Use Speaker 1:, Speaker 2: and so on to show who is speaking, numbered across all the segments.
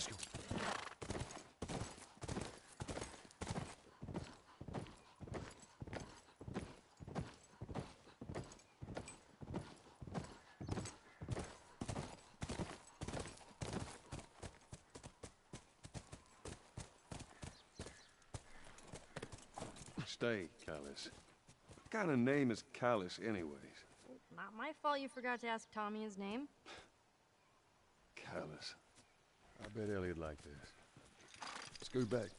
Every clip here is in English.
Speaker 1: Let's go.
Speaker 2: Stay, Callus. What kind of name is Callus, anyways?
Speaker 3: Not my fault you forgot to ask Tommy his name.
Speaker 2: Callus. I bet Elliot liked this.
Speaker 1: Scoot back.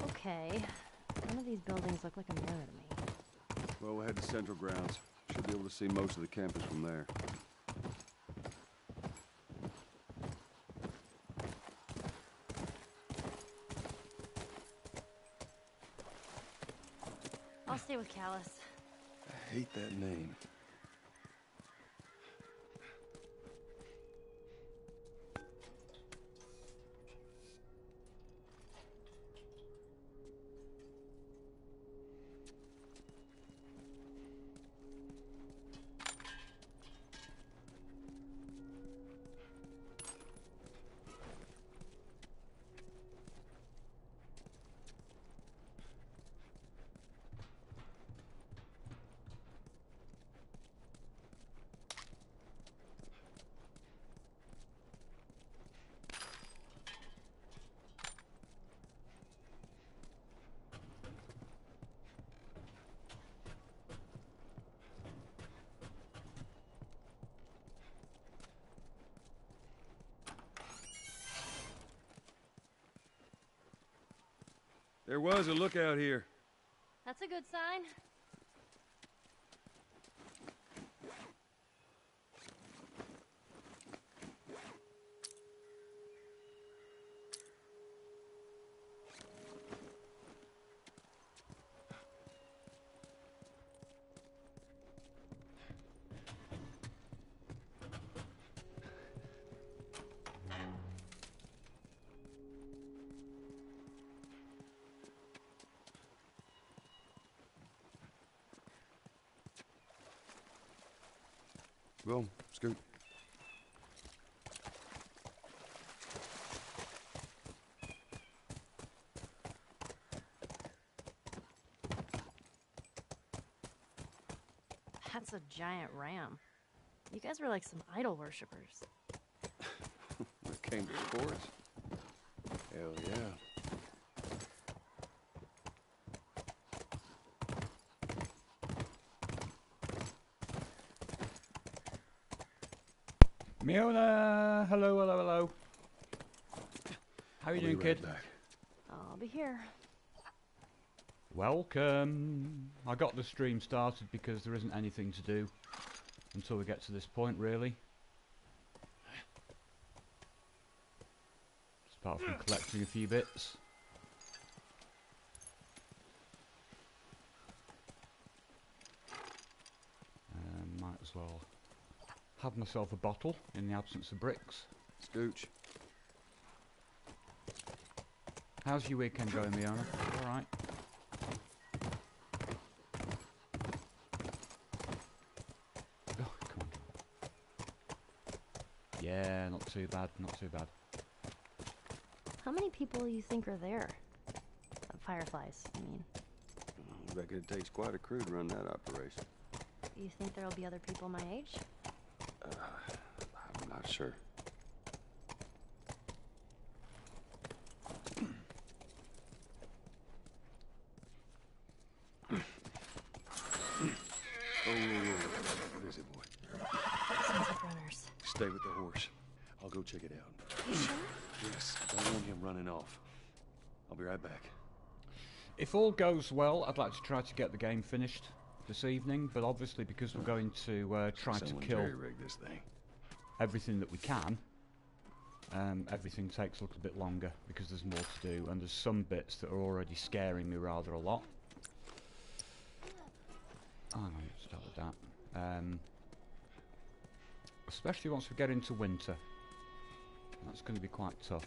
Speaker 3: Okay. None of these buildings look like a mirror to me.
Speaker 2: Well, we'll head to Central Grounds. Should be able to see most of the campus from there.
Speaker 3: I'll stay with Callus.
Speaker 2: I hate that name. There was a lookout here.
Speaker 3: That's a good sign.
Speaker 2: Well, scoot.
Speaker 3: That's a giant ram. You guys were like some idol worshippers.
Speaker 2: When it came to sports? Hell yeah.
Speaker 4: Miona! Hello, hello, hello. How you doing, kid?
Speaker 2: Back.
Speaker 3: I'll be here.
Speaker 4: Welcome. I got the stream started because there isn't anything to do until we get to this point, really. Just apart from collecting a few bits. Might as well have myself a bottle in the absence of bricks.
Speaker 2: Scooch.
Speaker 4: How's your weekend going, Miona? Alright. Oh, come on. Yeah, not too bad, not too bad.
Speaker 3: How many people do you think are there? Fireflies, I mean.
Speaker 2: I reckon it takes quite a crew to run that operation.
Speaker 3: You think there'll be other people my age?
Speaker 2: I'm not sure. Oh, busy boy.
Speaker 3: Sounds like runners.
Speaker 2: Stay with the horse. I'll go check it out.
Speaker 3: You sure?
Speaker 2: Yes, don't want him running off. I'll be right back.
Speaker 4: If all goes well, I'd like to try to get the game finished this evening, but obviously because we're going to try to kill
Speaker 2: jerry-rigged this thing.
Speaker 4: everything that we can, everything takes a little bit longer because there's more to do, and there's some bits that are already scaring me rather a lot. hang on, let's start with that. Especially once we get into winter. That's going to be quite tough.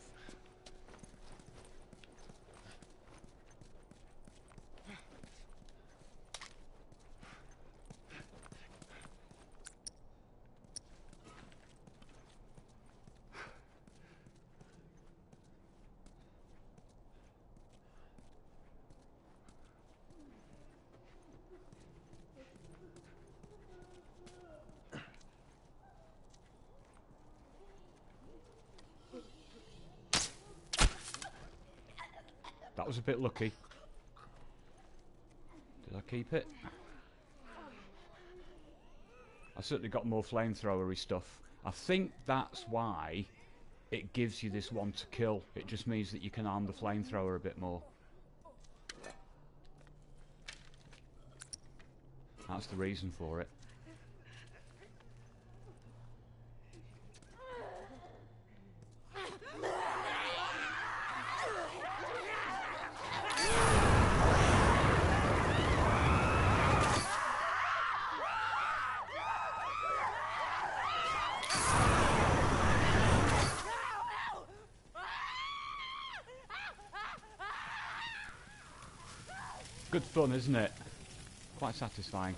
Speaker 4: That was a bit lucky. Did I keep it? I certainly got more flamethrowery stuff. I think that's why it gives you this one to kill. It just means that you can arm the flamethrower a bit more. That's the reason for it. Good fun, isn't it? Quite satisfying.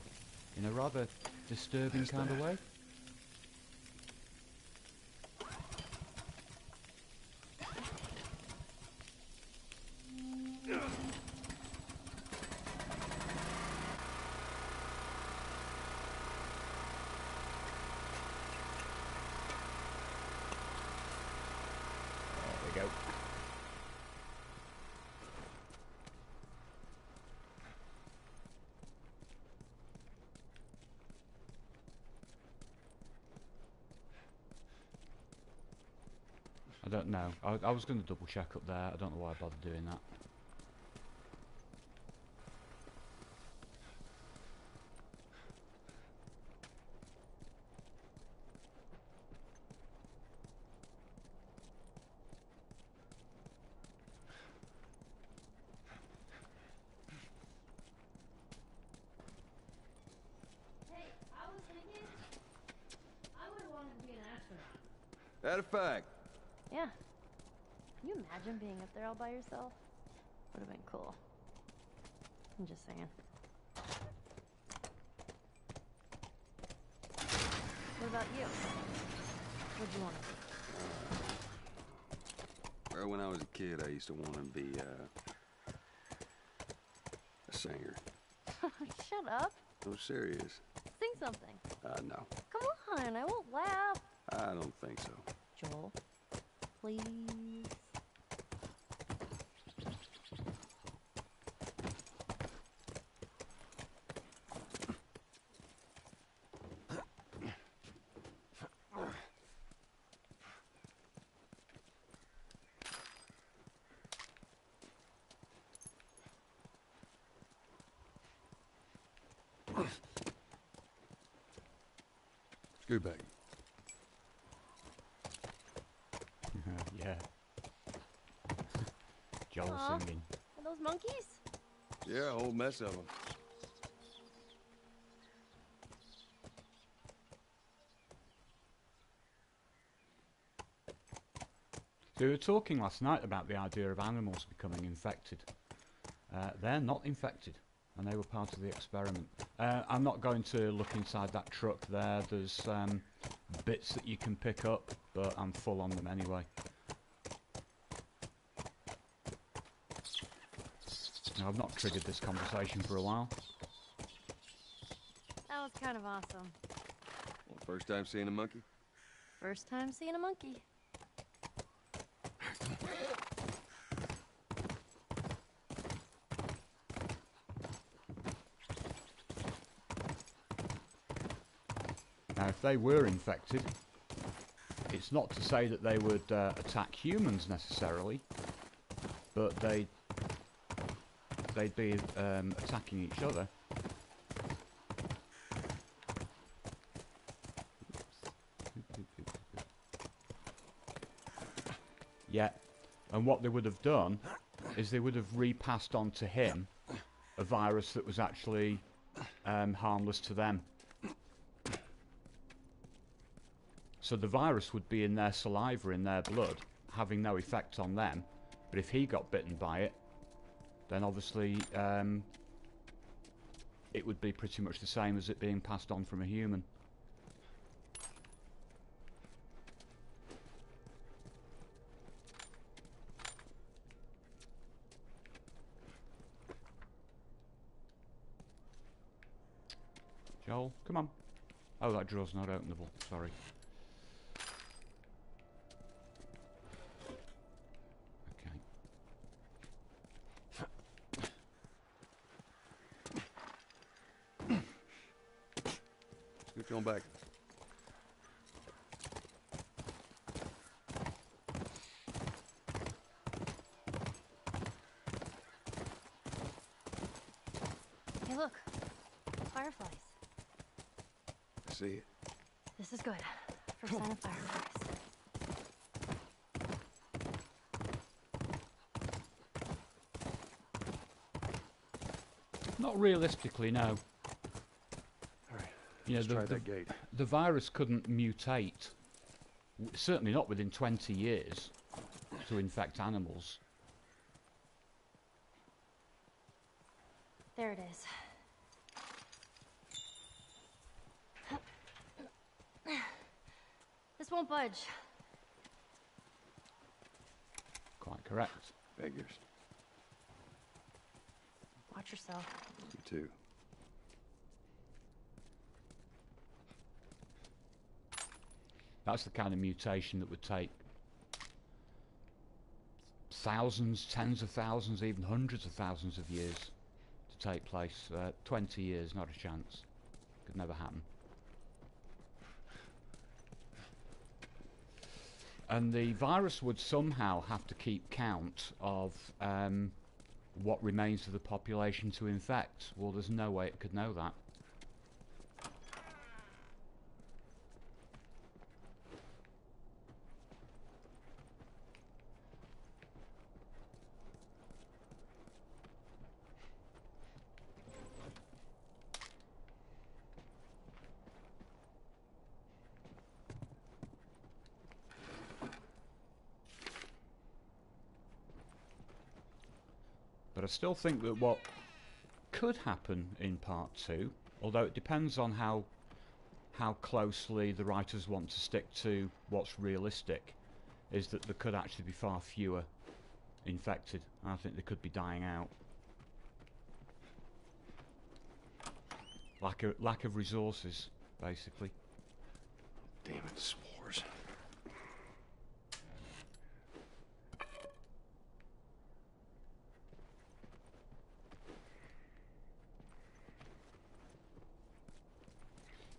Speaker 4: In a rather disturbing kind of way. There we go. I don't know. I was going to double check up there. I don't know why I bothered doing that.
Speaker 3: Hey, I was thinking I would want to be an astronaut.
Speaker 2: That a fact.
Speaker 3: Yeah. Can you imagine being up there all by yourself? Would have been cool. I'm just saying. What about you? What'd you want to be?
Speaker 2: Well, when I was a kid, I used to want to be a singer.
Speaker 3: Shut up.
Speaker 2: No, serious.
Speaker 3: Sing something.
Speaker 2: No.
Speaker 3: Come on, I won't laugh.
Speaker 2: I don't think so.
Speaker 3: Joel, please.
Speaker 1: Let's go back.
Speaker 4: Yeah. Joel
Speaker 3: Aw.
Speaker 4: singing.
Speaker 3: Are those monkeys?
Speaker 2: Yeah, a whole mess of them.
Speaker 4: So we were talking last night about the idea of animals becoming infected. They're not infected, and they were part of the experiment. I'm not going to look inside that truck there. There's bits that you can pick up, but I'm full on them anyway. Now, I've not triggered this conversation for a while.
Speaker 3: That was kind of awesome.
Speaker 2: Well, first time seeing a monkey?
Speaker 3: First time seeing a monkey.
Speaker 4: Now, if they were infected, it's not to say that they would attack humans necessarily, but they'd be attacking each other. Yeah, and what they would have done is they would have repassed on to him a virus that was actually harmless to them. So the virus would be in their saliva, in their blood, having no effect on them. But if he got bitten by it, then obviously it would be pretty much the same as it being passed on from a human. Joel, come on. Oh, that drawer's not openable, sorry.
Speaker 2: Get you on back.
Speaker 3: Hey, look. Fireflies.
Speaker 2: I see it.
Speaker 3: This is good. First sign of fireflies.
Speaker 4: Not realistically, no.
Speaker 2: All right.
Speaker 4: You know,
Speaker 2: Let's try that gate.
Speaker 4: the virus couldn't mutate, certainly not within 20 years, to infect animals.
Speaker 3: There it is. This won't budge.
Speaker 4: Quite correct.
Speaker 2: Figures.
Speaker 3: Watch yourself.
Speaker 2: You too.
Speaker 4: That's the kind of mutation that would take thousands, tens of thousands, even hundreds of thousands of years to take place. 20 years, not a chance. Could never happen. And the virus would somehow have to keep count of what remains of the population to infect. Well, there's no way it could know that. But I still think that what could happen in part 2, although it depends on how closely the writers want to stick to what's realistic, is that there could actually be far fewer infected. I think they could be dying out. Lack of resources, basically.
Speaker 2: Damn it, spores.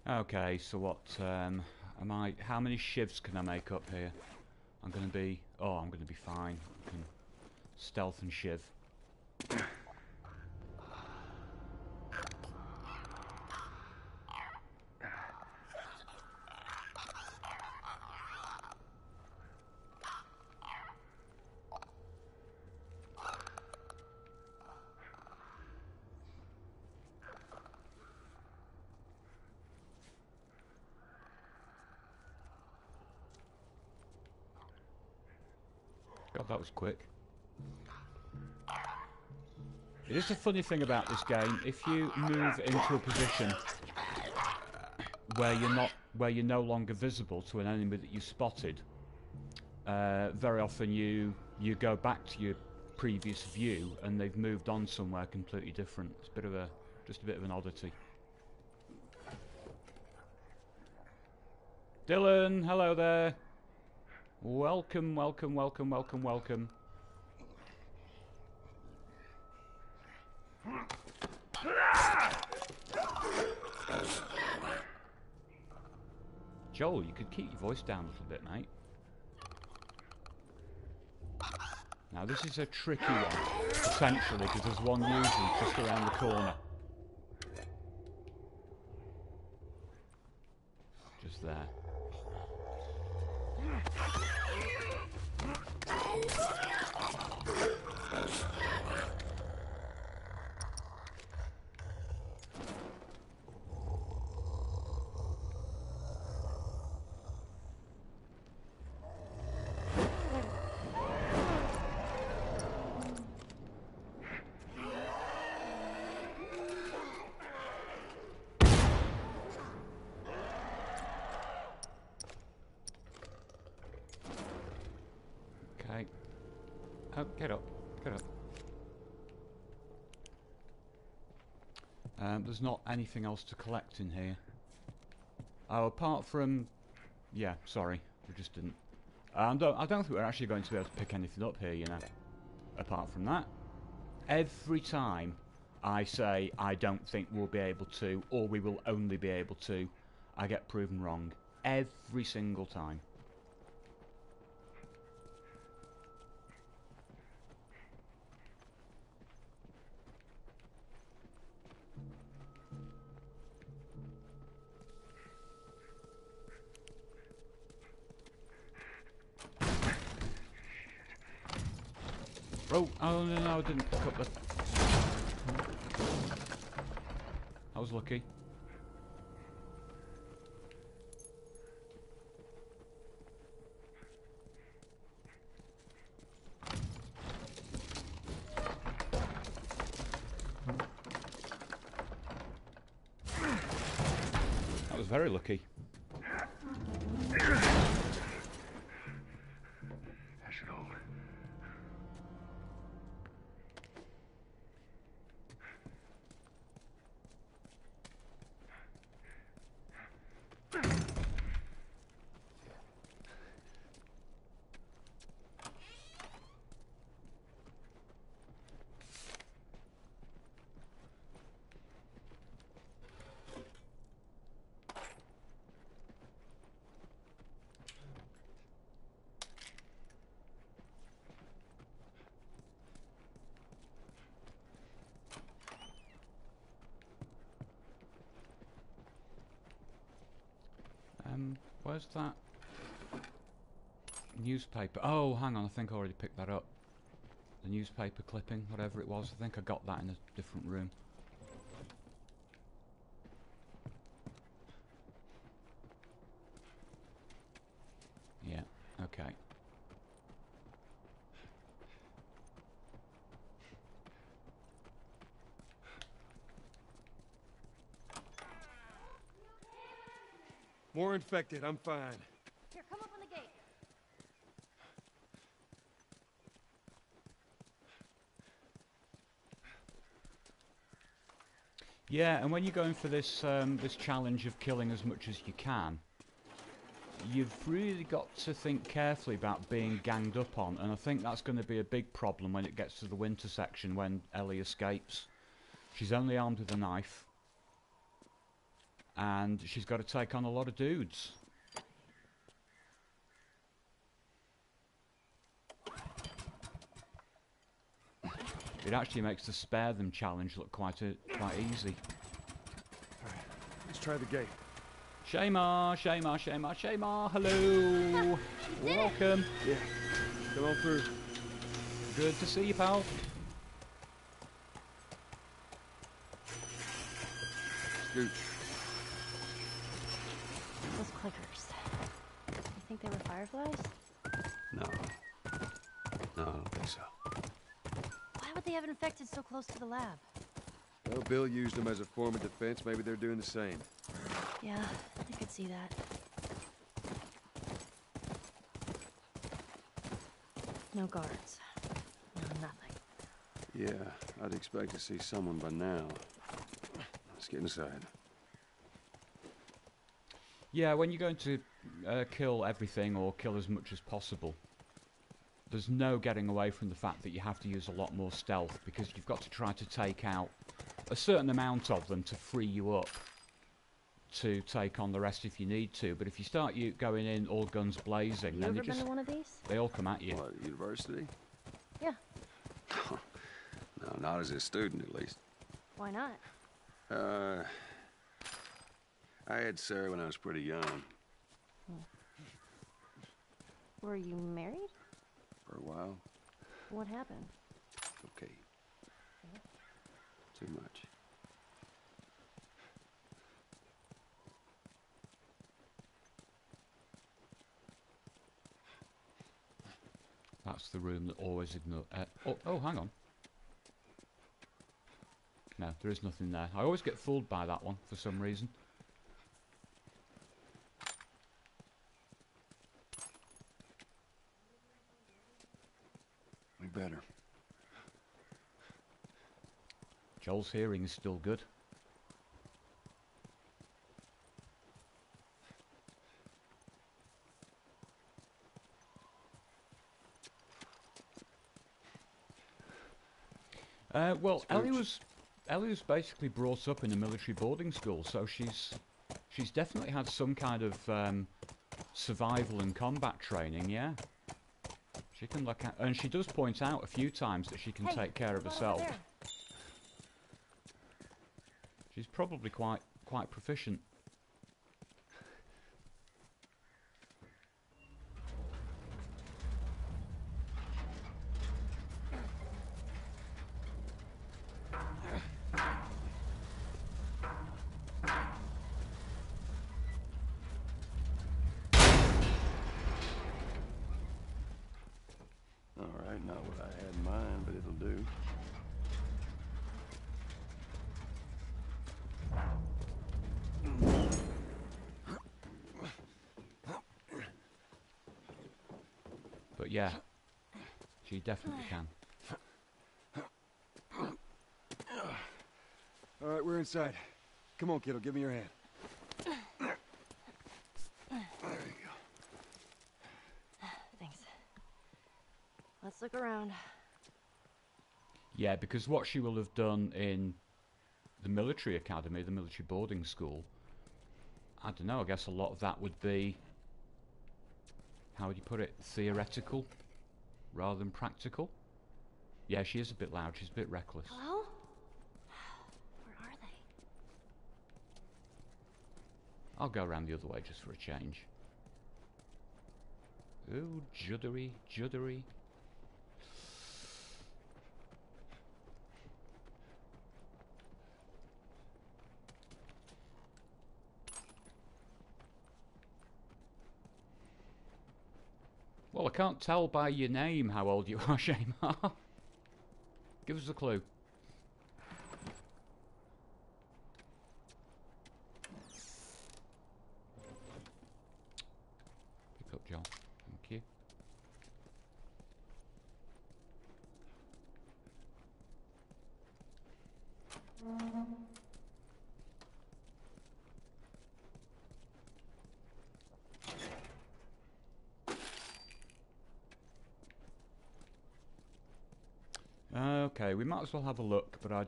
Speaker 4: Okay, so what, how many shivs can I make up here? I'm gonna be fine. I can stealth and shiv. God, that was quick. It is a funny thing about this game. If you move into a position where you're no longer visible to an enemy that you spotted, very often you go back to your previous view and they've moved on somewhere completely different. It's just a bit of an oddity. Dylan, hello there. Welcome, welcome, welcome, welcome, welcome. Joel, you could keep your voice down a little bit, mate. Now this is a tricky one, potentially, because there's one usually just around the corner. Just there. Get up. Get up. There's not anything else to collect in here. Oh, apart from... Yeah, sorry. We just didn't... I don't think we're actually going to be able to pick anything up here, you know. Apart from that. Every time I say I don't think we'll be able to, or we will only be able to, I get proven wrong. Every single time. Oh, no, I didn't pick up the... I was lucky. That was very lucky. Where's that newspaper? Oh, hang on, I think I already picked that up. The newspaper clipping, whatever it was. I think I got that in a different room. Yeah, okay.
Speaker 1: More infected, I'm fine.
Speaker 3: Here, come up on the gate.
Speaker 4: Yeah, and when you're going for this this challenge of killing as much as you can, you've really got to think carefully about being ganged up on, and I think that's going to be a big problem when it gets to the winter section when Ellie escapes. She's only armed with a knife, and she's got to take on a lot of dudes. It actually makes the spare them challenge look quite easy.
Speaker 1: Alright, let's try the gate.
Speaker 4: Shema, Shema, Shema, Shema, hello! Welcome!
Speaker 1: Yeah, come on through.
Speaker 4: Good to see you, pal.
Speaker 1: Scoot.
Speaker 3: Those clickers. You think they were fireflies?
Speaker 2: No. No, I don't think so.
Speaker 3: Why would they have infected so close to the lab?
Speaker 1: Well, Bill used them as a form of defense. Maybe they're doing the same.
Speaker 3: Yeah, I could see that. No guards. No nothing.
Speaker 2: Yeah, I'd expect to see someone by now. Let's get inside.
Speaker 4: Yeah, when you're going to kill everything or kill as much as possible, there's no getting away from the fact that you have to use a lot more stealth, because you've got to try to take out a certain amount of them to free you up to take on the rest if you need to. But if you start going in all guns blazing,
Speaker 3: You
Speaker 4: then
Speaker 3: ever been to one of these?
Speaker 4: they all come at you.
Speaker 2: What, university?
Speaker 3: Yeah.
Speaker 2: No, not as a student, at least.
Speaker 3: Why not?
Speaker 2: I had Sarah when I was pretty young.
Speaker 3: Were you married?
Speaker 2: For a while.
Speaker 3: What happened?
Speaker 2: Okay. Too much.
Speaker 4: That's the room that always ignore. Oh, hang on. No, there is nothing there. I always get fooled by that one for some reason.
Speaker 2: We better.
Speaker 4: Joel's hearing is still good. Well, Ellie was basically brought up in a military boarding school, so she's definitely had some kind of survival and combat training. Yeah, she can look at, and she does point out a few times that she can take care of herself. She's probably quite proficient.
Speaker 2: Alright, not what I had in mind, but it'll do.
Speaker 4: But yeah, she definitely can.
Speaker 1: All right, we're inside. Come on, kiddo, give me your hand. There you go.
Speaker 3: Thanks. Let's look around.
Speaker 4: Yeah, because what she will have done in the military academy, the military boarding school, I don't know, I guess a lot of that would be, how would you put it, theoretical rather than practical. Yeah, she is a bit loud, she's a bit reckless.
Speaker 3: Hello? Where are they?
Speaker 4: I'll go around the other way just for a change. Ooh, juddery, juddery. Well, I can't tell by your name how old you are, Shaymar. Give us a clue. Pick up, Joel. Thank you. Okay, we might as well have a look, but I've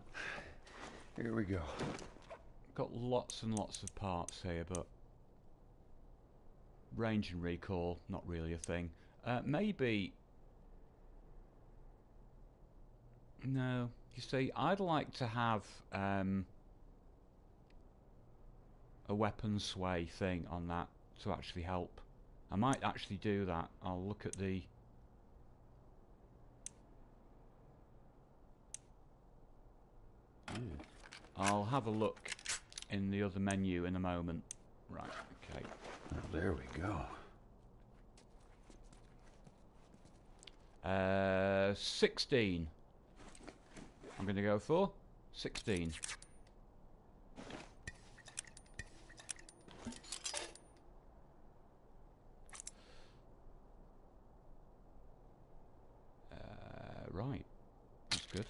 Speaker 2: Here we go.
Speaker 4: got lots and lots of parts here, but range and recall, not really a thing. Maybe... No, you see, I'd like to have a weapon sway thing on that to actually help. I might actually do that. I'll look at the... I'll have a look in the other menu in a moment. Right, okay.
Speaker 2: Well, there we go.
Speaker 4: 16. I'm going to go for 16. Right, that's good.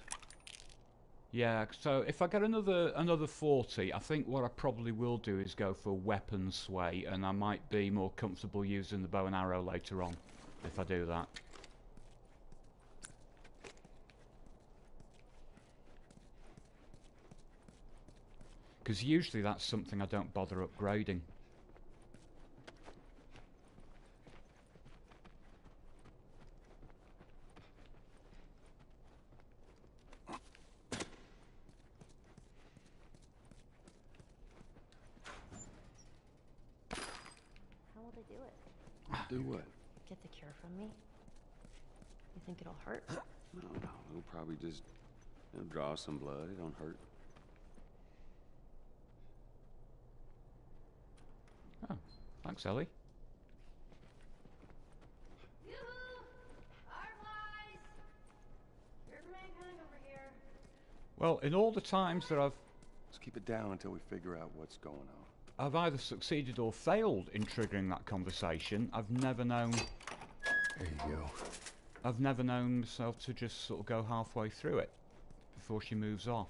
Speaker 4: Yeah, so if I get another 40, I think what I probably will do is go for weapon sway, and I might be more comfortable using the bow and arrow later on if I do that. Because usually that's something I don't bother upgrading.
Speaker 3: How will they do it?
Speaker 2: Do what?
Speaker 3: Get the cure from me? You think it'll hurt?
Speaker 2: No, it'll probably just draw some blood. It don't hurt.
Speaker 4: Oh, thanks, Ellie.
Speaker 3: Yoo-hoo! Fireflies! Here's mankind over here.
Speaker 4: Well, in all the times that
Speaker 2: Let's keep it down until we figure out what's going on.
Speaker 4: I've either succeeded or failed in triggering that conversation, I've never known...
Speaker 2: There you go.
Speaker 4: I've never known myself to just sort of go halfway through it before she moves off.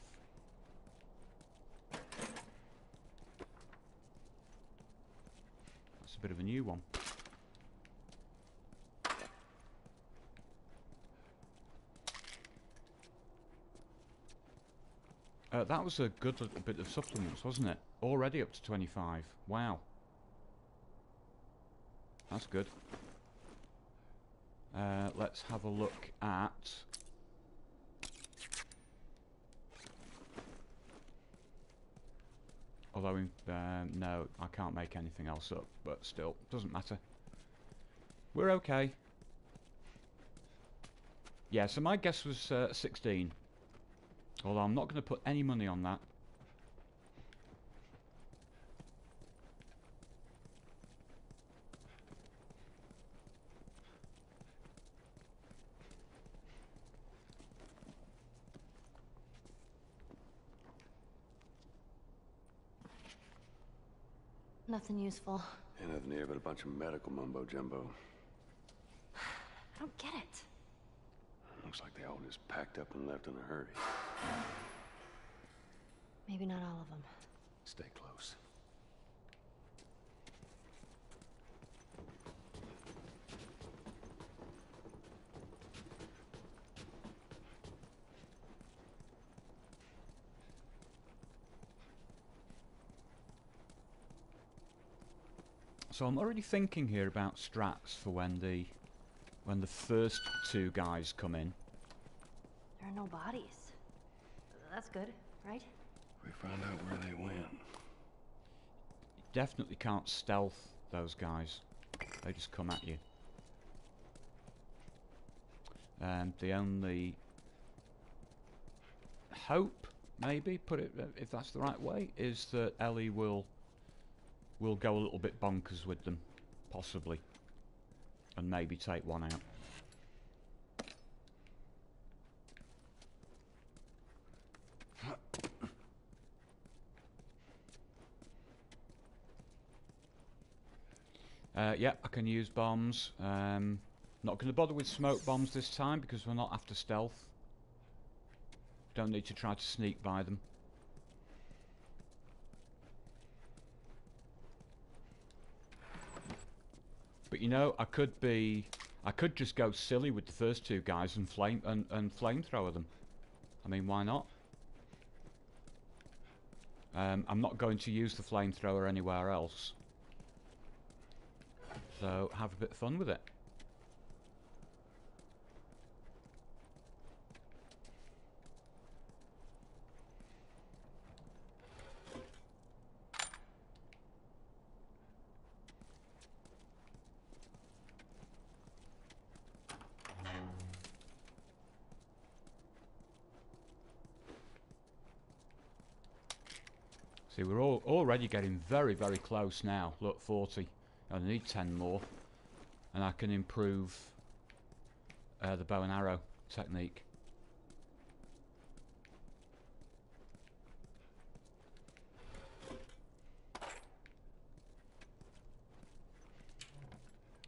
Speaker 4: a bit of a new one. That was a good bit of supplements, wasn't it? Already up to 25. Wow. That's good. Let's have a look at... Although, no, I can't make anything else up, but still, doesn't matter. We're okay. Yeah, so my guess was 16. Although I'm not going to put any money on that.
Speaker 3: Nothing useful.
Speaker 2: Ain't nothing here but a bunch of medical mumbo-jumbo.
Speaker 3: I don't get it.
Speaker 2: Looks like they all just packed up and left in a hurry.
Speaker 3: Maybe not all of them.
Speaker 2: Stay close.
Speaker 4: So I'm already thinking here about strats for when the first two guys come in.
Speaker 3: There are no bodies. That's good, right?
Speaker 2: We found out where they went.
Speaker 4: You definitely can't stealth those guys. They just come at you. And the only hope, maybe, put it if that's the right way, is that Ellie will go a little bit bonkers with them, possibly, and maybe take one out. Yeah, I can use bombs. Not going to bother with smoke bombs this time because we're not after stealth. Don't need to try to sneak by them. But you know, I could just go silly with the first two guys and flamethrower them. I mean, why not? I'm not going to use the flamethrower anywhere else. So have a bit of fun with it. See, we're already getting very, very close now. Look, 40. I need 10 more. And I can improve the bow and arrow technique.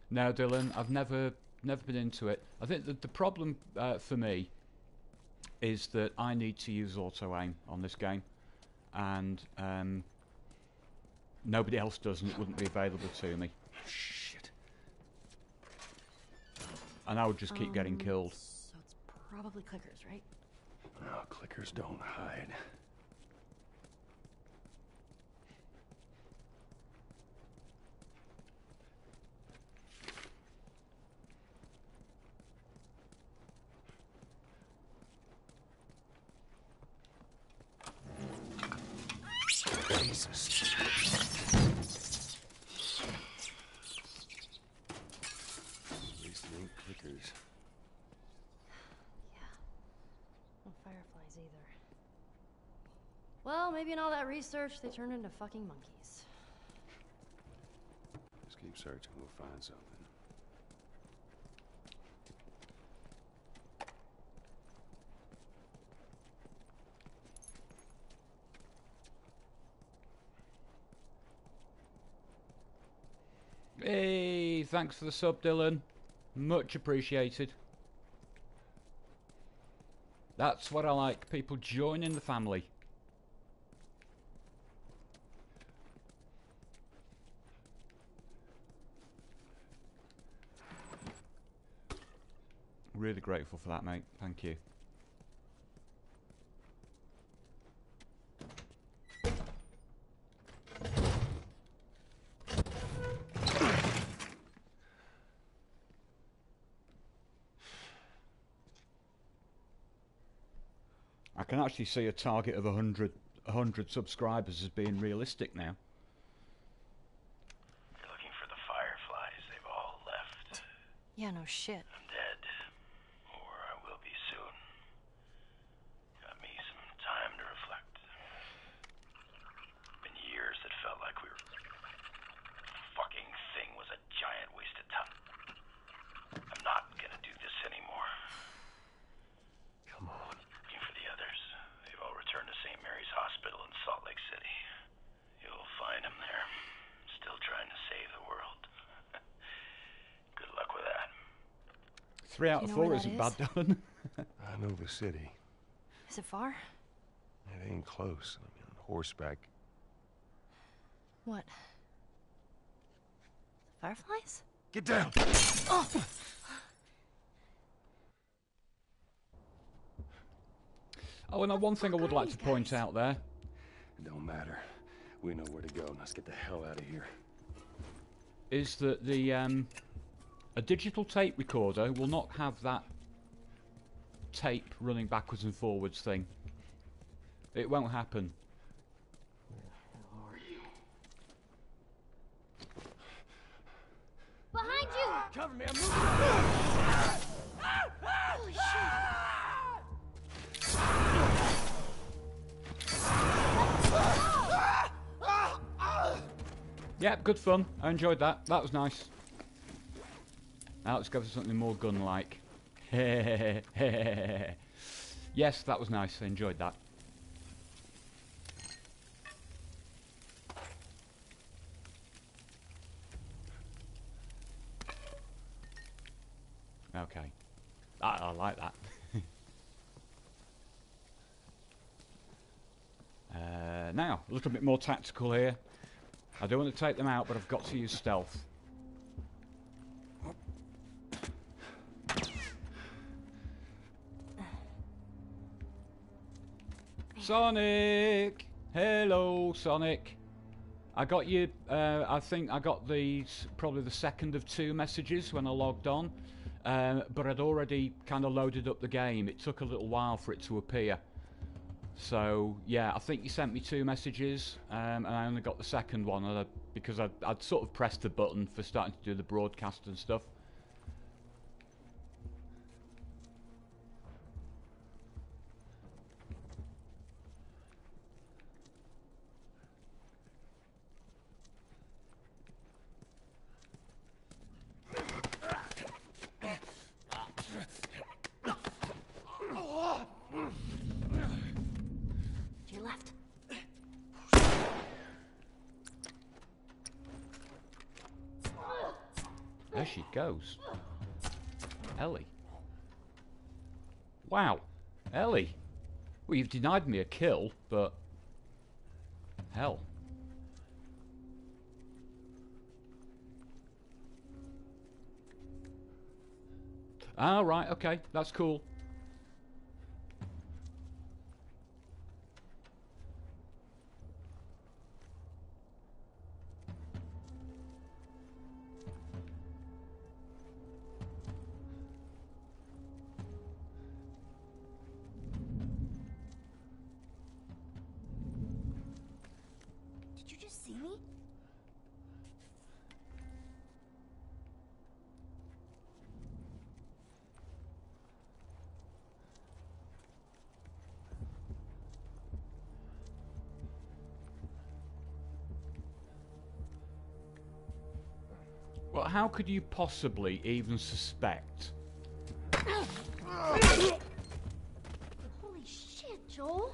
Speaker 4: No, Dylan, I've never been into it. I think that the problem for me is that I need to use auto-aim on this game. And nobody else does, and it wouldn't be available to me.
Speaker 2: Shit.
Speaker 4: And I would just keep getting killed.
Speaker 3: So it's probably clickers, right?
Speaker 2: No, clickers don't hide. Jesus. These ain't clickers.
Speaker 3: Yeah. No fireflies either. Well, maybe in all that research, they turned into fucking monkeys.
Speaker 2: Just keep searching, we'll find something.
Speaker 4: Hey, thanks for the sub, Dylan. Much appreciated. That's what I like, people joining the family. Really grateful for that, mate. Thank you. I can actually see a target of 100 subscribers as being realistic now.
Speaker 5: You're looking for the Fireflies. They've all left.
Speaker 3: Yeah, no shit.
Speaker 5: I'm dead. Or I will be soon. Got me some time to reflect. Been years that felt like we were... The fucking thing was a giant waste of time. I'm not gonna do this anymore.
Speaker 2: Come on.
Speaker 5: Looking for the others. They've all returned to St. Mary's Hospital in Salt Lake City. You'll find them there. Still trying to save the world. Good luck with that.
Speaker 4: 3 out of 4 isn't bad, Dylan.
Speaker 2: I know the city.
Speaker 3: Is it far?
Speaker 2: It ain't close. I mean, on horseback.
Speaker 3: What? Fireflies?
Speaker 1: Get down!
Speaker 3: Oh!
Speaker 4: Oh, and one thing I would like to point out there.
Speaker 2: It don't matter. We know where to go. Let's get the hell out of here.
Speaker 4: Is that the a digital tape recorder will not have that tape running backwards and forwards thing. It won't happen.
Speaker 2: Where are you?
Speaker 6: Behind you!
Speaker 1: Cover me, I'm moving!
Speaker 6: Holy shit!
Speaker 4: Yep, good fun. I enjoyed that. That was nice. Now let's go for something more gun-like. Yes, that was nice. I enjoyed that. Okay. I like that. Now, a little bit more tactical here. I don't want to take them out, but I've got to use stealth. Sonic! Hello, Sonic. I got you, I think I got these, probably the second of 2 messages when I logged on. But I'd already kind of loaded up the game. It took a little while for it to appear. So, yeah, I think you sent me 2 messages, and I only got the second one because I'd sort of pressed the button for starting to do the broadcast and stuff.
Speaker 3: To your left.
Speaker 4: There she goes. Ellie. Wow. Ellie. Well, you've denied me a kill, but... hell. Ah, right, okay. That's cool.
Speaker 6: Did you just see me?
Speaker 4: Well, how could you possibly even suspect?
Speaker 6: Holy shit, Joel.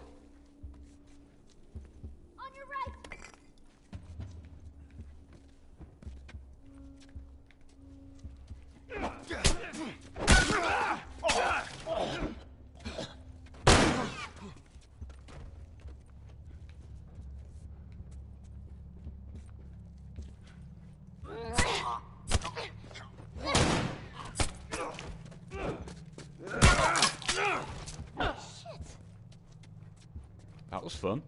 Speaker 6: On your right.
Speaker 4: That was fun.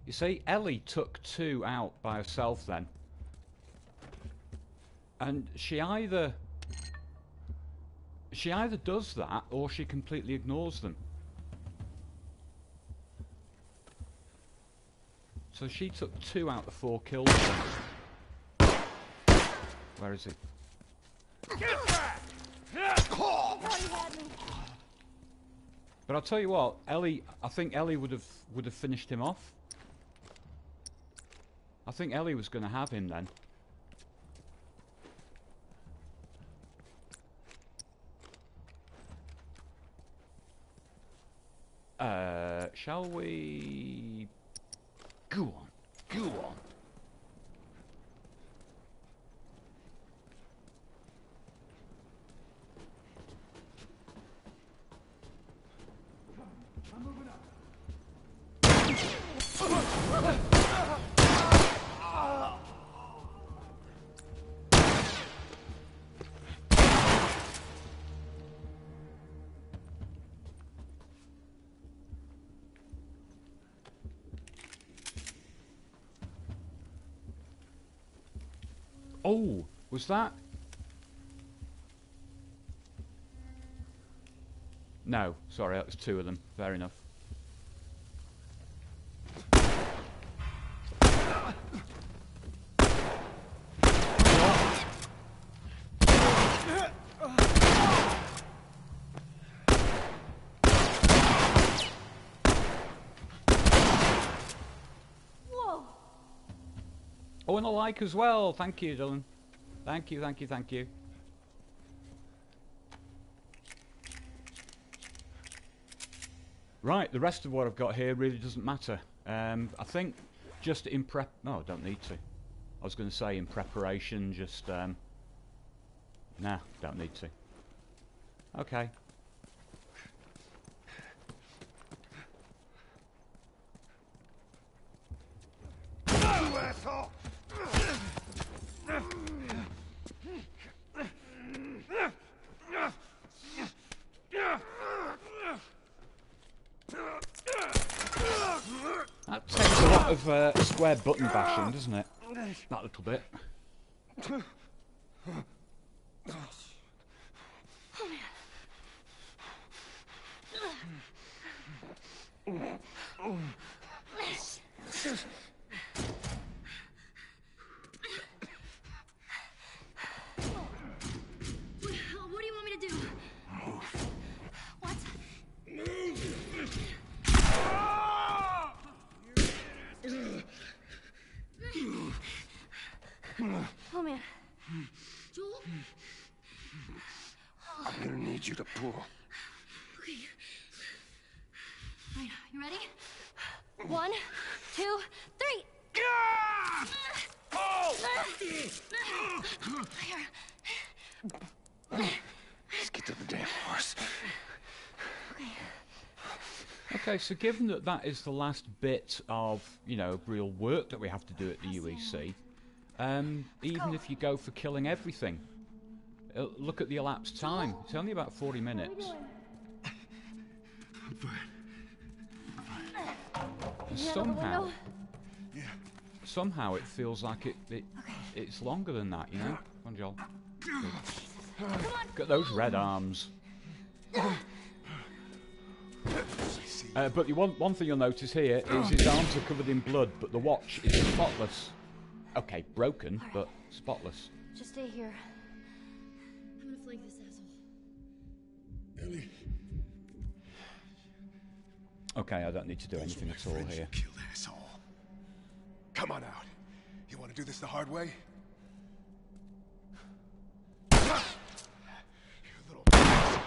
Speaker 4: You see, Ellie took 2 out by herself then. And she either does that or she completely ignores them. So she took 2 out of 4 kills. Where is he?
Speaker 1: Get back!
Speaker 4: But I'll tell you what, Ellie. I think Ellie would have finished him off. I think Ellie was going to have him then. Shall we? Go on, go on.
Speaker 1: I'm moving up.
Speaker 4: Oh, was that? No, sorry, that was 2 of them. Fair enough.
Speaker 3: Whoa!
Speaker 4: Oh, and a like as well. Thank you, Dylan. Thank you, thank you, thank you. Right, the rest of what I've got here really doesn't matter. I think just in prep... No, I don't need to. I was going to say in preparation, just... Nah, don't need to. Okay.
Speaker 1: You asshole!
Speaker 4: That takes a lot of square button bashing, doesn't it? That little bit.
Speaker 6: What do you want me to do? What? Oh man. Joel?
Speaker 1: I'm gonna need you to pull.
Speaker 6: Okay. Alright, you ready? 1, 2, 3.
Speaker 1: Let's get to the damn horse.
Speaker 4: Okay, so given that that is the last bit of, you know, real work that we have to do at the UEC, even if you go for killing everything, look at the elapsed time. It's only about 40 minutes.
Speaker 1: I'm fine.
Speaker 4: And somehow it feels like it's longer than that, you know? Come on, Joel. Got those red arms. But the one thing you'll notice here is his arms are covered in blood, but the watch is spotless. Okay, broken, but spotless.
Speaker 3: Just stay here.
Speaker 6: I'm gonna flank this asshole.
Speaker 1: Ellie.
Speaker 4: Okay, I don't need to do anything at all here.
Speaker 1: Kill the asshole. Come on out. You want to do this the hard way? You little bastard.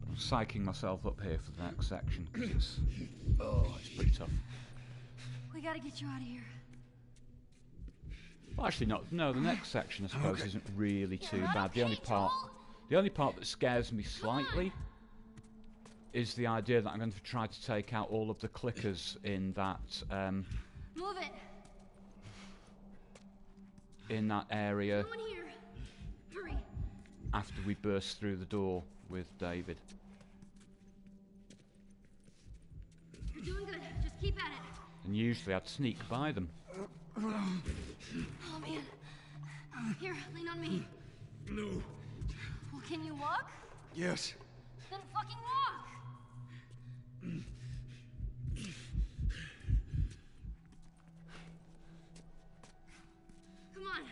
Speaker 4: I'm psyching myself up here for the next section because it's pretty tough.
Speaker 6: We gotta get you out of here.
Speaker 4: Well, actually, not. No, the next section I suppose isn't really too bad. The only part that scares me slightly is the idea that I'm going to try to take out all of the clickers in that
Speaker 6: Move it.
Speaker 4: area.
Speaker 6: Someone here.
Speaker 4: after we burst through the door with David.
Speaker 6: You're doing good. Just keep at it.
Speaker 4: And usually I'd sneak by them.
Speaker 6: Oh, man. Here, lean on me.
Speaker 1: No.
Speaker 6: Well, can you walk?
Speaker 1: Yes.
Speaker 6: Then fucking walk! Come on.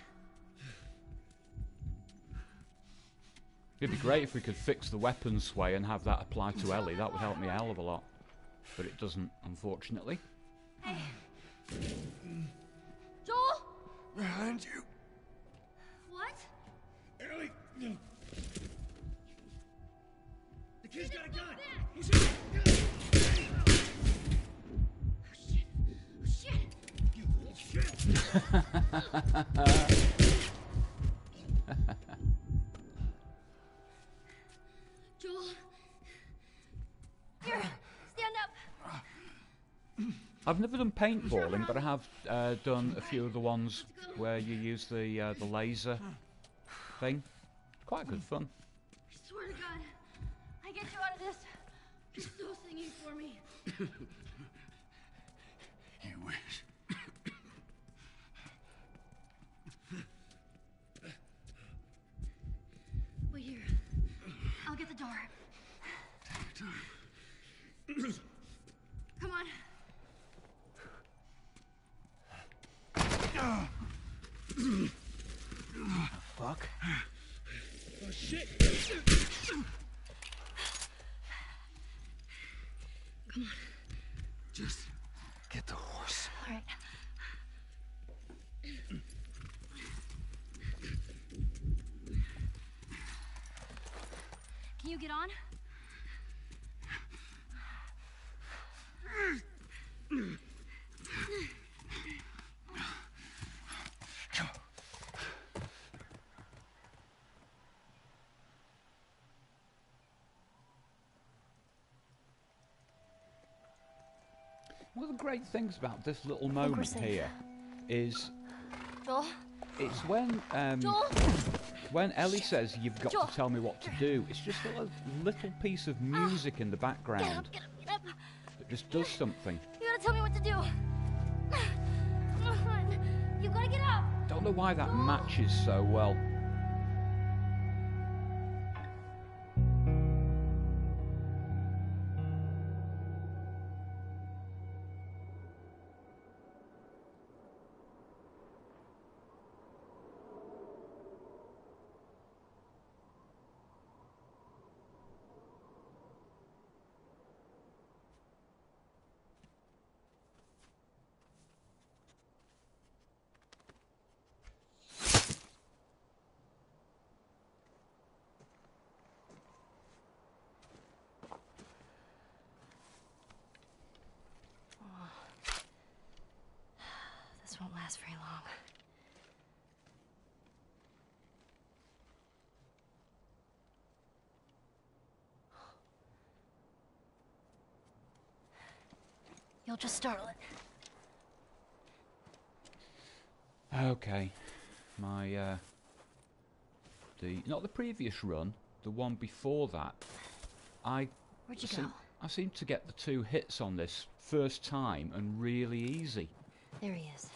Speaker 4: It'd be great if we could fix the weapons sway and have that apply to Ellie. That would help me a hell of a lot. But it doesn't, unfortunately.
Speaker 6: Hey. Joel?
Speaker 1: Behind you.
Speaker 6: What?
Speaker 1: Ellie. No. The kid's got a gun.
Speaker 6: Back.
Speaker 1: He's got a gun.
Speaker 6: Oh, shit. Oh, shit.
Speaker 1: You little shit.
Speaker 6: Joel. Here, stand up.
Speaker 4: I've never done paintballing, but I have done a few of the ones where you use the laser thing. Quite good fun.
Speaker 6: I swear to God, I get you out of this. You're so singing for me.
Speaker 1: You wish.
Speaker 6: Wait here. I'll get the door.
Speaker 1: Take your time.
Speaker 6: Come on.
Speaker 1: Fuck. Oh shit.
Speaker 6: Come on.
Speaker 1: Just get the horse.
Speaker 6: All right. Can you get on?
Speaker 4: One of the great things about this little moment
Speaker 6: safe.
Speaker 4: here is
Speaker 6: Joel?
Speaker 4: it's when
Speaker 6: Joel?
Speaker 4: when Ellie says you've got
Speaker 6: Joel.
Speaker 4: to tell me what to do. It's just a little piece of music in the
Speaker 6: Get
Speaker 4: background
Speaker 6: up, get up, get up.
Speaker 4: that just does something.
Speaker 6: You gotta tell me what to do. Come on. You gotta get up.
Speaker 4: Don't know why that matches so well.
Speaker 3: This won't last very long.
Speaker 6: You'll just startle it.
Speaker 4: Okay, my not the previous run, the one before that.
Speaker 6: Where'd you go?
Speaker 4: I seem to get the 2 hits on this first time and really easy.
Speaker 3: There he is.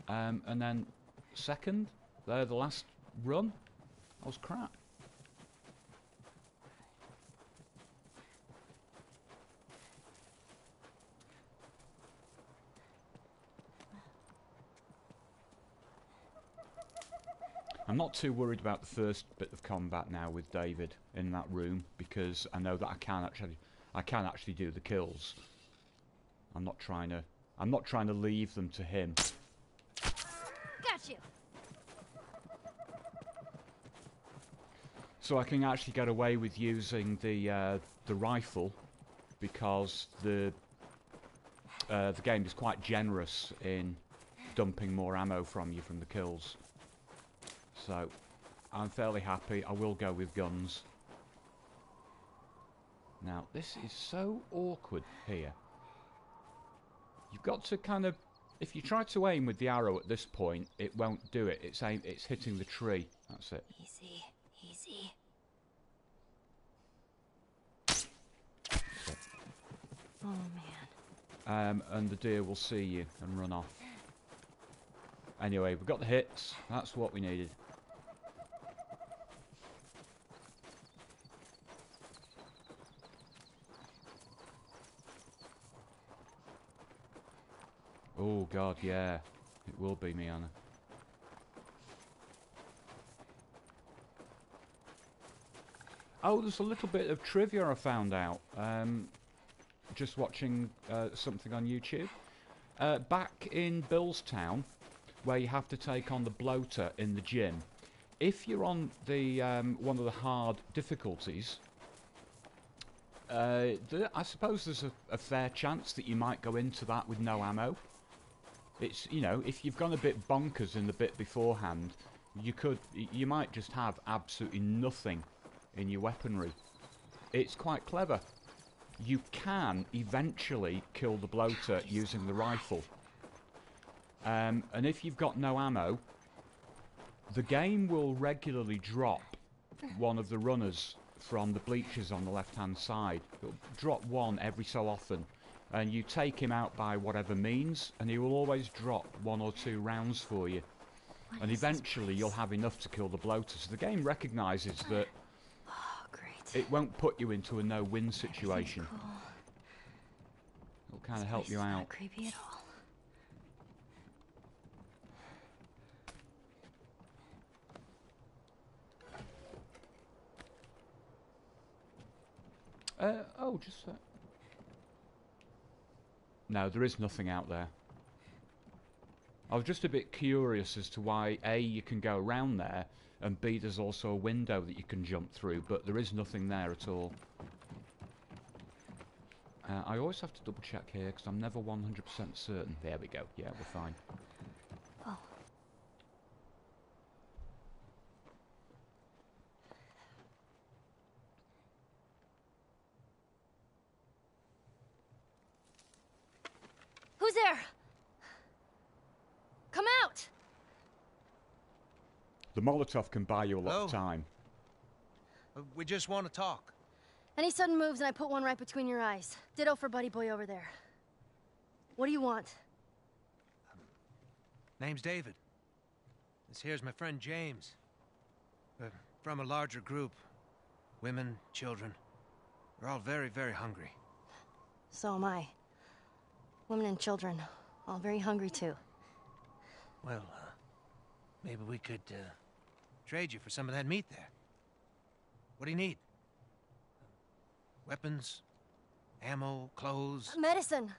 Speaker 4: And then second, the last run, I was crap. I'm not too worried about the first bit of combat now with David in that room because I know that I can actually do the kills. I'm not trying to leave them to him.
Speaker 6: Got you.
Speaker 4: So I can actually get away with using the rifle because the game is quite generous in dumping more ammo from you from the kills. So I'm fairly happy. I will go with guns. Now this is so awkward here. You've got to kind of, if you try to aim with the arrow at this point, it won't do it. It's hitting the tree. That's it.
Speaker 3: Easy,
Speaker 6: Easy.
Speaker 3: Oh, man.
Speaker 4: And the deer will see you and run off. Anyway, we've got the hits. That's what we needed. Oh, God, yeah. It will be me, Anna. Oh, there's a little bit of trivia I found out. Just watching something on YouTube. Back in Billstown, where you have to take on the bloater in the gym, if you're on the one of the hard difficulties, I suppose there's a fair chance that you might go into that with no ammo. It's, you know, if you've gone a bit bonkers in the bit beforehand, you might just have absolutely nothing in your weaponry. It's quite clever. You can eventually kill the bloater using the rifle. And if you've got no ammo, the game will regularly drop one of the runners from the bleachers on the left-hand side. It'll drop one every so often, and you take him out by whatever means, and he will always drop 1 or 2 rounds for you. And eventually you'll have enough to kill the bloater. So the game recognises that it won't put you into a no-win situation.
Speaker 3: Cool.
Speaker 4: It'll kind of help you out.
Speaker 3: Not creepy at all.
Speaker 4: Oh, just that. No, there is nothing out there. I was just a bit curious as to why A, you can go around there, and B, there's also a window that you can jump through, but there is nothing there at all. I always have to double check here, because I'm never 100% certain. There we go. Yeah, we're fine.
Speaker 3: Oh.
Speaker 6: Who's there? Come out!
Speaker 4: The Molotov can buy you a lot of time.
Speaker 7: We just want to talk.
Speaker 6: Any sudden moves and I put one right between your eyes. Ditto for buddy boy over there. What do you want?
Speaker 7: Name's David. This here's my friend James. We're from a larger group. Women, children. We're all very, very hungry.
Speaker 6: So am I. Women and children, all very hungry too.
Speaker 7: Well, maybe we could trade you for some of that meat there. What do you need? Weapons, ammo, clothes?
Speaker 6: Medicine.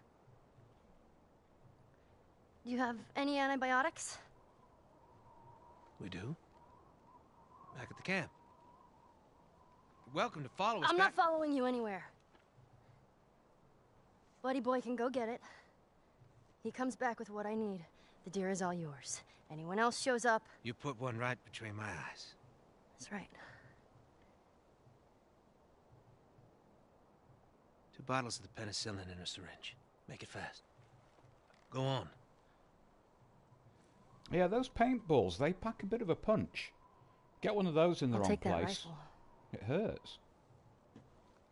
Speaker 6: Do you have any antibiotics?
Speaker 7: We do. Back at the camp. You're welcome to follow us
Speaker 6: I'm
Speaker 7: back.
Speaker 6: not following you anywhere. Buddy boy can go get it. He comes back with what I need. The deer is all yours. Anyone else shows up...
Speaker 7: You put one right between my eyes.
Speaker 6: That's right.
Speaker 7: 2 bottles of the penicillin in a syringe. Make it fast. Go on.
Speaker 4: Yeah, those paintballs, they pack a bit of a punch. Get one of those in the wrong
Speaker 6: Take that
Speaker 4: place.
Speaker 6: rifle.
Speaker 4: It hurts.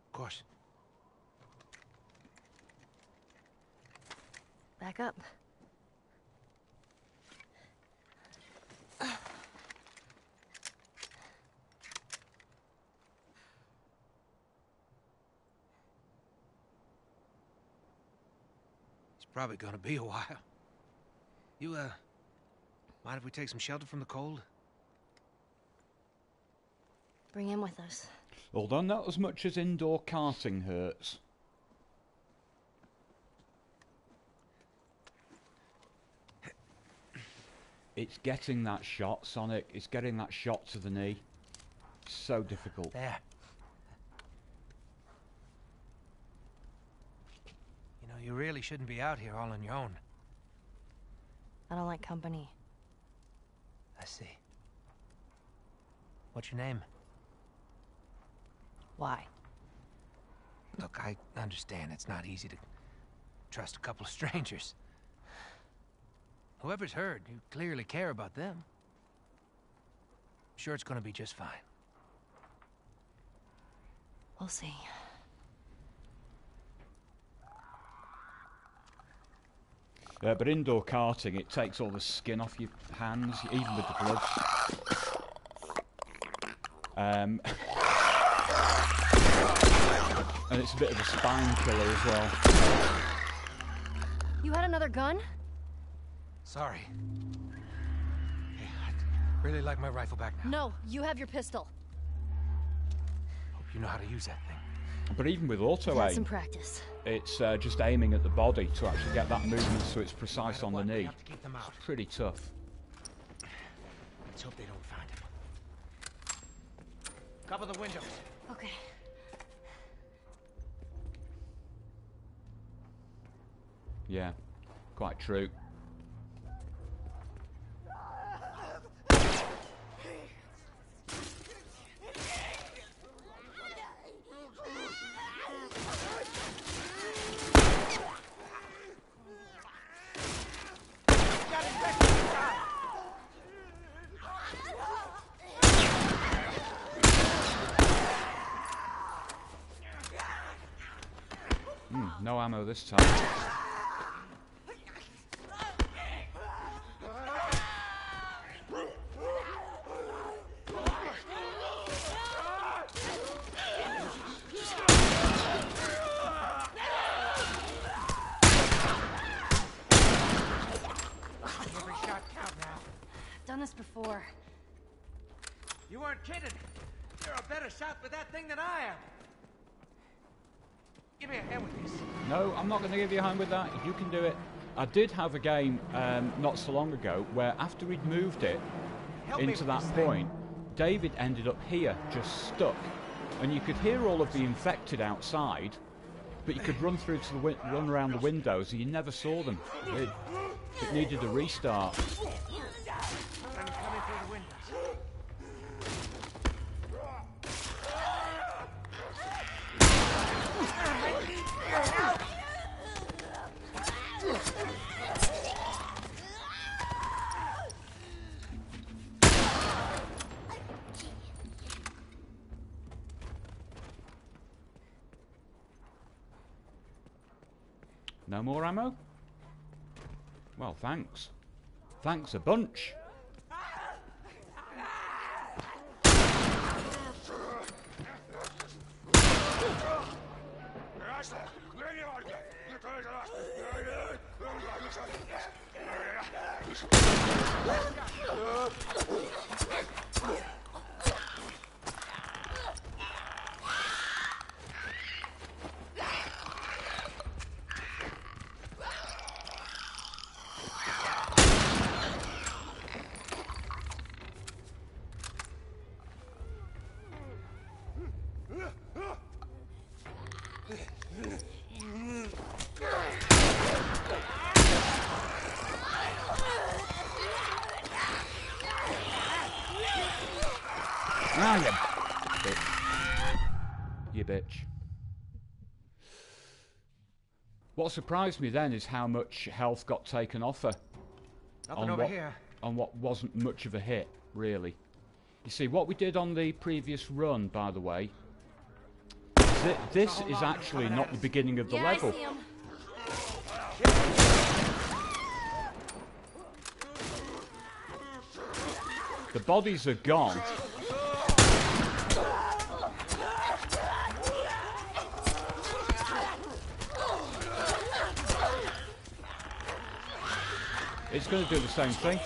Speaker 7: Of course.
Speaker 6: Back up.
Speaker 7: It's probably gonna be a while. You, mind if we take some shelter from the cold?
Speaker 6: Bring him with us.
Speaker 4: Although not as much as indoor karting hurts. It's getting that shot, Sonic. It's getting that shot to the knee. So difficult.
Speaker 7: There. You know, you really shouldn't be out here all on your own.
Speaker 6: I don't like company.
Speaker 7: I see. What's your name?
Speaker 6: Why?
Speaker 7: Look, I understand it's not easy to trust a couple of strangers. Whoever's hurt, you clearly care about them. I'm sure it's gonna be just fine.
Speaker 6: We'll see.
Speaker 4: But indoor karting, it takes all the skin off your hands, even with the gloves. And it's a bit of a spine killer as well.
Speaker 6: You had another gun?
Speaker 7: Sorry. Hey, I'd really like my rifle back now.
Speaker 6: No, you have your pistol.
Speaker 7: Hope you know how to use that thing.
Speaker 4: But even with auto
Speaker 6: That's some
Speaker 4: aim,
Speaker 6: practice.
Speaker 4: it's just aiming at the body to actually get that movement so it's precise on the
Speaker 7: We
Speaker 4: knee.
Speaker 7: have to keep them out.
Speaker 4: It's pretty tough.
Speaker 7: Let's hope they don't find him. Cover the windows.
Speaker 6: Okay.
Speaker 4: Yeah, quite true. No ammo this time.
Speaker 7: Every shot count now.
Speaker 6: Done this before.
Speaker 7: You weren't kidding. You're a better shot with that thing than I am. Give me a hand with this.
Speaker 4: No, I'm not going to give you a hand with that. You can do it. I did have a game not so long ago where after we'd moved it into that point, David ended up here, just stuck. And you could hear all of the infected outside, but you could run through to the run around the windows and you never saw them. It needed a restart.
Speaker 7: I'm coming through the windows.
Speaker 4: No more ammo? Well, thanks. Thanks a bunch. Ah, you bitch. You bitch. What surprised me then is how much health got taken off her.
Speaker 7: Nothing over here.
Speaker 4: On what wasn't much of a hit, really. You see, what we did on the previous run, by the way, this is actually not the beginning of the level.
Speaker 6: I see him.
Speaker 4: The bodies are gone. It's going to do the same thing.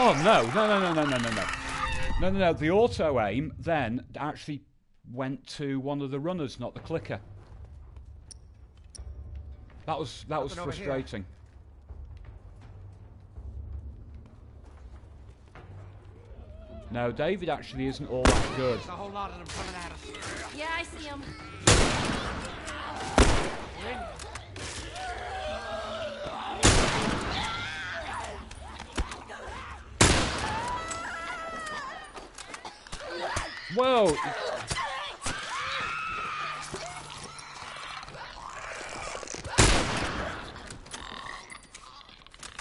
Speaker 4: Oh no, no. The auto aim then actually went to one of the runners, not the clicker. That was frustrating. No, David actually isn't all that good.
Speaker 7: There's a whole lot of them coming at us.
Speaker 6: Yeah, I see him.
Speaker 4: Whoa!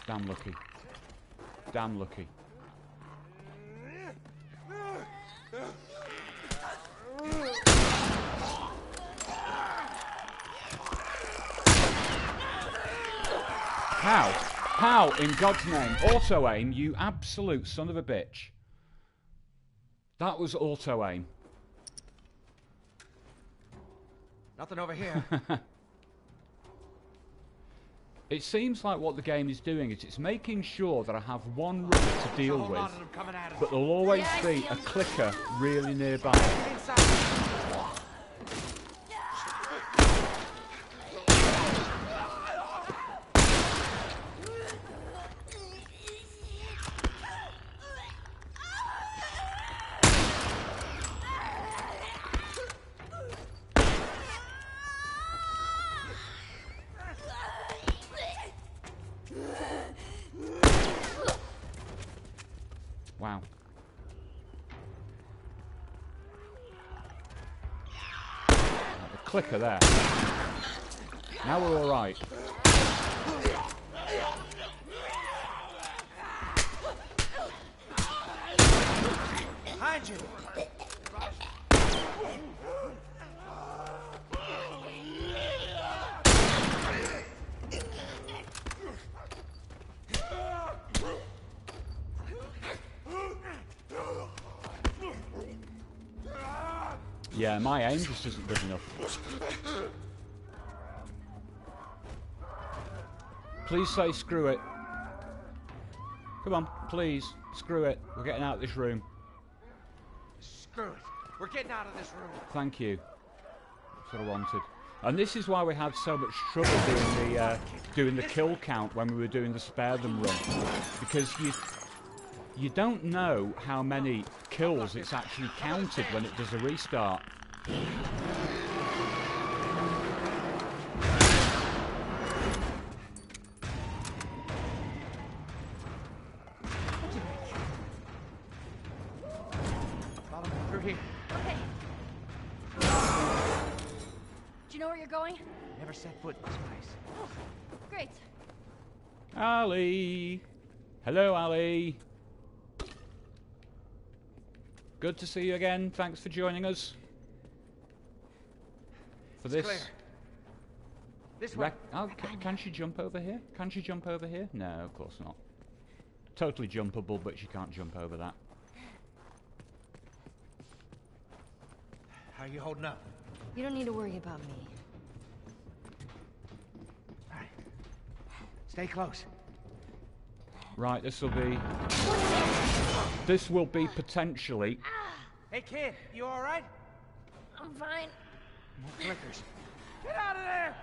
Speaker 4: Damn lucky. Damn lucky. How? How, in God's name? Auto-aim, you absolute son of a bitch. That was auto-aim.
Speaker 7: Nothing over here.
Speaker 4: It seems like what the game is doing is it's making sure that I have one route to deal with, but there'll always be a clicker really nearby. Wow. The clicker there. Now we're all right.
Speaker 7: Behind you.
Speaker 4: Yeah, my aim just isn't good enough. Please say screw it. Come on, please. Screw it. We're getting out of this room.
Speaker 7: Screw it. We're getting out of this room.
Speaker 4: Thank you. That's what I wanted. And this is why we had so much trouble doing the kill count when we were doing the spare them run. Because you don't know how many kills it's actually counted when it does a restart.
Speaker 7: Follow me through here.
Speaker 6: Okay. Do you know where you're going?
Speaker 7: Never set foot in this place.
Speaker 6: Oh, great.
Speaker 4: Ali! Hello, Ali! Good to see you again. Thanks for joining us. For this...
Speaker 7: Clear. This way.
Speaker 4: Oh, can she jump over here? Can she jump over here? No, of course not. Totally jumpable, but she can't jump over that.
Speaker 7: How are you holding up?
Speaker 6: You don't need to worry about me.
Speaker 7: All right. Stay close.
Speaker 4: Right, this will be... This will be potentially...
Speaker 7: Hey, kid, you all right?
Speaker 6: I'm fine.
Speaker 7: More clickers. Get out of there!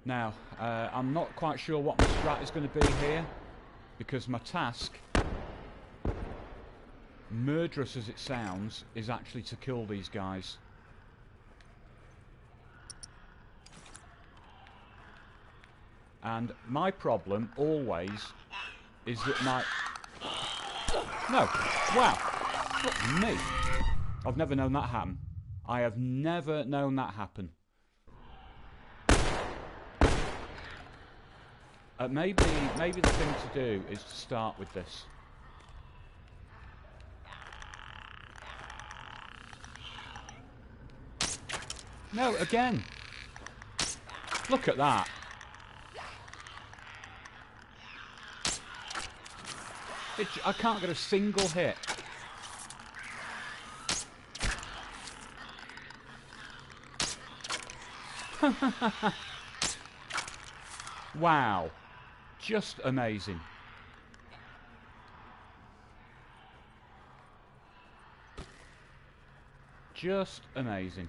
Speaker 4: Now, I'm not quite sure what my strat is going to be here, because my task, murderous as it sounds, is actually to kill these guys. And my problem, always, is that my... No! Wow! Fuck me! I've never known that happen. I have never known that happen. Maybe the thing to do is to start with this. No, again! Look at that! I can't get a single hit. Wow. Just amazing. Just amazing.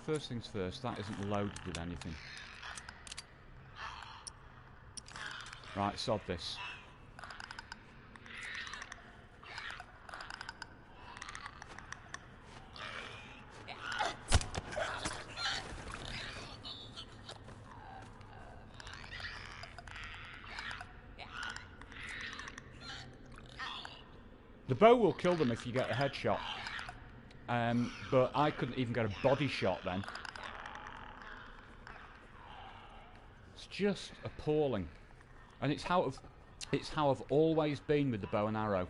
Speaker 4: First things first, that isn't loaded with anything. Right, sod this. The bow will kill them if you get a headshot. But I couldn't even get a body shot then. It's just appalling. And it's how I've always been with the bow and arrow.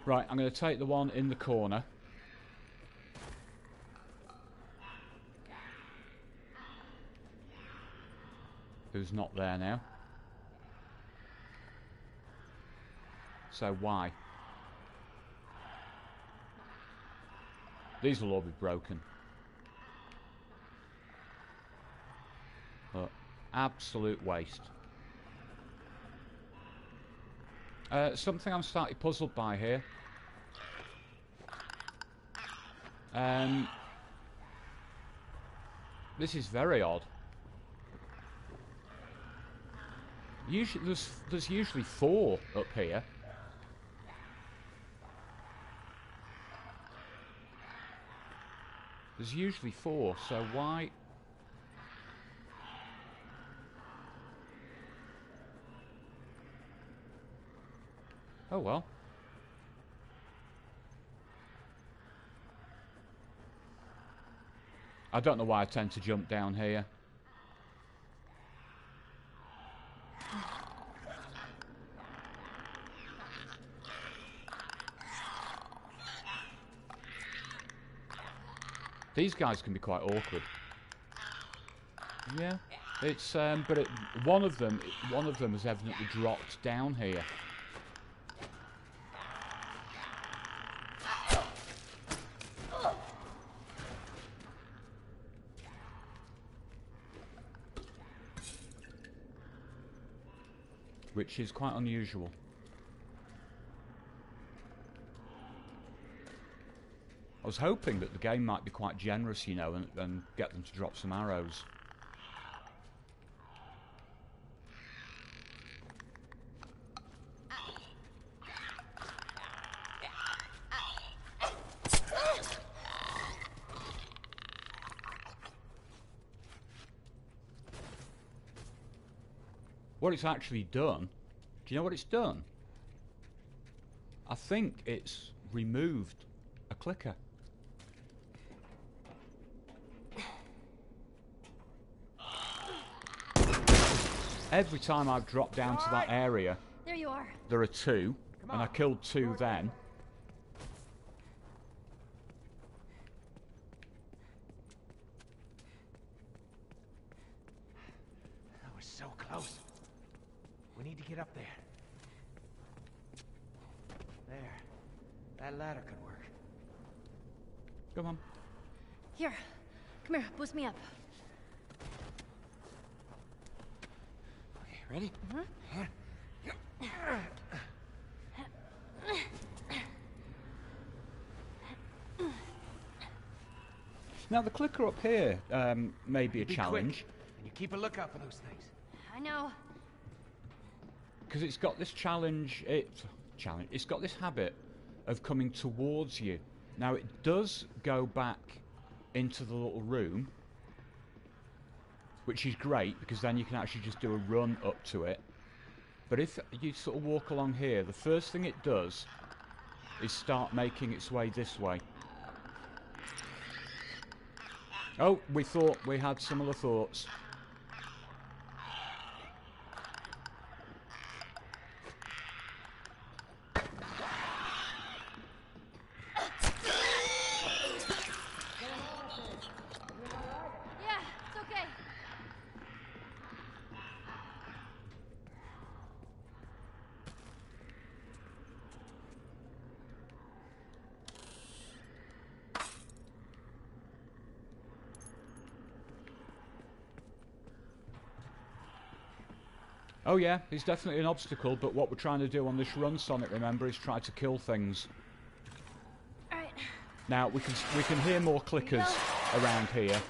Speaker 4: Right, I'm going to take the one in the corner. Who's not there now. So why? These will all be broken. But absolute waste. Something I'm slightly puzzled by here. This is very odd. Usually, there's usually 4 up here. There's usually 4, so why? Oh well. I don't know why I tend to jump down here. These guys can be quite awkward. Yeah, it's but one of them has evidently dropped down here. Which is quite unusual. I was hoping that the game might be quite generous, you know, and get them to drop some arrows. What it's actually done, do you know what it's done? I think it's removed a clicker. Every time I've dropped down to that area,
Speaker 6: There you are.
Speaker 4: there are 2, and I killed 2 then.
Speaker 7: That was so close. We need to get up there. There. That ladder could work.
Speaker 4: Come on.
Speaker 6: Here. Come here. Boost me up.
Speaker 7: Okay, ready? Mm-hmm.
Speaker 4: Now the clicker up here may be a challenge.
Speaker 7: Quick, and you keep a lookout for those things.
Speaker 6: I know.
Speaker 4: Because it's got this it's got this habit of coming towards you. Now it does go back into the little room, which is great because then you can actually just do a run up to it. But if you sort of walk along here, the first thing it does is start making its way this way. Oh, we thought we had similar thoughts.
Speaker 6: Yeah, it's okay.
Speaker 4: Oh yeah, it's definitely an obstacle, but what we're trying to do on this run, Sonic, remember, is try to kill things.
Speaker 6: All right.
Speaker 4: Now we can hear more clickers around here.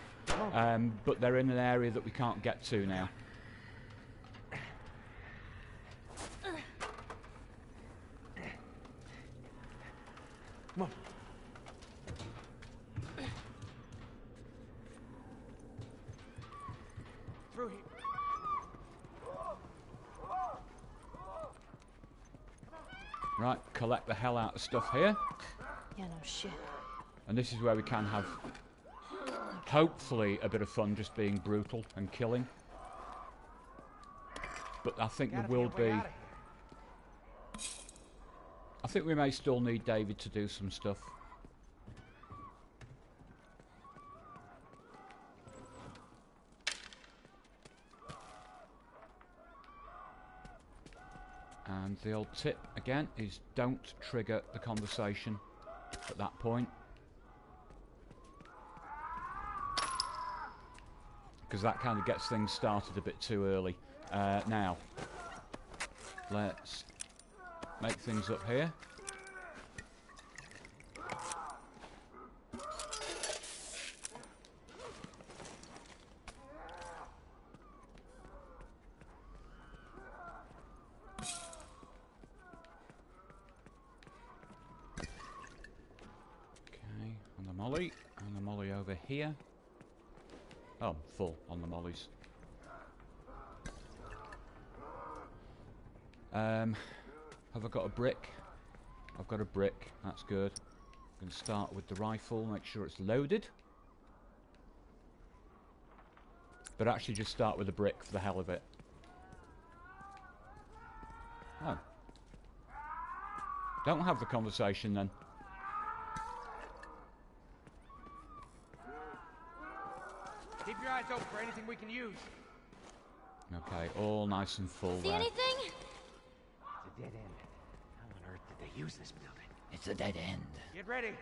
Speaker 4: but they're in an area that we can't get to now.
Speaker 7: Come on. Through here.
Speaker 4: Right, collect the hell out of stuff here.
Speaker 6: Yeah, no shit.
Speaker 4: And this is where we can have, hopefully, a bit of fun just being brutal and killing. But I think there will be... I think we may still need David to do some stuff. And the old tip, again, is don't trigger the conversation at that point. Because that kind of gets things started a bit too early. Now, let's make things up here. Okay, on the molly, and the molly over here. Oh, full on the mollies. Have I got a brick? I've got a brick, that's good. I'm going to start with the rifle, make sure it's loaded. But actually just start with a brick for the hell of it. Oh. Don't have the conversation then.
Speaker 7: Keep your eyes open for anything we can use.
Speaker 4: Okay, all nice and full
Speaker 6: See
Speaker 4: there.
Speaker 6: anything?
Speaker 8: It's a dead end. How on earth did they use this building?
Speaker 9: It's a dead end.
Speaker 7: Get ready.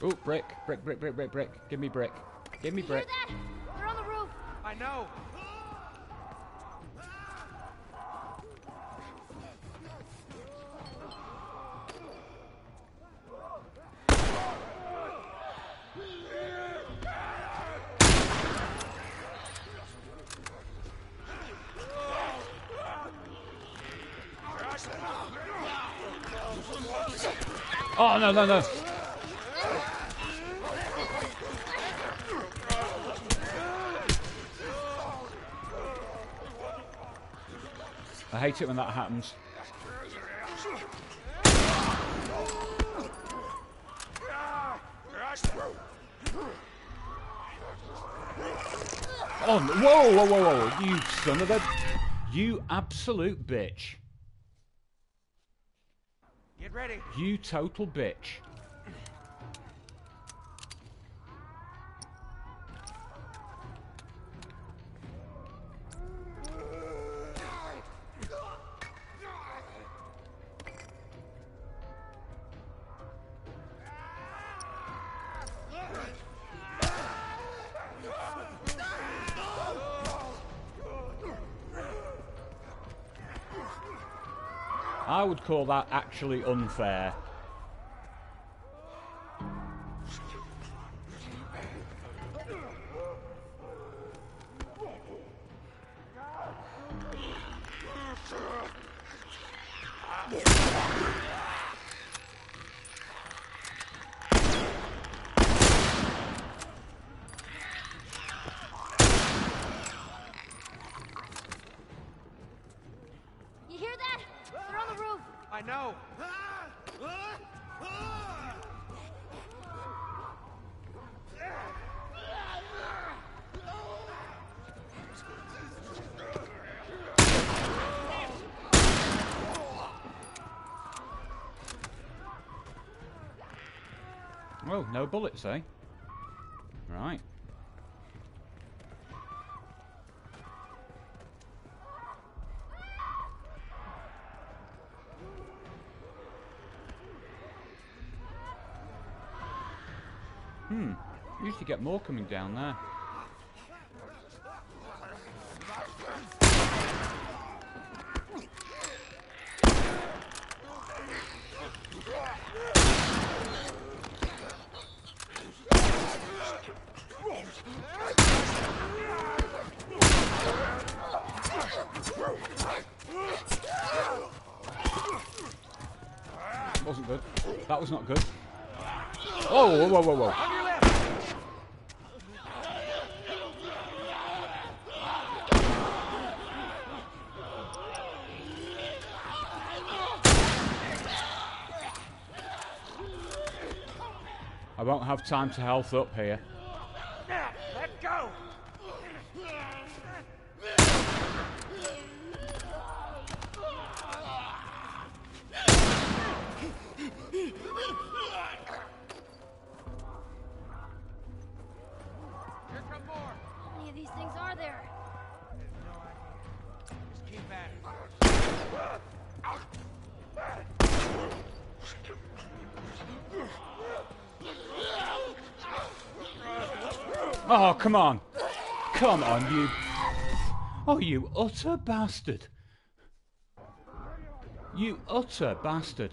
Speaker 4: Oh, brick, brick, brick, brick, brick, brick. Give me brick. Give me brick.
Speaker 6: You hear that? They're on the roof.
Speaker 7: I know.
Speaker 4: Oh, no, no, no. I hate it when that happens. Oh, whoa, whoa, whoa, whoa, you son of a... You absolute bitch.
Speaker 7: Get ready.
Speaker 4: You total bitch. I would call that actually unfair.
Speaker 6: You hear that? They're on the roof.
Speaker 7: I know.
Speaker 4: Oh, no bullets, eh? Right. Usually get more coming down there. Wasn't good. That was not good. Whoa, whoa, whoa, whoa, whoa. I won't have time to health up here.
Speaker 8: Let go! Here come more!
Speaker 6: How many of these things are there?
Speaker 8: No idea. Just keep at it.
Speaker 4: Oh, come on. Come on, you... Oh, you utter bastard. You utter bastard.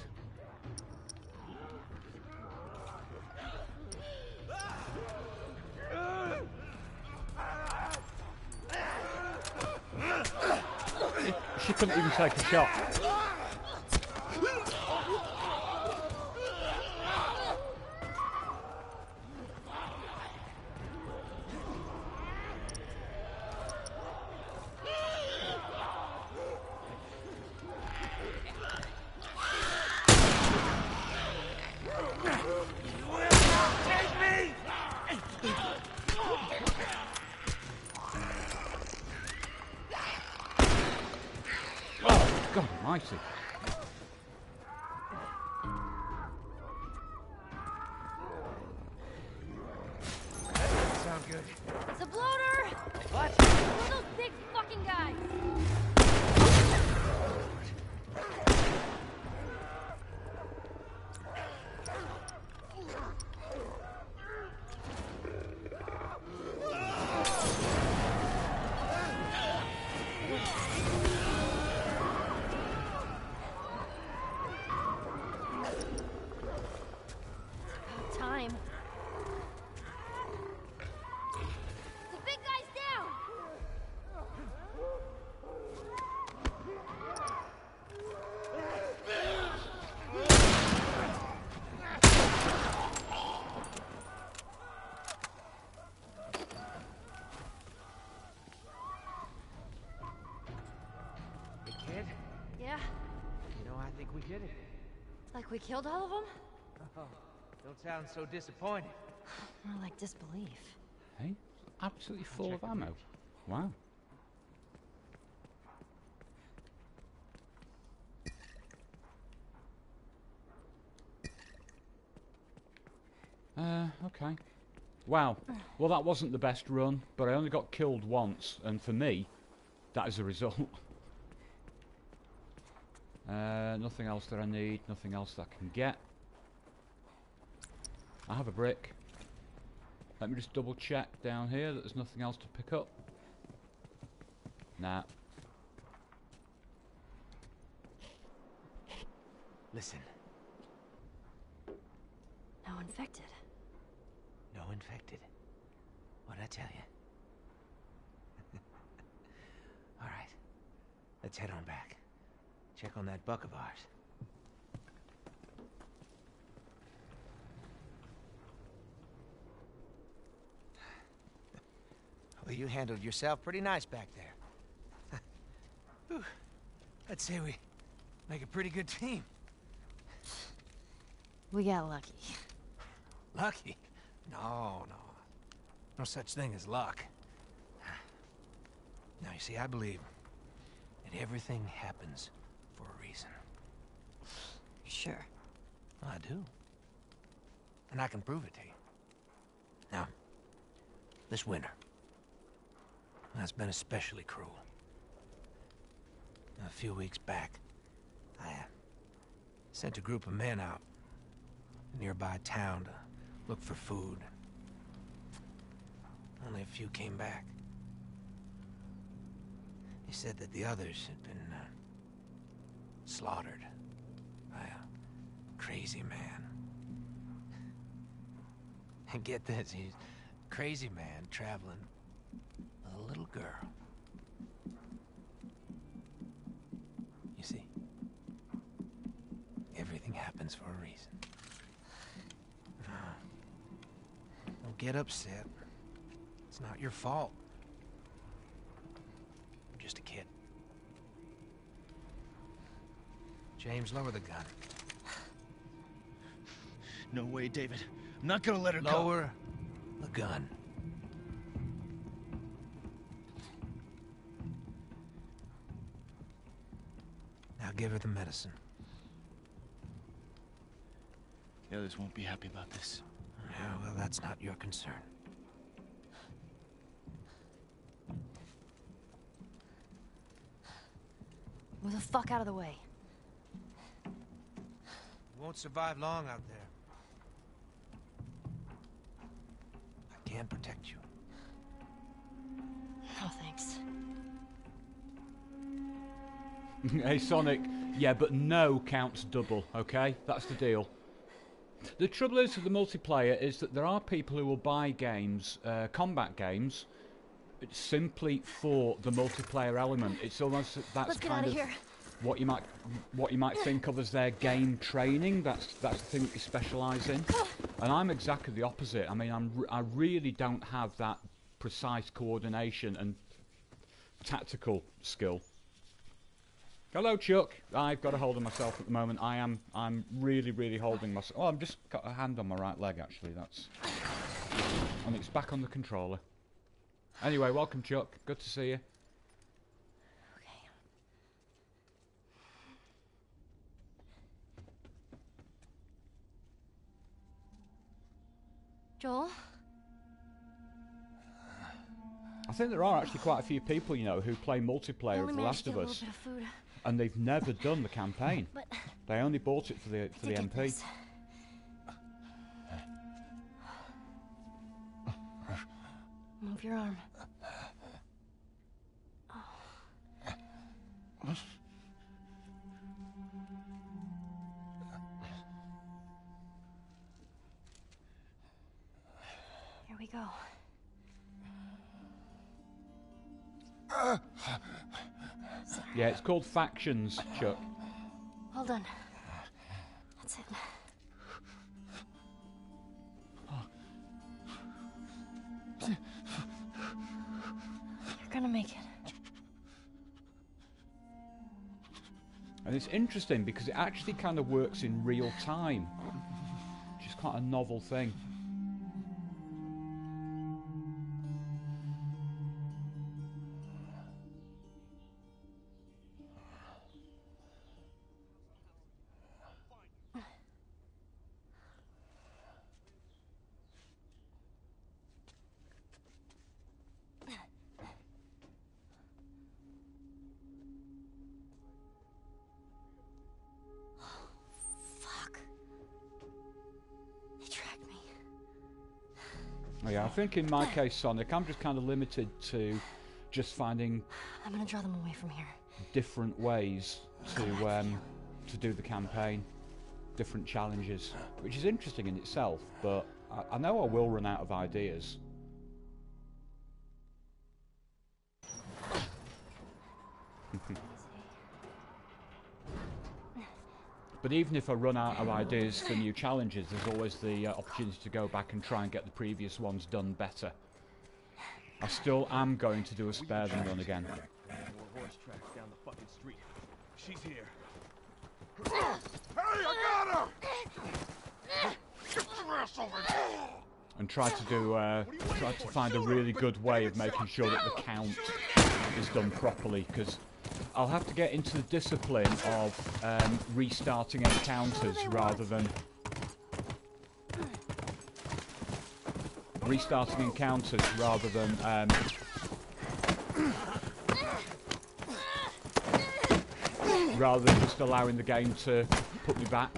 Speaker 4: She couldn't even take a shot. God almighty.
Speaker 7: That doesn't sound good.
Speaker 6: It's a bloater!
Speaker 8: What?
Speaker 6: One of those big fucking guys! Time. The big guy's down!
Speaker 8: Hey, kid,
Speaker 6: Yeah,
Speaker 8: you know, I think we did it.
Speaker 6: like we killed all of them?
Speaker 8: Oh, don't sound so disappointed.
Speaker 6: More like disbelief.
Speaker 4: Hey, absolutely full
Speaker 8: check
Speaker 4: of
Speaker 8: the
Speaker 4: ammo.
Speaker 8: bridge.
Speaker 4: Wow. Okay. Wow. Well, that wasn't the best run, but I only got killed once, and for me, that is a result. Nothing else that I need, nothing else that I can get. I have a brick. Let me just double check down here that there's nothing else to pick up. Nah.
Speaker 8: Listen,
Speaker 6: No infected.
Speaker 8: no infected. What'd I tell you? All right, let's head on back. Check on that buck of ours.
Speaker 7: Well, you handled yourself pretty nice back there. Whew. I'd say we make a pretty good team.
Speaker 6: We got lucky.
Speaker 7: Lucky? No. No such thing as luck. Now, you see, I believe that everything happens for a reason.
Speaker 6: Sure.
Speaker 7: I do. and I can prove it to you. Now, this winter, that's been especially cruel. A few weeks back, I sent a group of men out to a nearby town to look for food. Only a few came back. They said that the others had been slaughtered by a crazy man. And get this, he's a crazy man traveling with a little girl. You see, everything happens for a reason. Don't get upset. It's not your fault. You're just a kid. James, lower the gun.
Speaker 9: No way, David. I'm not gonna let her go.
Speaker 7: Lower the gun. Now give her the medicine.
Speaker 9: The others won't be happy about this.
Speaker 7: Yeah, well, that's not your concern.
Speaker 6: Move the fuck out of the way.
Speaker 7: You won't survive long out there. I can protect you.
Speaker 6: No, thanks.
Speaker 4: Hey, Sonic. Yeah, but no counts double, okay? That's the deal. The trouble is with the multiplayer is that there are people who will buy games, combat games, simply for the multiplayer element. It's almost that's kind of what you might think of as their game training. That's the thing that you specialise in. And I'm exactly the opposite. I mean, I really don't have that precise coordination and tactical skill. Hello, Chuck. I've got a hold of myself at the moment. I'm really holding myself. Oh, I've just got a hand on my right leg, actually. That's... and it's back on the controller. Anyway, welcome, Chuck. Good to see you.
Speaker 6: Okay. Joel?
Speaker 4: I think there are actually quite a few people, you know, who play multiplayer of The Last of Us. And they've never done the campaign.
Speaker 6: But
Speaker 4: they only bought it for the MP.
Speaker 6: This. Move your arm. Oh. Here we go.
Speaker 4: Yeah, it's called Factions, Chuck.
Speaker 6: Hold on. That's it. You're gonna make it.
Speaker 4: And it's interesting because it actually kind of works in real time, which is quite a novel thing. Yeah, I think in my case, Sonic, I'm just kind of limited to just finding...
Speaker 6: I'm gonna draw them away from here.
Speaker 4: ...different ways to do the campaign, different challenges, which is interesting in itself, but I know I will run out of ideas. But even if I run out of ideas for new challenges, there's always the opportunity to go back and try and get the previous ones done better. I still am going to do a spare them run again.
Speaker 1: More horse tracks down the fucking street. She's here. Hey, I got her! Get your ass over here!
Speaker 4: And try to find a really good way of making sure that the count is done properly, because I'll have to get into the discipline of restarting encounters rather than restarting encounters rather than just allowing the game to put me back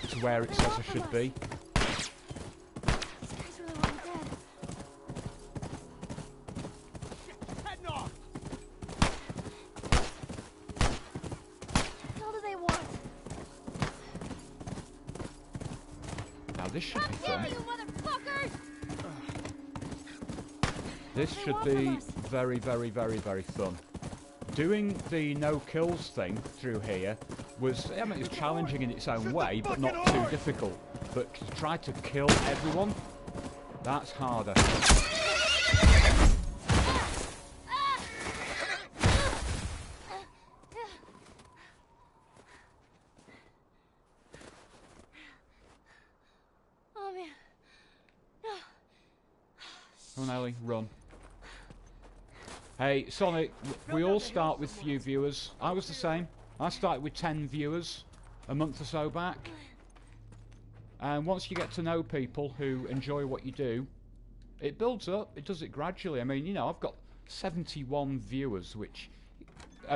Speaker 4: to where it says I should be. This should be fun. This should be very, very, very, very fun. Doing the no kills thing through here was, I mean, it's challenging in its own way, but not too difficult. But to try to kill everyone, that's harder. Come on, Ellie, run. Hey, Sonic, we all start with few viewers. I was the same. I started with 10 viewers a month or so back. And once you get to know people who enjoy what you do, it builds up. It does it gradually. I mean, you know, I've got 71 viewers, which...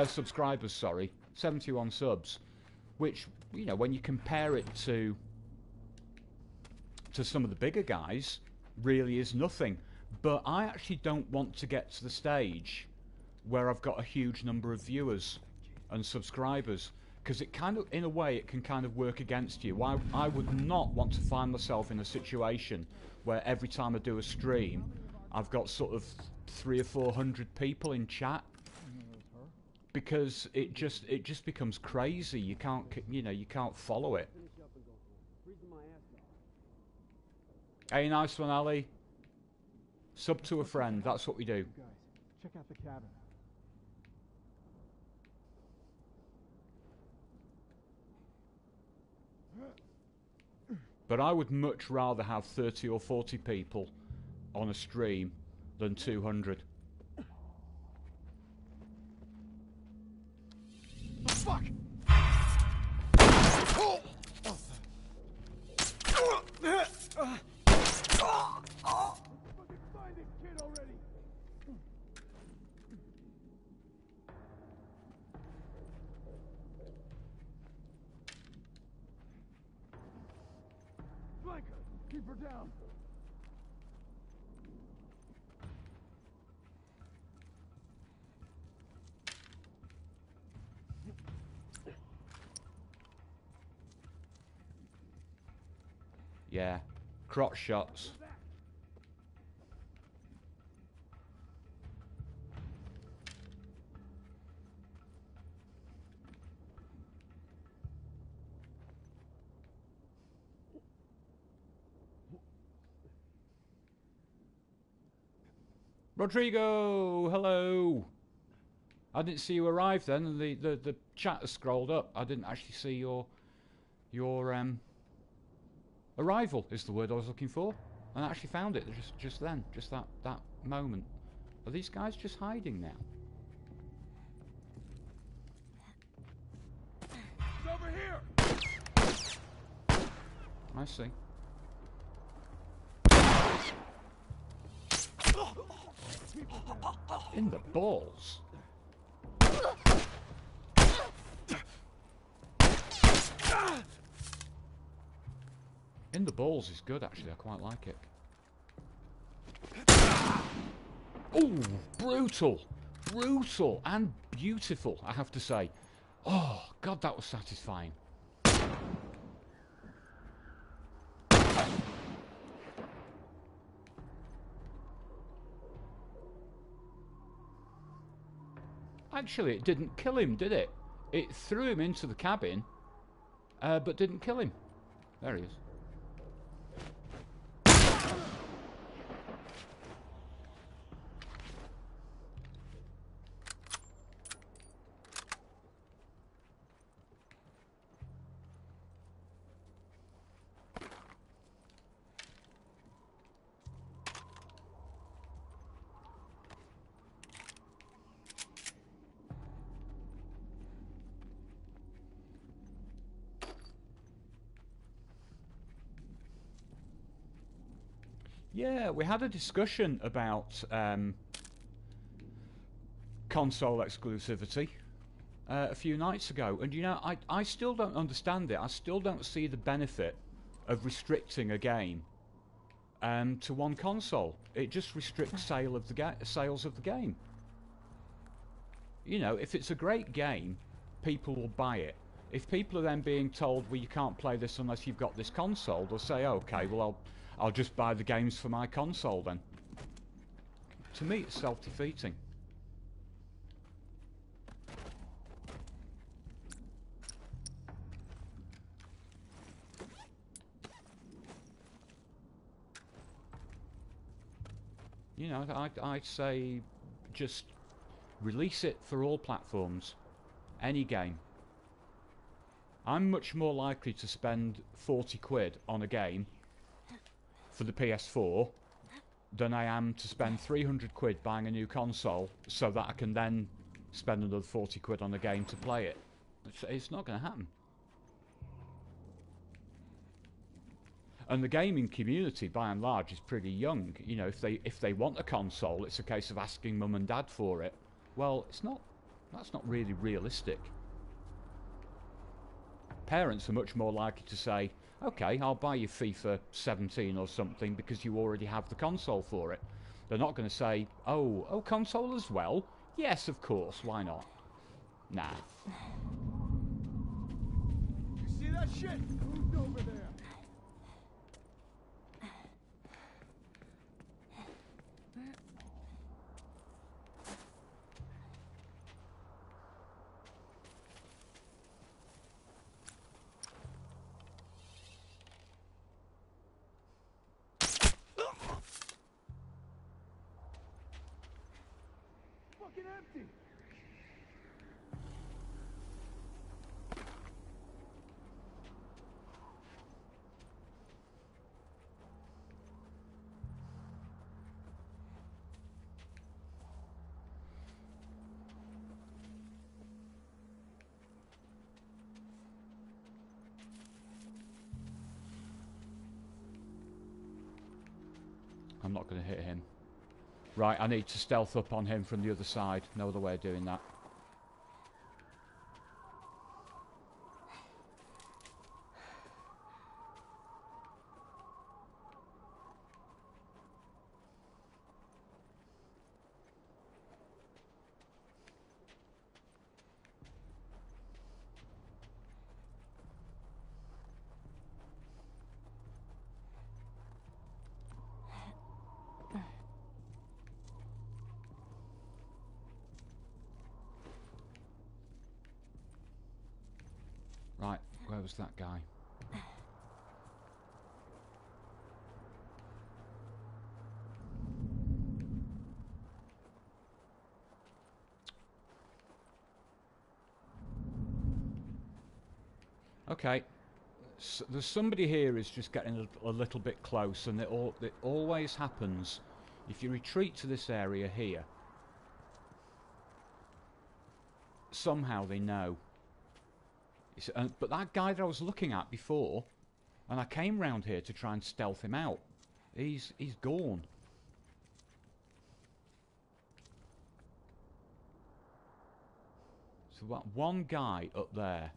Speaker 4: subscribers, sorry. 71 subs. Which, you know, when you compare it to some of the bigger guys, really is nothing. But I actually don't want to get to the stage where I've got a huge number of viewers and subscribers, because it kind of, in a way, it can kind of work against you. I would not want to find myself in a situation where every time I do a stream, I've got sort of 300 or 400 people in chat, because it just becomes crazy. You can't, you know, you can't follow it. Hey, nice one, Ali. Sub to a friend, that's what we do.
Speaker 1: Guys, check out the cabin.
Speaker 4: But I would much rather have 30 or 40 people on a stream than 200.
Speaker 1: Fuck! Find this kid already! Flank her! Keep her down!
Speaker 4: Yeah, crotch shots. Rodrigo, hello. I didn't see you arrive then, and the chat has scrolled up. I didn't actually see your arrival is the word I was looking for, and I actually found it just then, just that moment. Are these guys just hiding now?
Speaker 1: It's over here!
Speaker 4: I see. In the balls. In the balls is good, actually. I quite like it. Oh, brutal. Brutal and beautiful, I have to say. Oh, God, that was satisfying. Actually, it didn't kill him, did it? It threw him into the cabin, but didn't kill him. There he is. Yeah, we had a discussion about console exclusivity a few nights ago, and you know, I still don't understand it. I still don't see the benefit of restricting a game to one console. It just restricts sales of the game. You know, if it's a great game, people will buy it. If people are then being told, well, you can't play this unless you've got this console, they'll say, okay, well, I'll just buy the games for my console then. To me, it's self-defeating. You know, I'd say just release it for all platforms. Any game. I'm much more likely to spend 40 quid on a game for the PS4 than I am to spend 300 quid buying a new console so that I can then spend another 40 quid on a game to play it. It's not going to happen. And the gaming community, by and large, is pretty young. You know, if they want a console, it's a case of asking mum and dad for it. Well, that's not really realistic. Parents are much more likely to say, okay, I'll buy you FIFA 17 or something because you already have the console for it. They're not going to say, oh, console as well? Yes, of course, why not? Nah.
Speaker 1: You see that shit? Who's over there? Fucking empty.
Speaker 4: I'm not going to hit him. Right, I need to stealth up on him from the other side. No other way of doing that. Right, where was that guy? Okay, so there's somebody here who's just getting a little bit close, and it always happens if you retreat to this area here. Somehow they know. But that guy that I was looking at before, and I came round here to try and stealth him out, he's gone. So that one guy up there,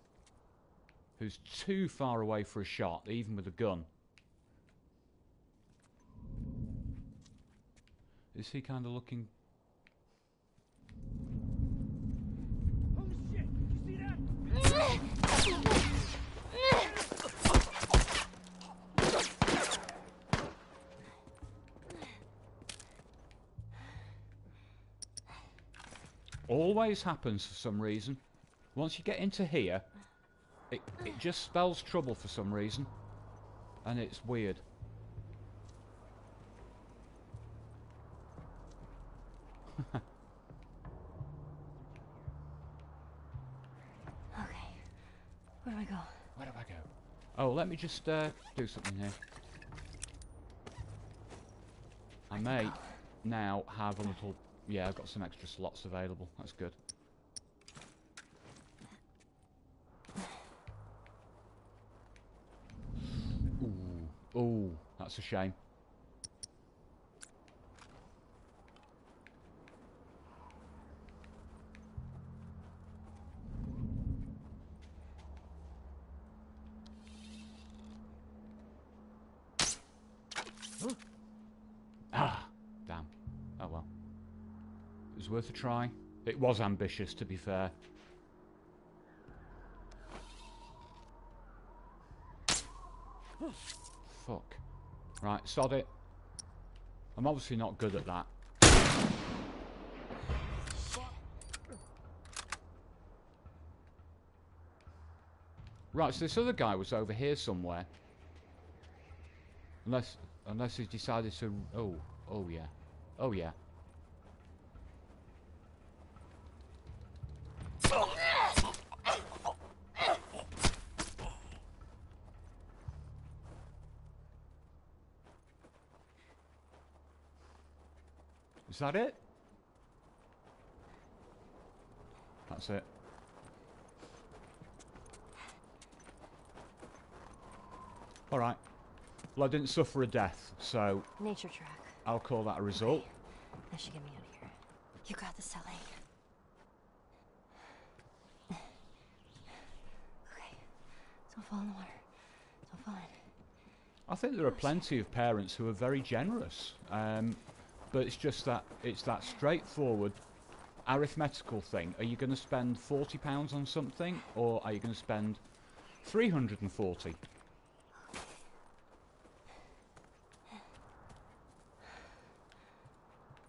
Speaker 4: who's too far away for a shot, even with a gun. Is he kind of looking...
Speaker 1: Holy shit! You see that?
Speaker 4: Always happens for some reason. Once you get into here, it just spells trouble for some reason. And it's weird.
Speaker 6: Okay. Where do I go?
Speaker 4: Where do I go? Oh, let me just do something here. I may now have a little... Yeah, I've got some extra slots available. That's good. Ooh, that's a shame. was worth a try. It was ambitious, to be fair. Fuck. Right, sod it. I'm obviously not good at that. Right, so this other guy was over here somewhere. Unless he's decided to... Oh yeah. Oh yeah. Is that it? That's it. Alright. Well, I didn't suffer a death, so...
Speaker 6: Nature track.
Speaker 4: I'll call that a result.
Speaker 6: Okay. That should get me out of here. You got this, Ellie. Okay. Don't fall in the water. Don't fall in.
Speaker 4: I think there are plenty of parents who are very generous. But it's just that it's that straightforward arithmetical thing. Are you going to spend £40 on something, or are you going to spend 340?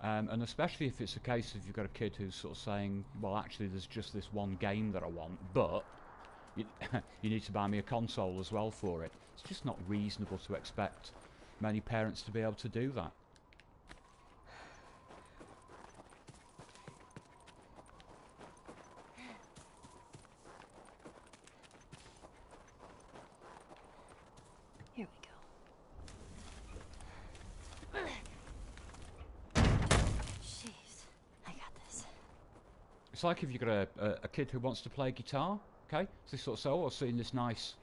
Speaker 4: And especially if it's a case of you've got a kid who's sort of saying, well, actually, there's just this one game that I want, but you need to buy me a console as well for it. It's just not reasonable to expect many parents to be able to do that.
Speaker 6: Here we go. Jeez, I got this.
Speaker 4: It's like if you've got a kid who wants to play guitar, okay? So they sort of say, oh, I've seen this nice,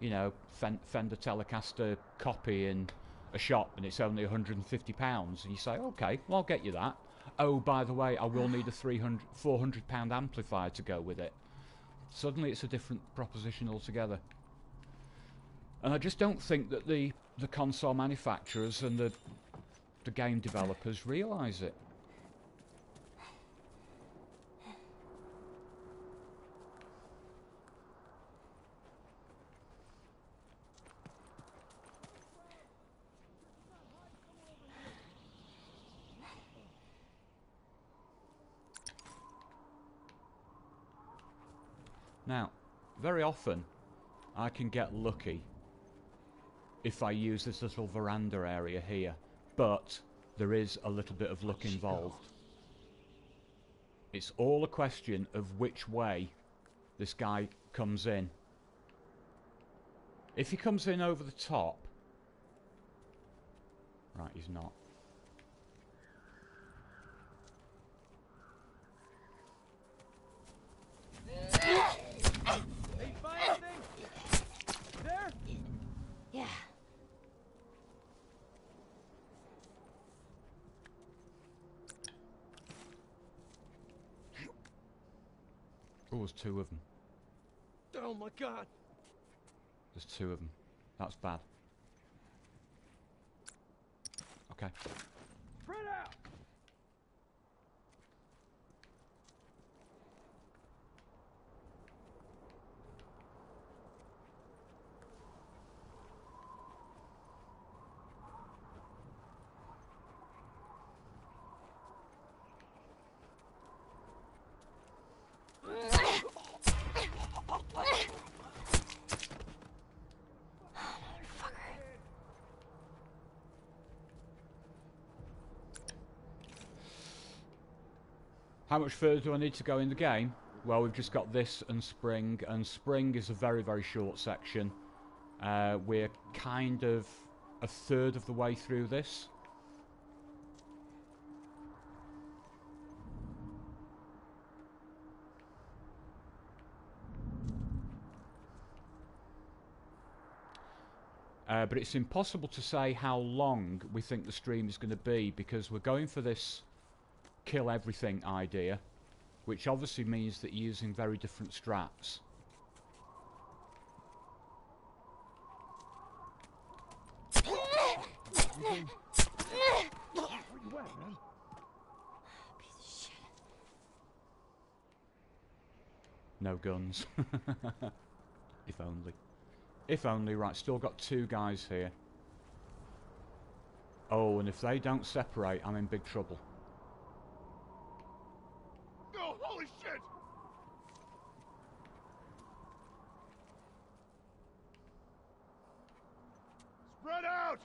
Speaker 4: you know, Fender Telecaster copy in a shop and it's only £150. And you say, okay, well, I'll get you that. Oh, by the way, I will need a £400 amplifier to go with it. Suddenly it's a different proposition altogether. And I just don't think that the console manufacturers and the game developers realise it. Now, very often I can get lucky if I use this little veranda area here, but there is a little bit of luck involved. It's all a question of which way this guy comes in. If he comes in over the top... Right, he's not.
Speaker 1: Hey, find anything? There?
Speaker 6: Yeah.
Speaker 4: Oh, there's two of them.
Speaker 1: Oh my God.
Speaker 4: There's two of them. That's bad. Okay.
Speaker 1: Spread out.
Speaker 4: How much further do I need to go in the game? Well, we've just got this and Spring is a very, very short section. We're kind of a third of the way through this. But it's impossible to say how long we think the stream is going to be, because we're going for this kill everything idea, which obviously means that you're using very different straps.
Speaker 1: Where you at, man?
Speaker 6: Piece of shit.
Speaker 4: No guns. If only. If only. Right, still got 2 guys here. Oh, and if they don't separate, I'm in big trouble.
Speaker 1: No, holy shit! Spread out!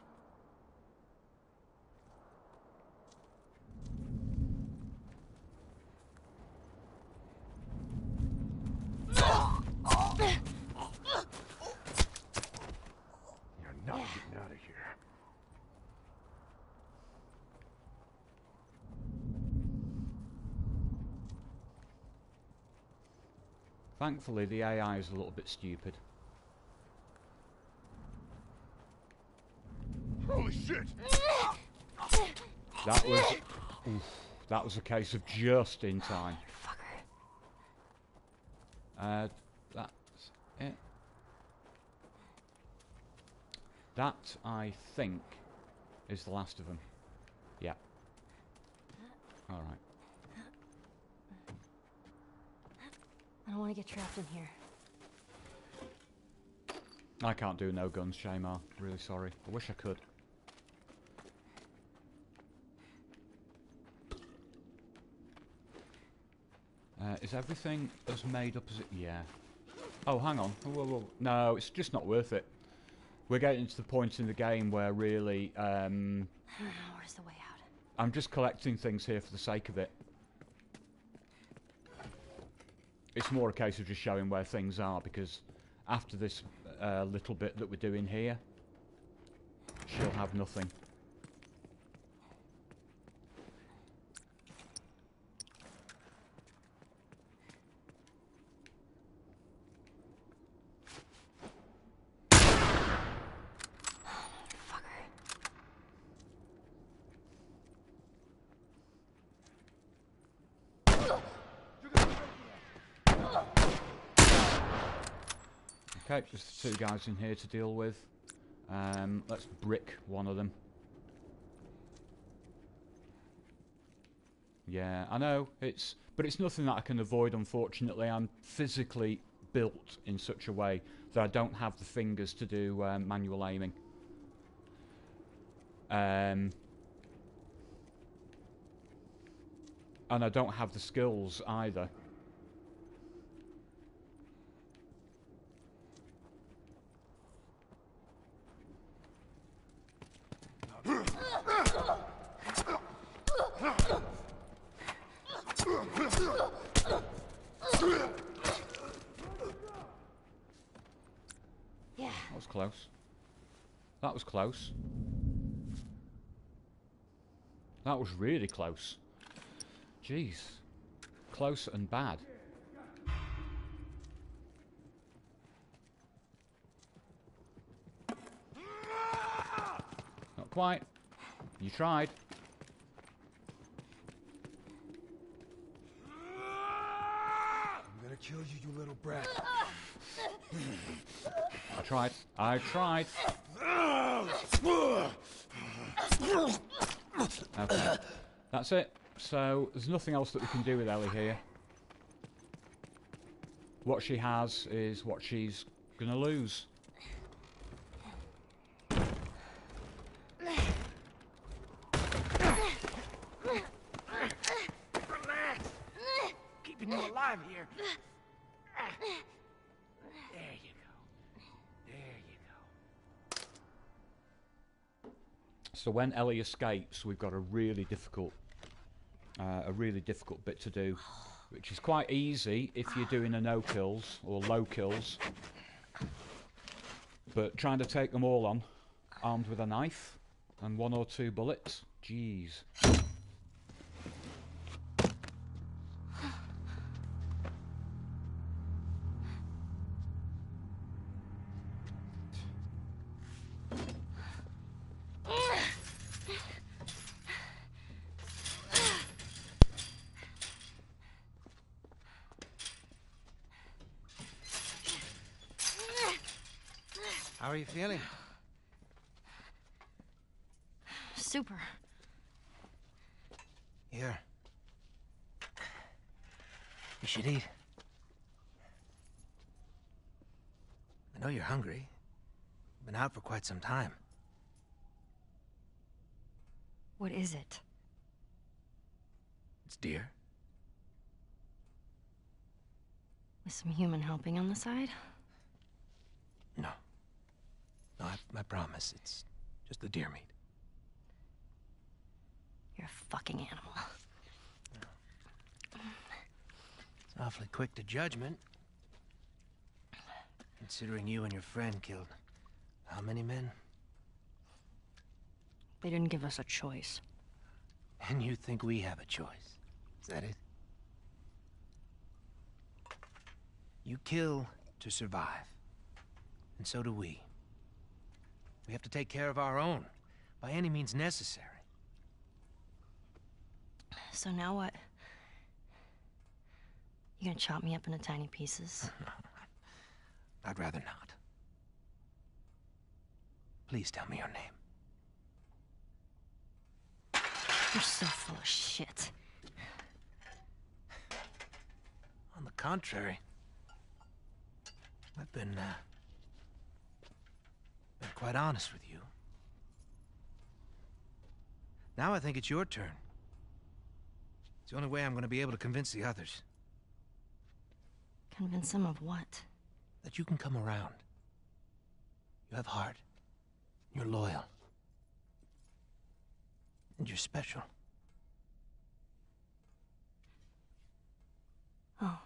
Speaker 2: You're not getting out of here.
Speaker 4: Thankfully, the AI is a little bit stupid.
Speaker 1: Holy shit!
Speaker 4: That was... oof, that was a case of just in time. That's it. That, I think, is the last of them. Yeah. Alright.
Speaker 6: I don't want to get trapped in here.
Speaker 4: I can't do no guns, Shaymar. Really sorry. I wish I could. Is everything as made up as it... Yeah. Oh, hang on. Whoa, whoa. No, it's just not worth it. We're getting to the point in the game where really...
Speaker 6: I don't know, where's the way out?
Speaker 4: I'm just collecting things here for the sake of it. It's more a case of just showing where things are, because after this little bit that we're doing here, she'll have nothing. Okay, just the 2 guys in here to deal with. Let's brick one of them. Yeah, I know, but it's nothing that I can avoid, unfortunately. I'm physically built in such a way that I don't have the fingers to do manual aiming. And I don't have the skills either.
Speaker 6: Yeah.
Speaker 4: That was close. That was close. That was really close. Jeez. Close and bad. Not quite. You tried.
Speaker 1: I'm gonna kill you, you little brat.
Speaker 4: I tried. I tried. Okay. That's it. So, there's nothing else that we can do with Ellie here. What she has is what she's gonna lose.
Speaker 8: Relax. Keeping you alive here. There you go. There you go.
Speaker 4: So when Ellie escapes, we've got a really difficult bit to do, which is quite easy if you're doing a no kills or low kills. But trying to take them all on, armed with a knife and 1 or 2 bullets, jeez.
Speaker 7: How are you feeling?
Speaker 6: Super.
Speaker 7: Here. You should eat. know you're hungry. Been out for quite some time.
Speaker 6: What is it?
Speaker 7: It's deer.
Speaker 6: With some human helping on the side?
Speaker 7: No. No, I promise. It's just the deer meat.
Speaker 6: You're a fucking animal.
Speaker 7: It's awfully quick to judgment. Considering you and your friend killed how many men?
Speaker 6: They didn't give us a choice.
Speaker 7: And you think we have a choice? Is that it? You kill to survive. And so do we. We have to take care of our own, by any means necessary.
Speaker 6: So now what? You gonna chop me up into tiny pieces?
Speaker 7: I'd rather not. Please tell me your name.
Speaker 6: You're so full of shit.
Speaker 7: On the contrary, I've been quite honest with you. Now I think it's your turn. It's the only way I'm gonna be able to convince the others.
Speaker 6: Convince them of what?
Speaker 7: That you can come around. You have heart. You're loyal. And you're special.
Speaker 6: Oh.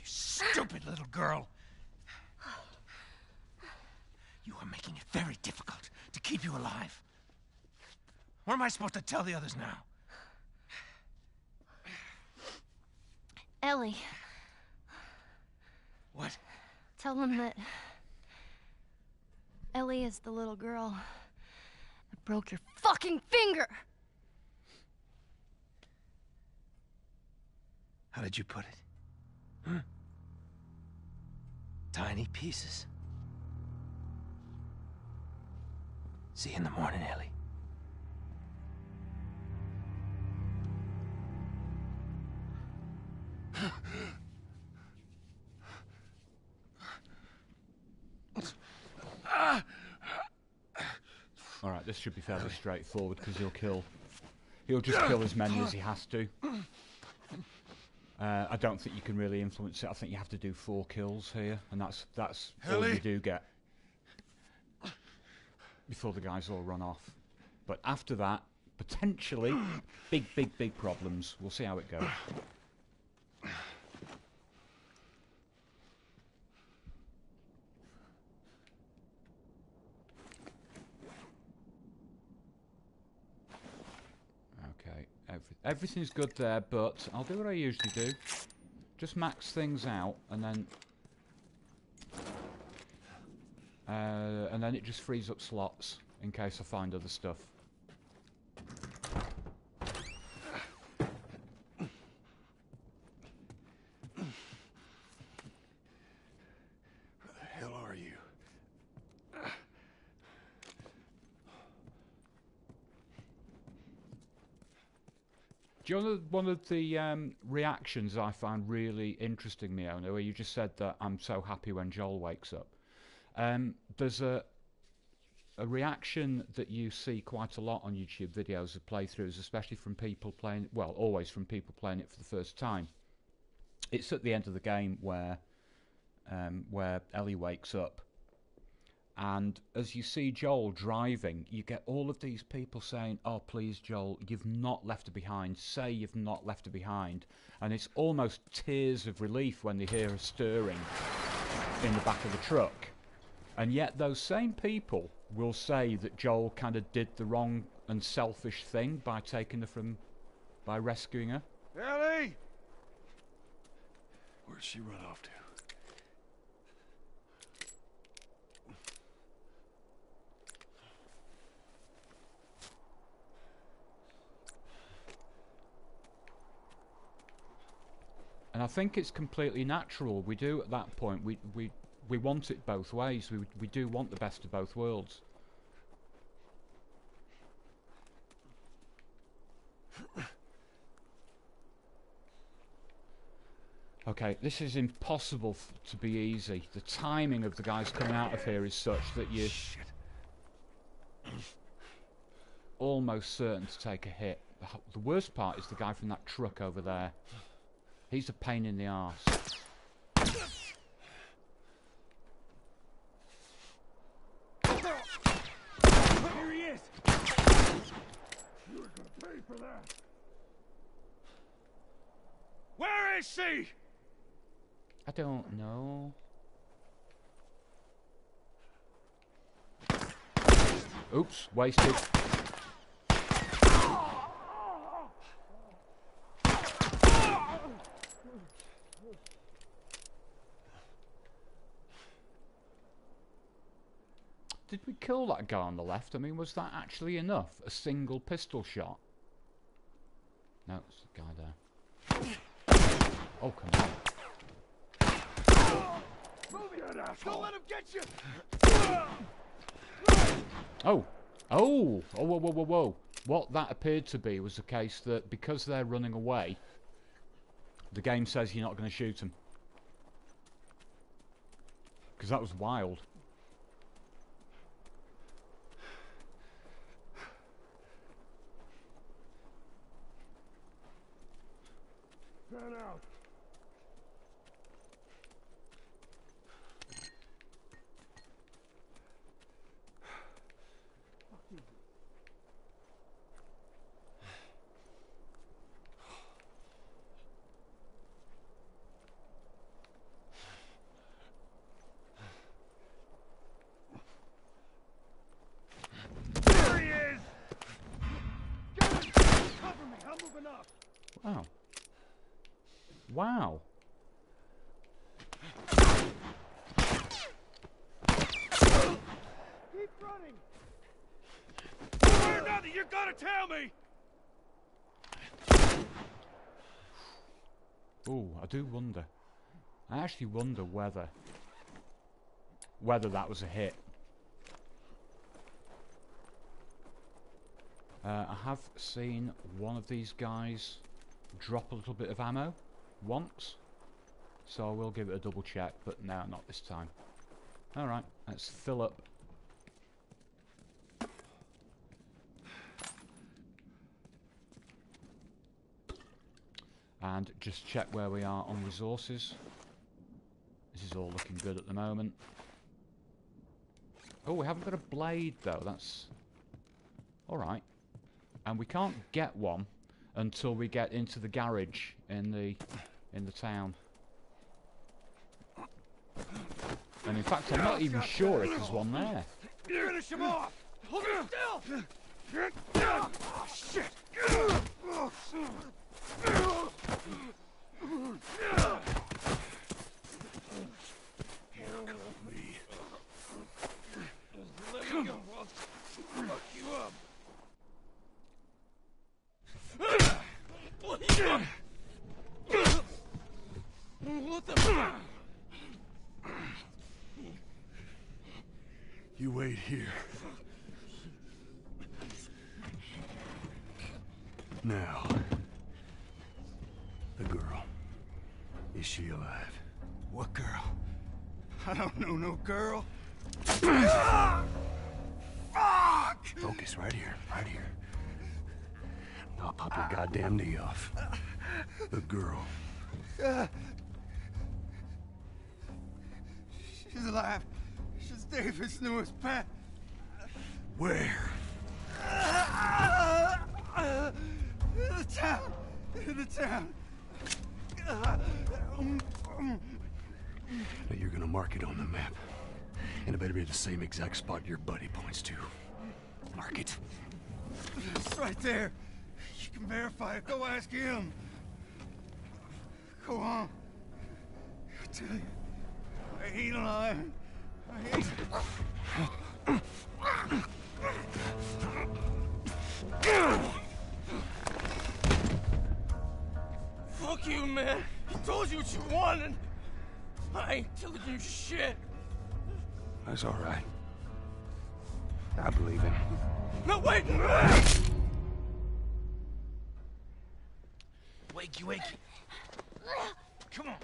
Speaker 7: Stupid little girl. You are making it very difficult to keep you alive. What am I supposed to tell the others now?
Speaker 6: Ellie.
Speaker 7: What?
Speaker 6: Tell them that Ellie is the little girl that broke your fucking finger.
Speaker 7: How did you put it? Hmm? Tiny pieces. See you in the morning, Ellie.
Speaker 4: Alright, this should be fairly straightforward because he'll just kill as many as he has to. I don't think you can really influence it. I think you have to do 4 kills here, and that's all you do get before the guys all run off. But after that, potentially big problems. We'll see how it goes. Okay, everything's good there, but I'll do what I usually do. Just max things out, and then it just frees up slots in case I find other stuff.
Speaker 2: Where the hell are you?
Speaker 4: Do you know one of the reactions I found really interesting, Miona, where you just said that I'm so happy when Joel wakes up? There's a reaction that you see quite a lot on YouTube videos of playthroughs, especially from people playing, well, always from people playing it for the first time. It's at the end of the game where Ellie wakes up, and as you see Joel driving, you get all of these people saying, "Oh, please, Joel, you've not left her behind. Say you've not left her behind." And it's almost tears of relief when they hear her stirring in the back of the truck. And yet those same people will say that Joel kind of did the wrong and selfish thing by taking her by rescuing her.
Speaker 2: Ellie! Where'd she run off to?
Speaker 4: And I think it's completely natural. We do at that point. We want it both ways. We do want the best of both worlds. Okay, this is impossible to be easy. The timing of the guys coming out of here is such that you're almost certain to take a hit. The worst part is the guy from that truck over there. He's a pain in the arse.
Speaker 1: Here he is! You're gonna pay for that! Where is she?
Speaker 4: I don't know. Oops, wasted. Did we kill that guy on the left? I mean, was that actually enough? A single pistol shot? No, it's the guy there. Oh, come on.
Speaker 1: Don't let him get you!
Speaker 4: Oh! Oh! Oh, whoa, whoa, whoa, whoa. What that appeared to be was the case that because they're running away, the game says you're not going to shoot them. Because that was wild.
Speaker 1: Fan out. There he is! Get him! Cover me! I'm moving up!
Speaker 4: Wow. Wow.
Speaker 1: Keep running! Or nothing, you gotta tell me!
Speaker 4: Ooh, I do wonder. I actually wonder whether that was a hit. I have seen one of these guys drop a little bit of ammo once, so I will give it a double check, but no, not this time. Alright, let's fill up. And just check where we are on resources. This is all looking good at the moment. Oh, we haven't got a blade though, that's alright. And we can't get one until we get into the garage in the town. And in fact, I'm not even sure if there's one there.
Speaker 1: Finish him off! Hold him still! Oh, shit! Handcuff me. Let me go. I'll fuck you up. What the fuck? You wait here. Now, the girl. Is she alive? What girl? I don't know no girl. Fuck! Focus right here, right here. I'll pop your goddamn knee off. The girl.
Speaker 10: She's alive. She's David's newest pet.
Speaker 1: Where?
Speaker 10: In the town. In the town.
Speaker 1: Now you're gonna mark it on the map. And it better be the same exact spot your buddy points to. Mark it.
Speaker 10: It's right there. You can verify it. Go ask him. Go on. I tell you, I ain't lying. I ain't. Fuck you, man. You
Speaker 1: told you what you wanted. I ain't telling you shit.
Speaker 2: That's all right. I believe it.
Speaker 1: No, wait!
Speaker 9: Wakey, wakey. Come on.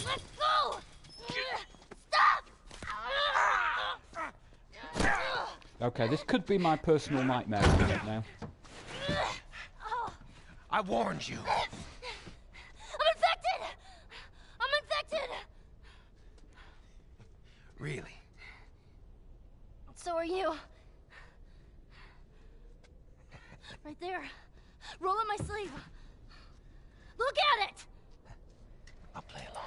Speaker 6: Let's go! Stop!
Speaker 4: Okay, this could be my personal nightmare a minute now.
Speaker 7: I warned you.
Speaker 6: I'm infected! I'm infected!
Speaker 7: Really?
Speaker 6: So are you. Right there. Roll up my sleeve. Look at it!
Speaker 7: I'll play along.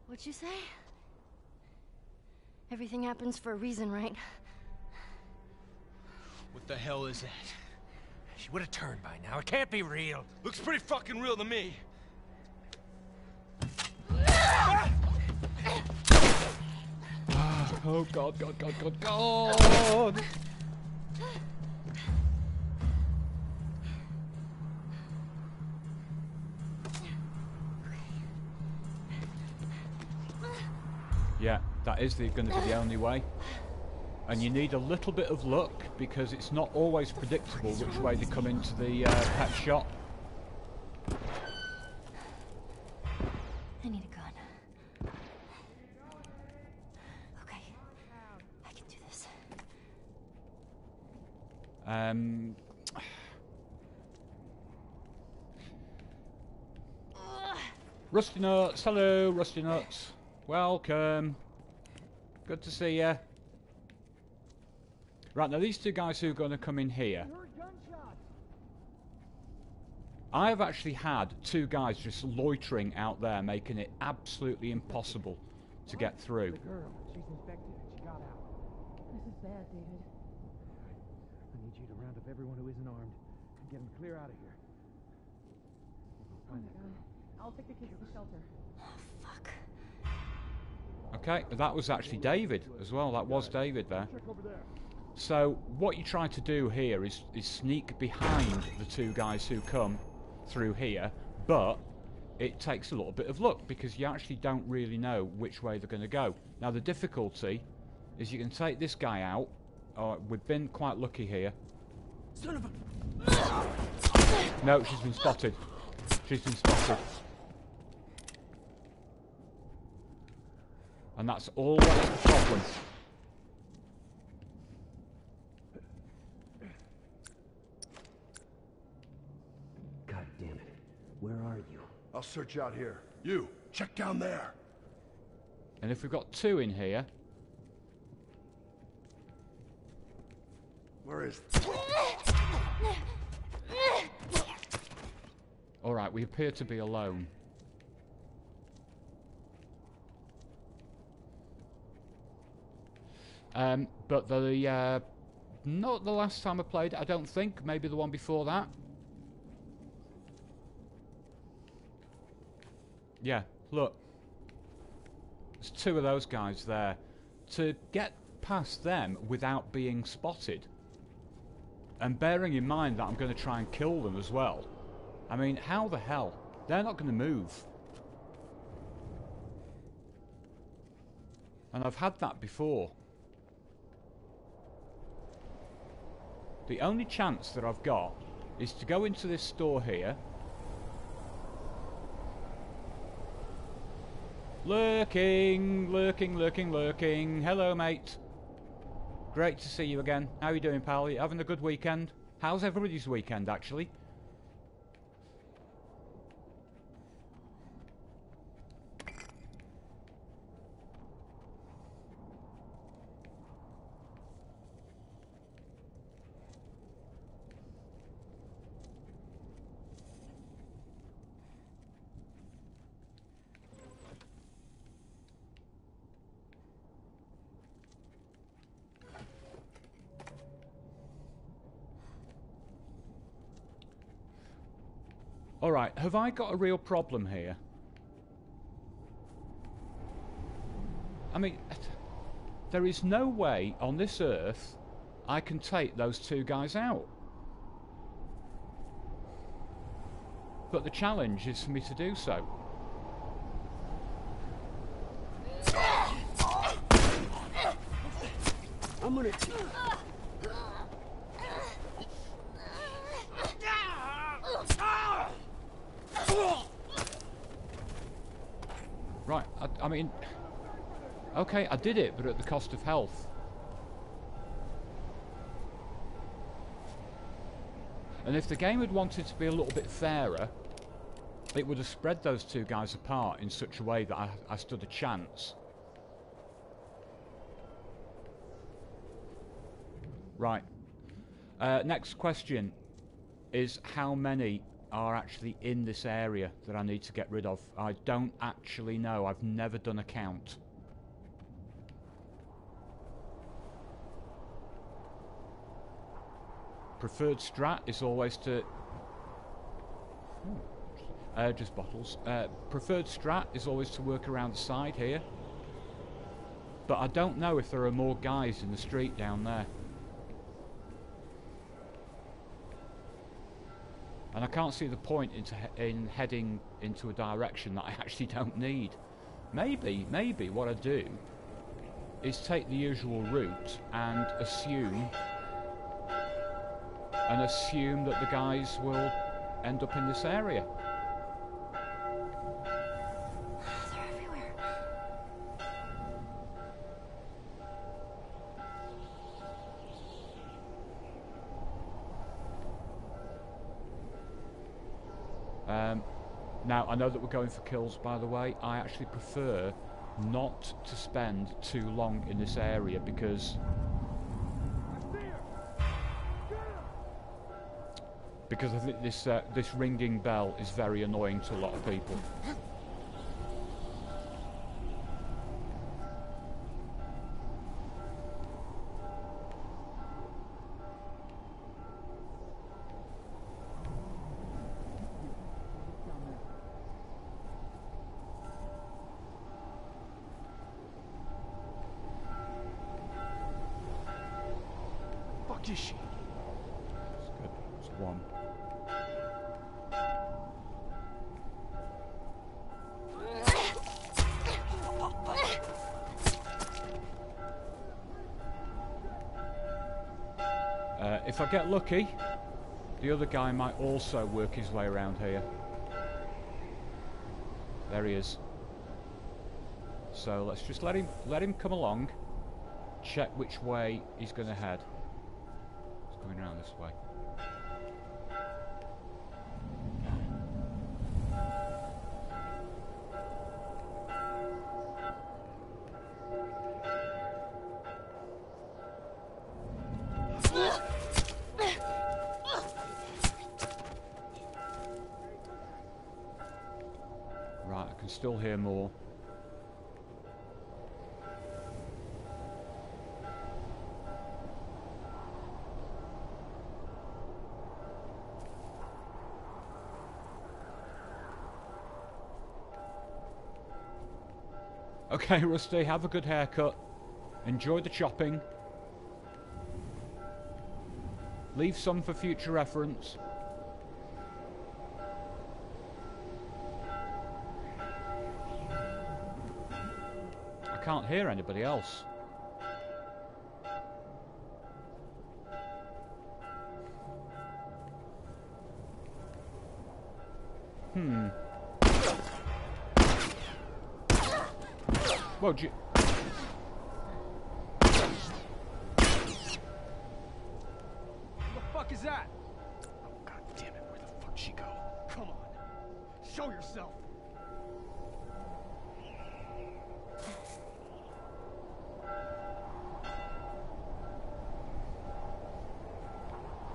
Speaker 6: What'd you say? Everything happens for a reason, right?
Speaker 9: What the hell is that?
Speaker 7: She would have turned by now. It can't be real.
Speaker 1: Looks pretty fucking real to me.
Speaker 4: Oh god, god, god, god, god! Yeah, that is going to be the only way. And you need a little bit of luck, because it's not always predictable which way they come into the pet shop.
Speaker 6: I need a gun. Okay. I can do this.
Speaker 4: Rusty Nuts, hello Rusty Nuts. Welcome. Good to see you. Right, now these two guys who are going to come in here. I have actually had two guys just loitering out there, making it absolutely impossible to get through.
Speaker 11: The girl, she's infected and she got out.
Speaker 3: This is bad, David.
Speaker 11: I need you to round up everyone who isn't armed and get them clear out of here.
Speaker 3: Oh my god. I'll take the kids to the shelter.
Speaker 6: Oh, fuck.
Speaker 4: Okay, that was actually David as well. That was David there.
Speaker 11: Check over there.
Speaker 4: So what you try to do here is sneak behind the two guys who come through here, but it takes a little bit of luck because you actually don't really know which way they're going to go. Now the difficulty is you can take this guy out. We've been quite lucky here.
Speaker 1: Son of a...
Speaker 4: No, she's been spotted. She's been spotted. And that's always the problem.
Speaker 12: God damn it. Where are you?
Speaker 10: I'll search out here. You, check down there.
Speaker 4: And if we've got two in here...
Speaker 10: Where is...
Speaker 4: Alright, we appear to be alone. But the not the last time I played it, I don't think. Maybe the one before that. Yeah, look. There's two of those guys there. To get past them without being spotted, and bearing in mind that I'm going to try and kill them as well. I mean, how the hell? They're not going to move. And I've had that before. The only chance that I've got is to go into this store here. Lurking, lurking, lurking, lurking. Hello, mate. Great to see you again. How are you doing, pal? You having a good weekend? How's everybody's weekend, actually? Alright, have I got a real problem here? I mean, there is no way on this earth I can take those two guys out. But the challenge is for me to do so.
Speaker 12: I'm gonna...
Speaker 4: Right, I mean... Okay, I did it, but at the cost of health. And if the game had wanted to be a little bit fairer, it would have spread those two guys apart in such a way that I stood a chance. Right. Next question is how many are actually in this area that I need to get rid of. I don't actually know. I've never done a count. Preferred strat is always to... just bottles. Preferred strat is always to work around the side here. But I don't know if there are more guys in the street down there. And I can't see the point in heading into a direction that I actually don't need. Maybe what I do is take the usual route and assume that the guys will end up in this area.
Speaker 6: They're everywhere.
Speaker 4: Now, I know that we're going for kills, by the way. I actually prefer not to spend too long in this area because I think this ringing bell is very annoying to a lot of people.
Speaker 1: Fuck is she?
Speaker 4: It's good. It's one. If I get lucky, the other guy might also work his way around here. There he is. So let's just let him come along. Check which way he's going to head. He's going around this way. Right, I can still hear more. Okay, Rusty, have a good haircut. Enjoy the chopping. Leave some for future reference. I can't hear anybody else. Whoa,
Speaker 1: What the fuck is that? Oh, god damn it, where the fuck she go? Come on, show yourself.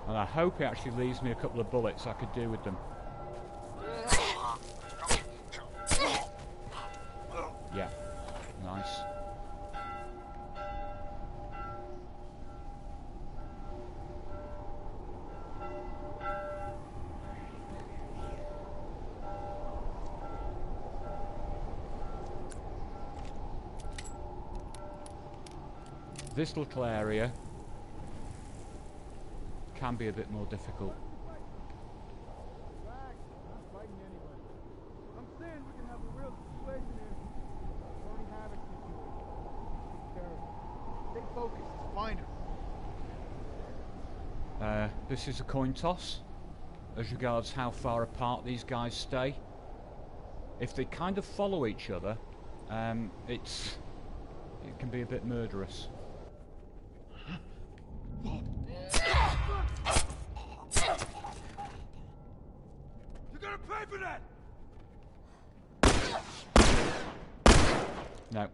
Speaker 4: And I hope it actually leaves me a couple of bullets I could do with them. Yeah, nice. This little area can be a bit more difficult.
Speaker 10: Relax. I'm not fighting anybody. I'm saying we can have a real situation here. We already have a situation. Take care of it. Stay focused. Let's find her.
Speaker 4: This is a coin toss as regards how far apart these guys stay. If they kind of follow each other, it can be a bit murderous.
Speaker 10: You're gonna pay for that!
Speaker 4: No.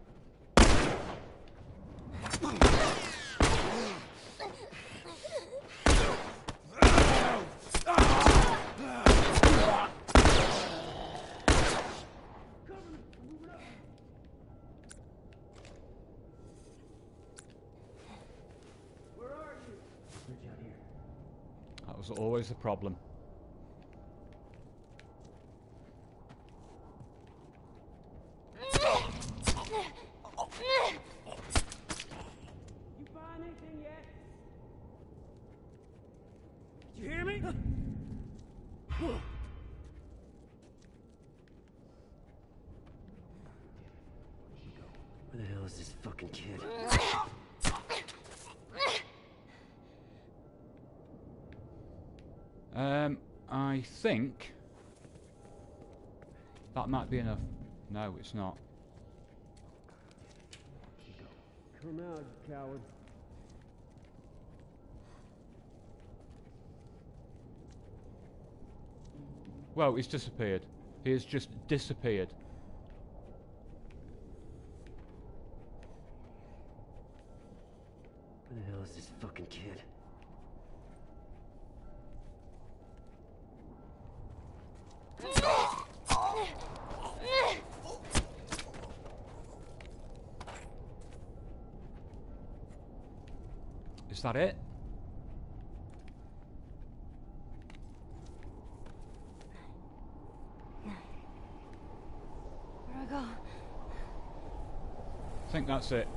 Speaker 4: That was always the problem.
Speaker 11: You find anything yet? Did you hear me?
Speaker 12: Where the hell is this fucking kid?
Speaker 4: I think that might be enough. No, it's not.
Speaker 11: Come out, you coward.
Speaker 4: Well, he's disappeared. He has just disappeared.
Speaker 12: Where the hell is this fucking kid?
Speaker 4: Is that it?
Speaker 6: Where do I go?
Speaker 4: I think that's it.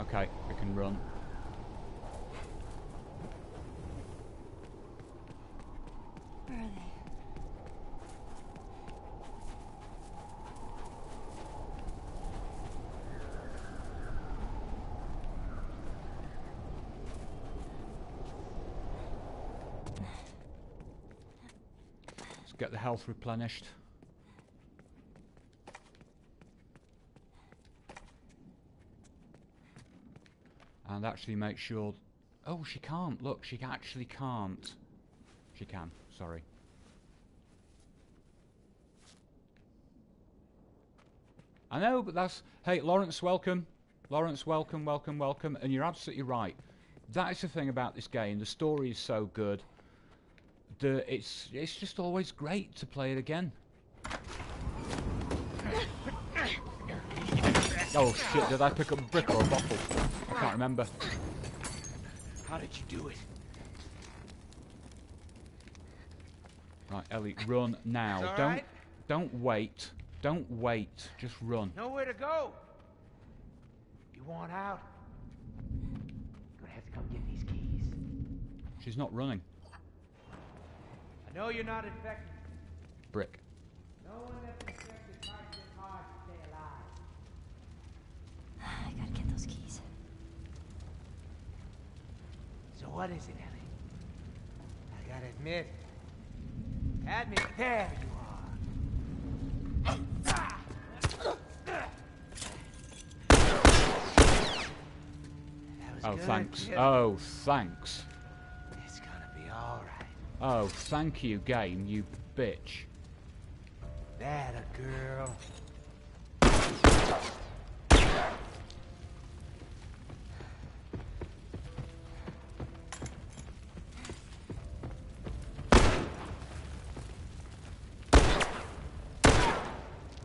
Speaker 4: Okay, we can run.
Speaker 6: Where are they?
Speaker 4: Let's get the health replenished. And actually make sure... Oh, she can't. Look, she actually can't. She can, sorry. I know, but that's... Hey, Lawrence, welcome. Lawrence, welcome, welcome, welcome. And you're absolutely right. That is the thing about this game. The story is so good. It's just always great to play it again. Oh shit, did I pick up a brick or a bottle? I can't remember.
Speaker 9: How did you do it?
Speaker 4: Right, Ellie, run now.
Speaker 7: It's all right.
Speaker 4: Don't wait. Don't wait. Just run.
Speaker 7: Nowhere to go. You want out?
Speaker 12: Gonna have to come get these keys.
Speaker 4: She's not running.
Speaker 7: I know you're not infected.
Speaker 4: Brick.
Speaker 7: No one that's infected fights it hard to stay alive.
Speaker 6: I gotta get those keys.
Speaker 7: So what is it, Ellie? I gotta admit, had me. There you are. That was
Speaker 4: Oh,
Speaker 7: good,
Speaker 4: thanks.
Speaker 7: kid.
Speaker 4: Oh, thanks.
Speaker 7: It's gonna be all right.
Speaker 4: Oh, thank you, game, you bitch.
Speaker 7: That a girl.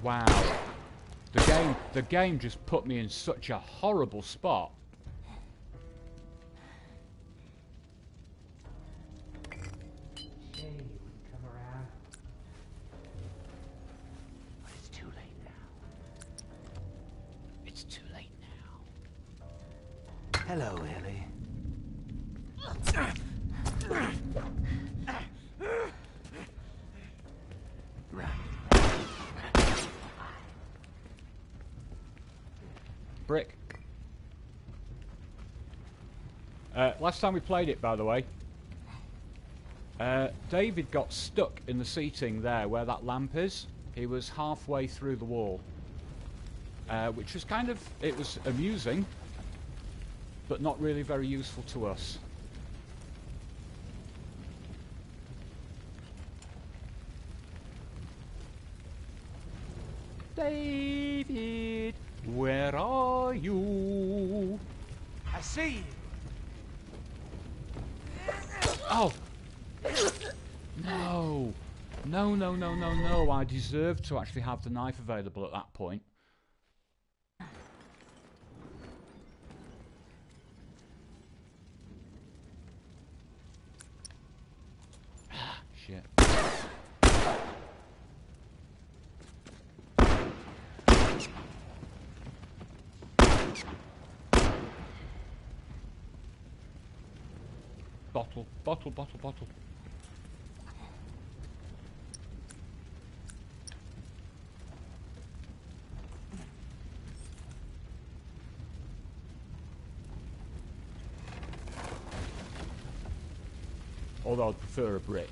Speaker 4: Wow. The game just put me in such a horrible spot.
Speaker 7: Shame you wouldn't come around. But it's too late now.
Speaker 8: Hello, Ellie.
Speaker 4: Brick. Last time we played it, by the way, David got stuck in the seating there where that lamp is. He was halfway through the wall, which was kind of, it was amusing, but not really very useful to us. David, where are you?
Speaker 7: I see you.
Speaker 4: Oh! No! No, no, no, no, no. I deserved to actually have the knife available at that point. Shit. Bottle, bottle, bottle, bottle. Although I'd prefer a brick.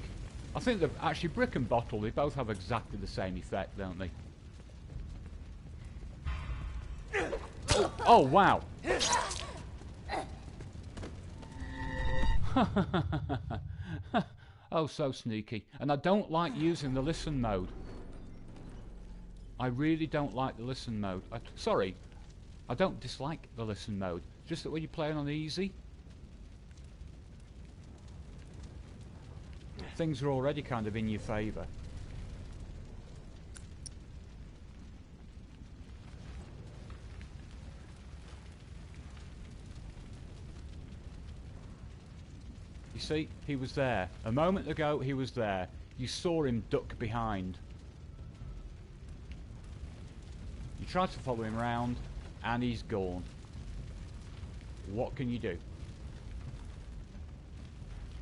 Speaker 4: I think that actually brick and bottle, they both have exactly the same effect, don't they? Oh, wow! Oh, so sneaky. And I don't like using the listen mode. I really don't like the listen mode. Sorry, I don't dislike the listen mode. Just that when you're playing on easy, things are already kind of in your favour. You see, he was there. A moment ago, he was there. You saw him duck behind. You tried to follow him round, and he's gone. What can you do?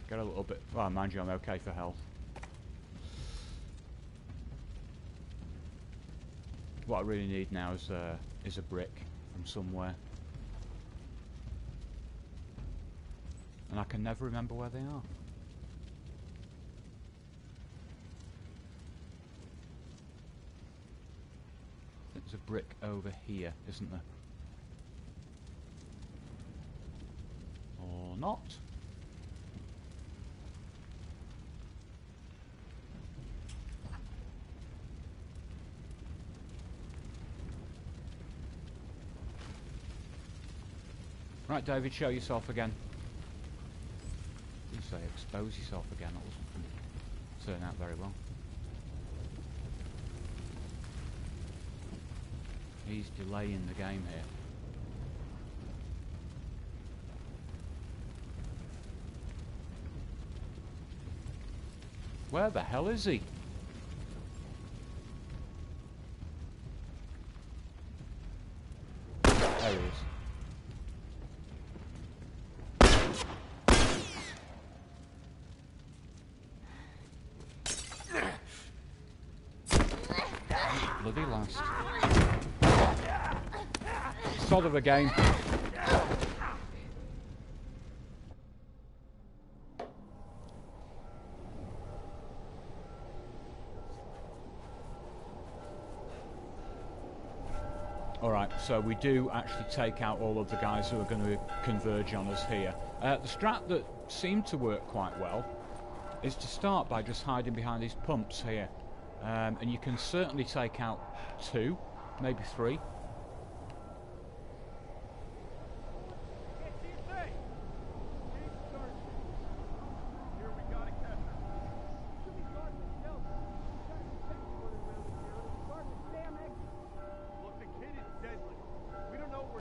Speaker 4: Get a little bit... Well, mind you, I'm okay for health. What I really need now is a brick from somewhere. And I can never remember where they are. There's a brick over here, isn't there? Or not? Right, David, show yourself again. You say expose yourself again. That wasn't turn out very well. He's delaying the game here. Where the hell is he? There he is. Bloody last. Sod of a game. Alright, so we do actually take out all of the guys who are going to converge on us here. The strat that seemed to work quite well is to start by just hiding behind these pumps here. And you can certainly take out 2, maybe 3.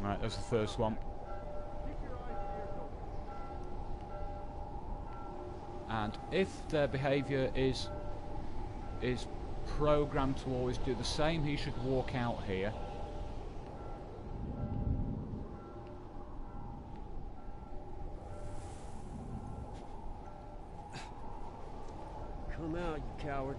Speaker 4: Right, that's the first one. And if their behaviour is programmed to always do the same, he should walk out here.
Speaker 12: Come out, you coward.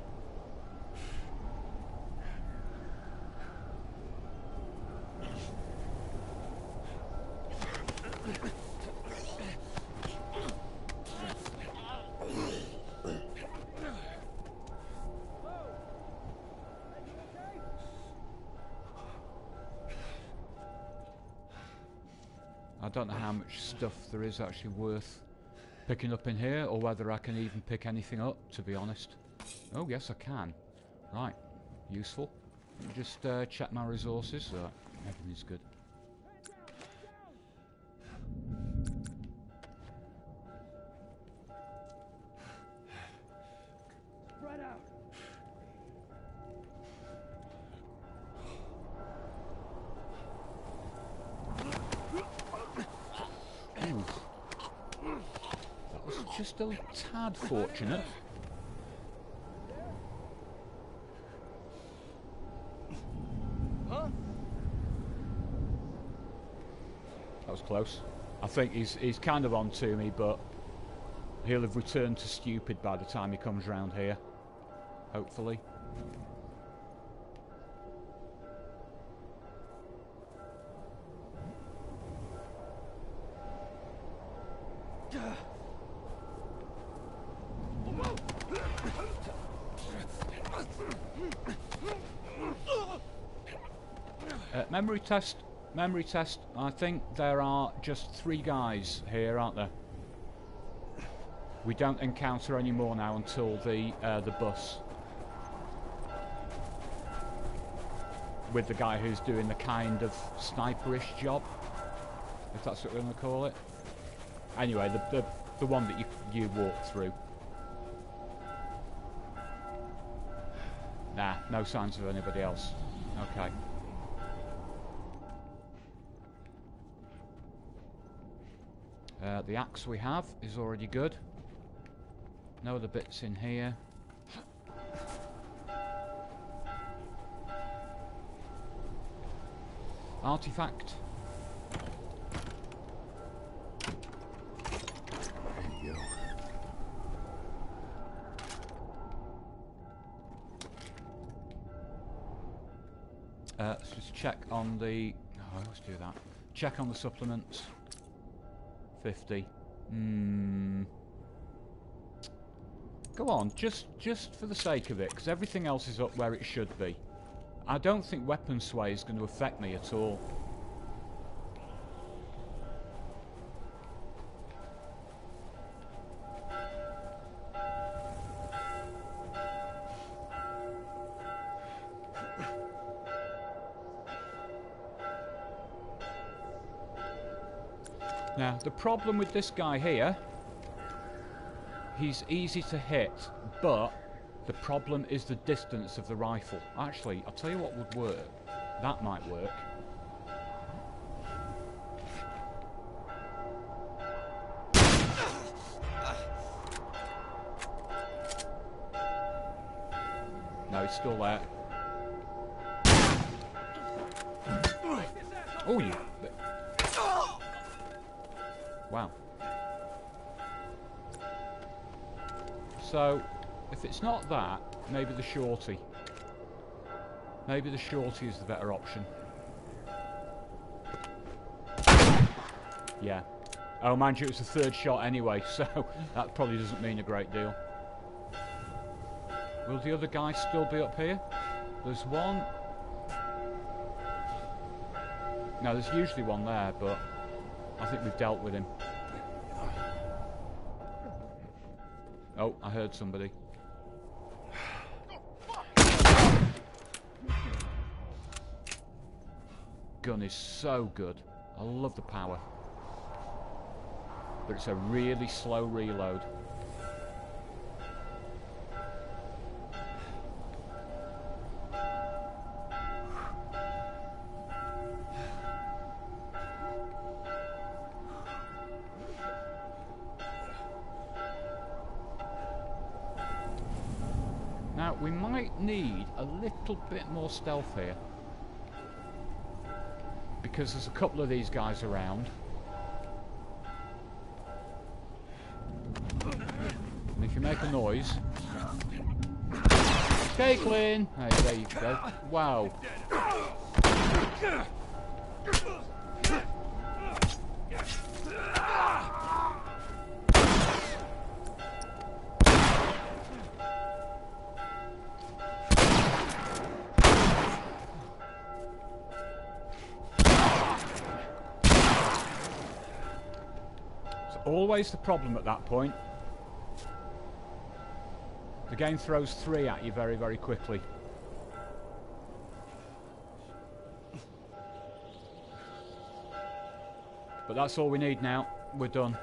Speaker 4: I don't know how much stuff there is actually worth picking up in here, or whether I can even pick anything up, to be honest. Oh, yes, I can. Right. Useful. Let me just check my resources. Everything's good.
Speaker 10: Spread out.
Speaker 4: Ooh. That was just a tad fortunate. That was close. I think he's kind of on to me, but he'll have returned to stupid by the time he comes round here. Hopefully. Memory test. Memory test. I think there are just 3 guys here, aren't there? We don't encounter any more now until the bus. With the guy who's doing the kind of sniperish job, if that's what we're going to call it. Anyway, the one that you walk through. Nah, no signs of anybody else. Okay. The axe we have is already good. No other bits in here. Artifact.
Speaker 2: There you go.
Speaker 4: Let's just check on the... Oh, let's do that. Check on the supplements. 50. Go on, just for the sake of it, because everything else is up where it should be. I don't think weapon sway is going to affect me at all. Now, the problem with this guy here, he's easy to hit, but the problem is the distance of the rifle. Actually, I'll tell you what would work. That might work. No, he's still there. Oh, you... Wow. So, if it's not that, maybe the shorty. Maybe the shorty is the better option. Yeah. Oh, mind you, it was the 3rd shot anyway, so that probably doesn't mean a great deal. Will the other guy still be up here? There's one... No, there's usually one there, but I think we've dealt with him. Oh, I heard somebody. Gun is so good. I love the power. But it's a really slow reload. Now, we might need a little bit more stealth here. Because there's a couple of these guys around. And if you make a noise, Caitlin! Hey, there you go. Wow. Always the problem at that point. The game throws 3 at you very, very quickly. But that's all we need now. We're done.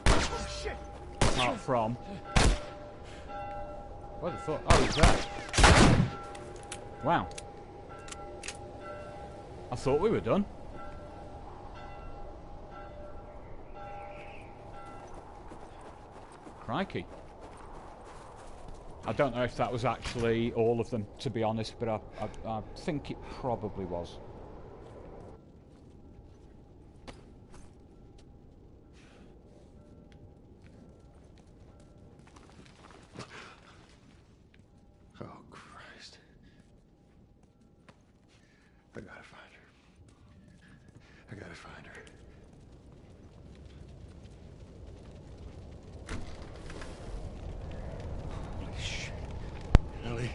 Speaker 4: Apart from... Where the fuck? Oh, he's there. Wow. I thought we were done. Crikey. I don't know if that was actually all of them, to be honest, but I think it probably was.
Speaker 2: Oh, Christ. I gotta find her. I gotta find her. Ellie?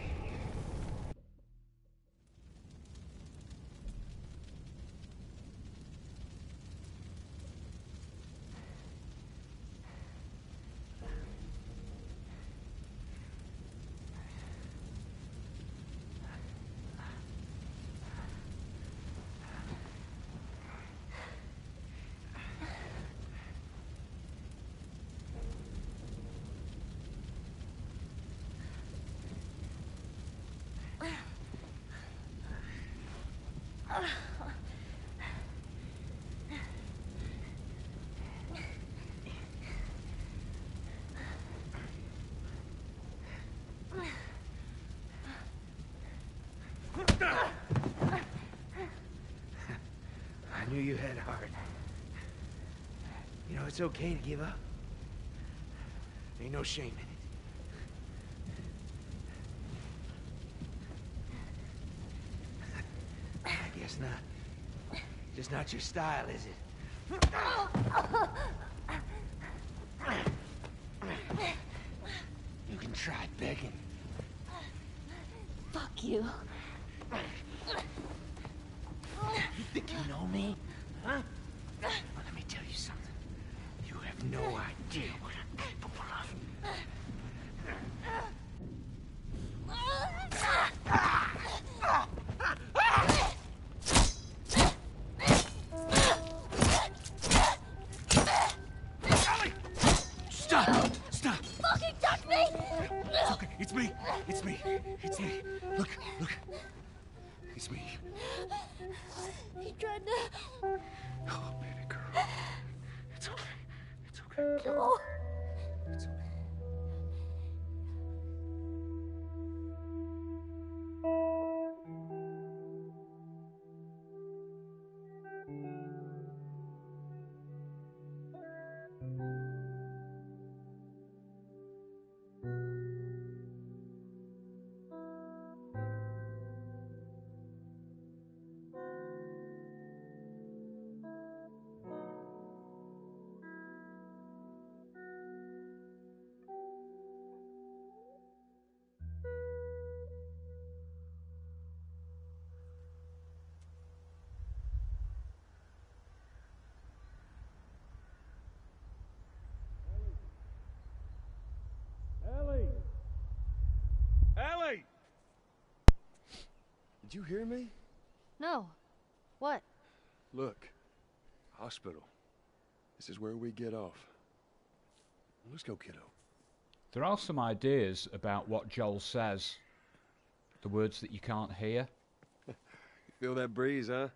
Speaker 8: I knew you had heart. You know, it's okay to give up. Ain't no shame in it. I guess not. Just not your style, is it? You can try begging.
Speaker 3: Fuck you.
Speaker 8: You think you know me? Huh? Well, let me tell you something. You have no idea what I'm capable of. Stop! Stop!
Speaker 3: Fucking touch me!
Speaker 8: It's okay. It's me. It's me. It's me. Look, look. It's me.
Speaker 3: He tried to...
Speaker 2: Oh, baby girl. It's okay. It's okay.
Speaker 3: No.
Speaker 2: It's okay.
Speaker 10: Ellie! Ellie!
Speaker 2: Did you hear me?
Speaker 6: No. What?
Speaker 2: Look. Hospital. This is where we get off. Let's go, kiddo.
Speaker 4: There are some ideas about what Joel says. The words that you can't hear.
Speaker 2: You feel that breeze, huh?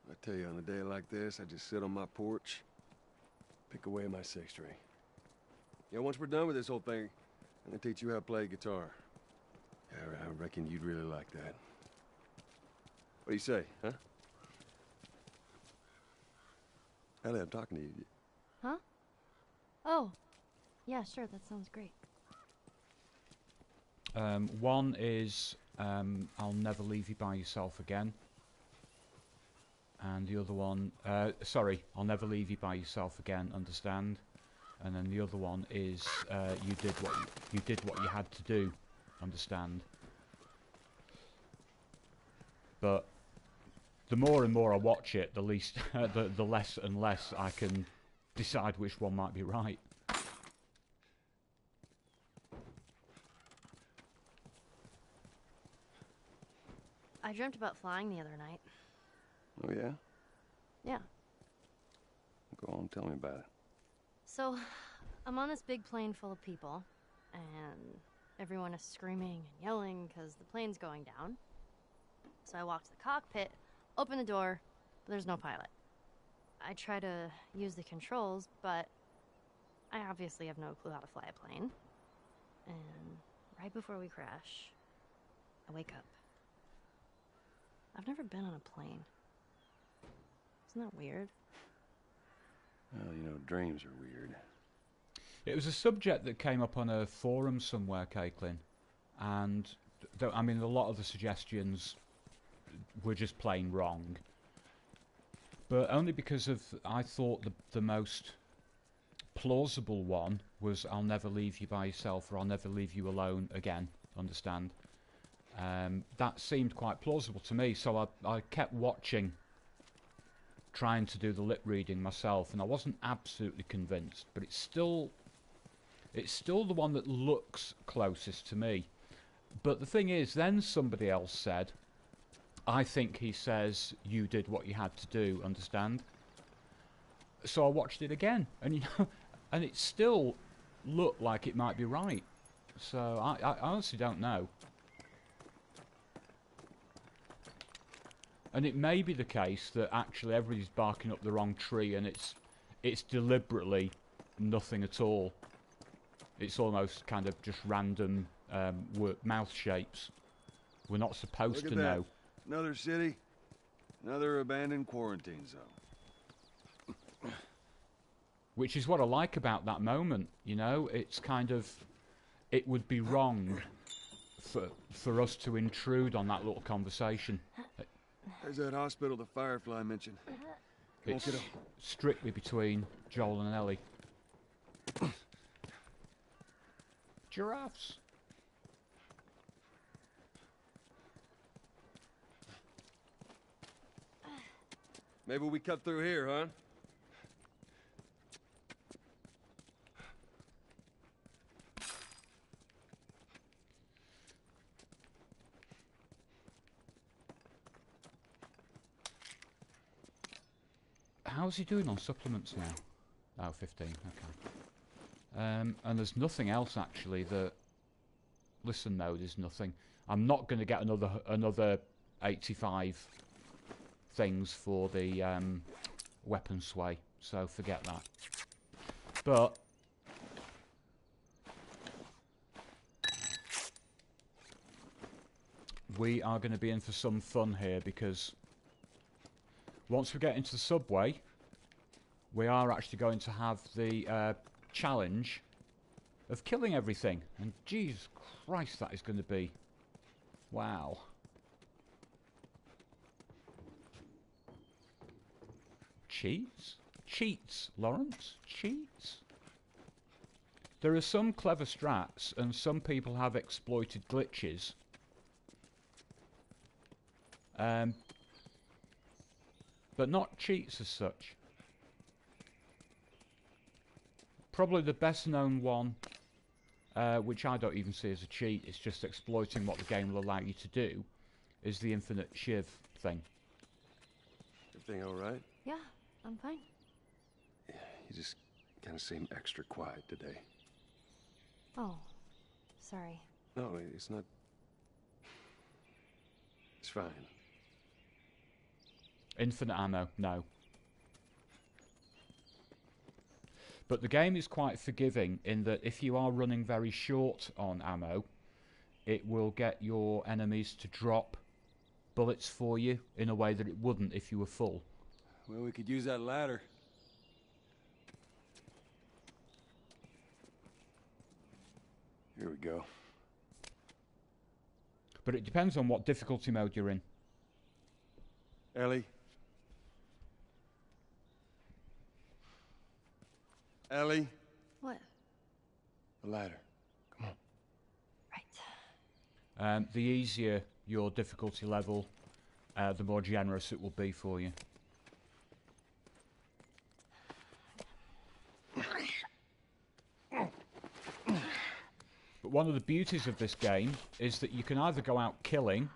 Speaker 2: I tell you, on a day like this, I just sit on my porch, pick away at my six string. Yeah, once we're done with this whole thing, I'm gonna teach you how to play guitar. Yeah, I reckon you'd really like that. What do you say, huh? Ellie, I'm talking to you.
Speaker 6: Huh? Oh. Yeah, sure, that sounds great.
Speaker 4: One is I'll never leave you by yourself again. And the other one, sorry, I'll never leave you by yourself again, understand? And then the other one is you did what you had to do, understand? But the more and more I watch it, the least, the less and less I can decide which one might be right.
Speaker 6: I dreamt about flying the other night.
Speaker 2: Oh, yeah?
Speaker 6: Yeah.
Speaker 2: Go on, tell me about it.
Speaker 6: So, I'm on this big plane full of people, and everyone is screaming and yelling because the plane's going down. So I walk to the cockpit, open the door, but there's no pilot. I try to use the controls, but I obviously have no clue how to fly a plane. And right before we crash, I wake up. I've never been on a plane. Isn't that weird?
Speaker 2: Well, you know, dreams are weird.
Speaker 4: It was a subject that came up on a forum somewhere, Caitlin, and I mean, a lot of the suggestions were just plain wrong. But only because of, I thought the most plausible one was I'll never leave you by yourself, or I'll never leave you alone again, understand? That seemed quite plausible to me, so I kept watching, trying to do the lip reading myself, and I wasn't absolutely convinced, but it's still the one that looks closest to me. But the thing is, then somebody else said, I think he says you did what you had to do, understand? So I watched it again, and you know, and it still looked like it might be right. So I honestly don't know. And it may be the case that actually everybody's barking up the wrong tree, and it's deliberately nothing at all. It's almost kind of just random mouth shapes. We're not supposed to know.
Speaker 2: Another city, another abandoned quarantine zone.
Speaker 4: Which is what I like about that moment, you know? It's kind of, it would be wrong for us to intrude on that little conversation.
Speaker 2: There's that hospital the Firefly mentioned.
Speaker 4: It's strictly between Joel and Ellie. Giraffes.
Speaker 2: Maybe we cut through here, huh?
Speaker 4: How's he doing on supplements now? Oh, 15, okay. And there's nothing else actually that... Listen, no, there's nothing. I'm not going to get another 85 things for the weapon sway, so forget that. But we are going to be in for some fun here, because once we get into the subway, we are actually going to have the challenge of killing everything. And Jesus Christ, that is going to be... Wow. Cheats? Cheats, Lawrence? Cheats? There are some clever strats, and some people have exploited glitches. But not cheats as such. Probably the best known one, which I don't even see as a cheat, it's just exploiting what the game will allow you to do, is the infinite shiv thing.
Speaker 2: Everything alright?
Speaker 6: Yeah, I'm fine.
Speaker 2: Yeah, you just kind of seem extra quiet today.
Speaker 6: Oh, sorry.
Speaker 2: No, it's not... It's fine.
Speaker 4: Infinite ammo, no. But the game is quite forgiving in that if you are running very short on ammo, it will get your enemies to drop bullets for you in a way that it wouldn't if you were full.
Speaker 2: Well, we could use that ladder. Here we go.
Speaker 4: But it depends on what difficulty mode you're in.
Speaker 2: Ellie? Ellie?
Speaker 6: What?
Speaker 2: The ladder. Come on.
Speaker 6: Right.
Speaker 4: The easier your difficulty level, the more generous it will be for you. But one of the beauties of this game is that you can either go out killing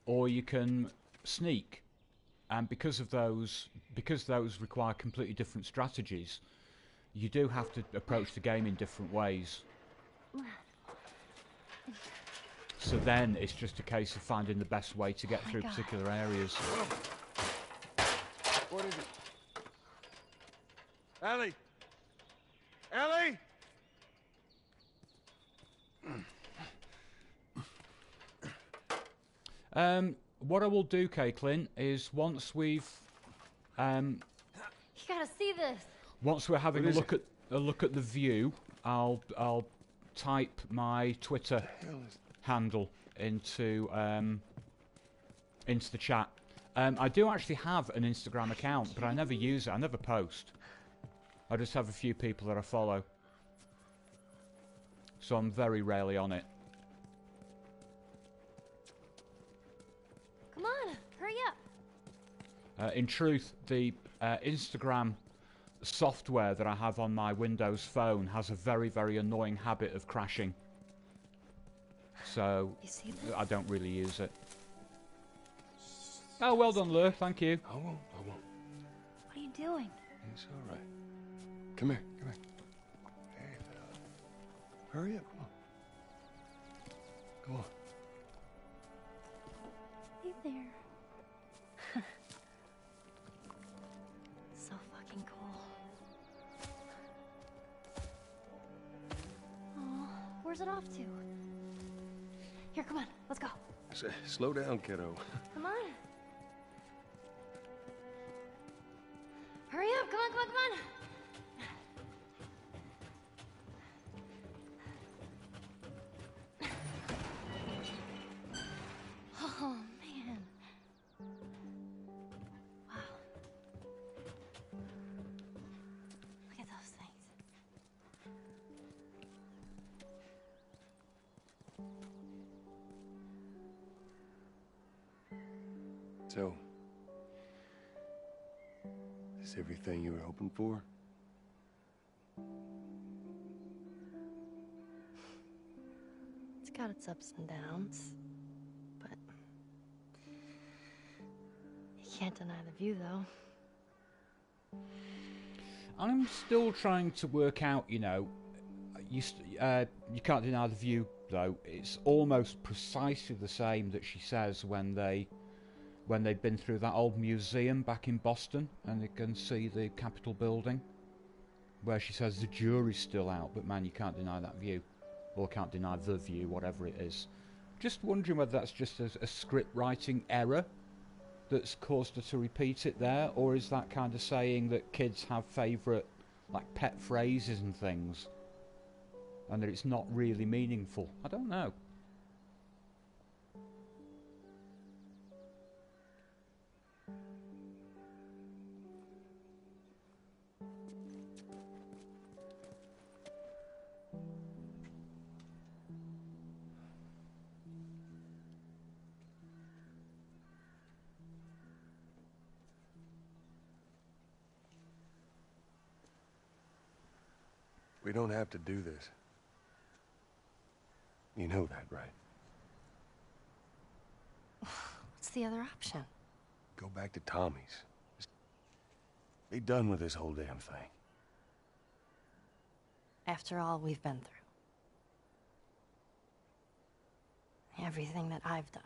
Speaker 4: or you can sneak. And because those require completely different strategies, you do have to approach the game in different ways. So then it's just a case of finding the best way to get through particular areas.
Speaker 2: What is it? Ellie! Ellie!
Speaker 4: What I will do, Caitlin, is once we've
Speaker 6: You gotta see this.
Speaker 4: once we're having a look at the view, I'll type my Twitter handle into the chat. I do actually have an Instagram account, but I never use it. I never post. I just have a few people that I follow, so I'm very rarely on it.
Speaker 6: Come on, hurry up.
Speaker 4: In truth, the Instagram software that I have on my Windows phone has a very, very annoying habit of crashing. So I don't really use it. Oh, well done, Lur. Thank you.
Speaker 2: I won't.
Speaker 6: What are you doing?
Speaker 2: It's all right. Come here. Hey, fella. Hurry up. Come on.
Speaker 6: Hey there. So fucking cool. Oh, where's it off to? Here, come on, let's go.
Speaker 2: Slow down, kiddo.
Speaker 6: Come on. Hurry up, come on. Oh, man. Wow. Look at those things.
Speaker 2: So, is this everything you were hoping for?
Speaker 6: It's got its ups and downs, but you can't deny the view, though.
Speaker 4: I'm still trying to work out, you know, you can't deny the view, though. It's almost precisely the same that she says when they'd been through that old museum back in Boston and they can see the Capitol building, where she says the jury's still out, but man, you can't deny that view. Or can't deny the view, whatever it is. Just wondering whether that's just a script writing error that's caused her to repeat it there, or is that kind of saying that kids have favourite, like, pet phrases and things, and that it's not really meaningful? I don't know.
Speaker 2: We don't have to do this. You know that, right?
Speaker 6: What's the other option?
Speaker 2: Go back to Tommy's. Just be done with this whole damn thing.
Speaker 6: After all we've been through. Everything that I've done.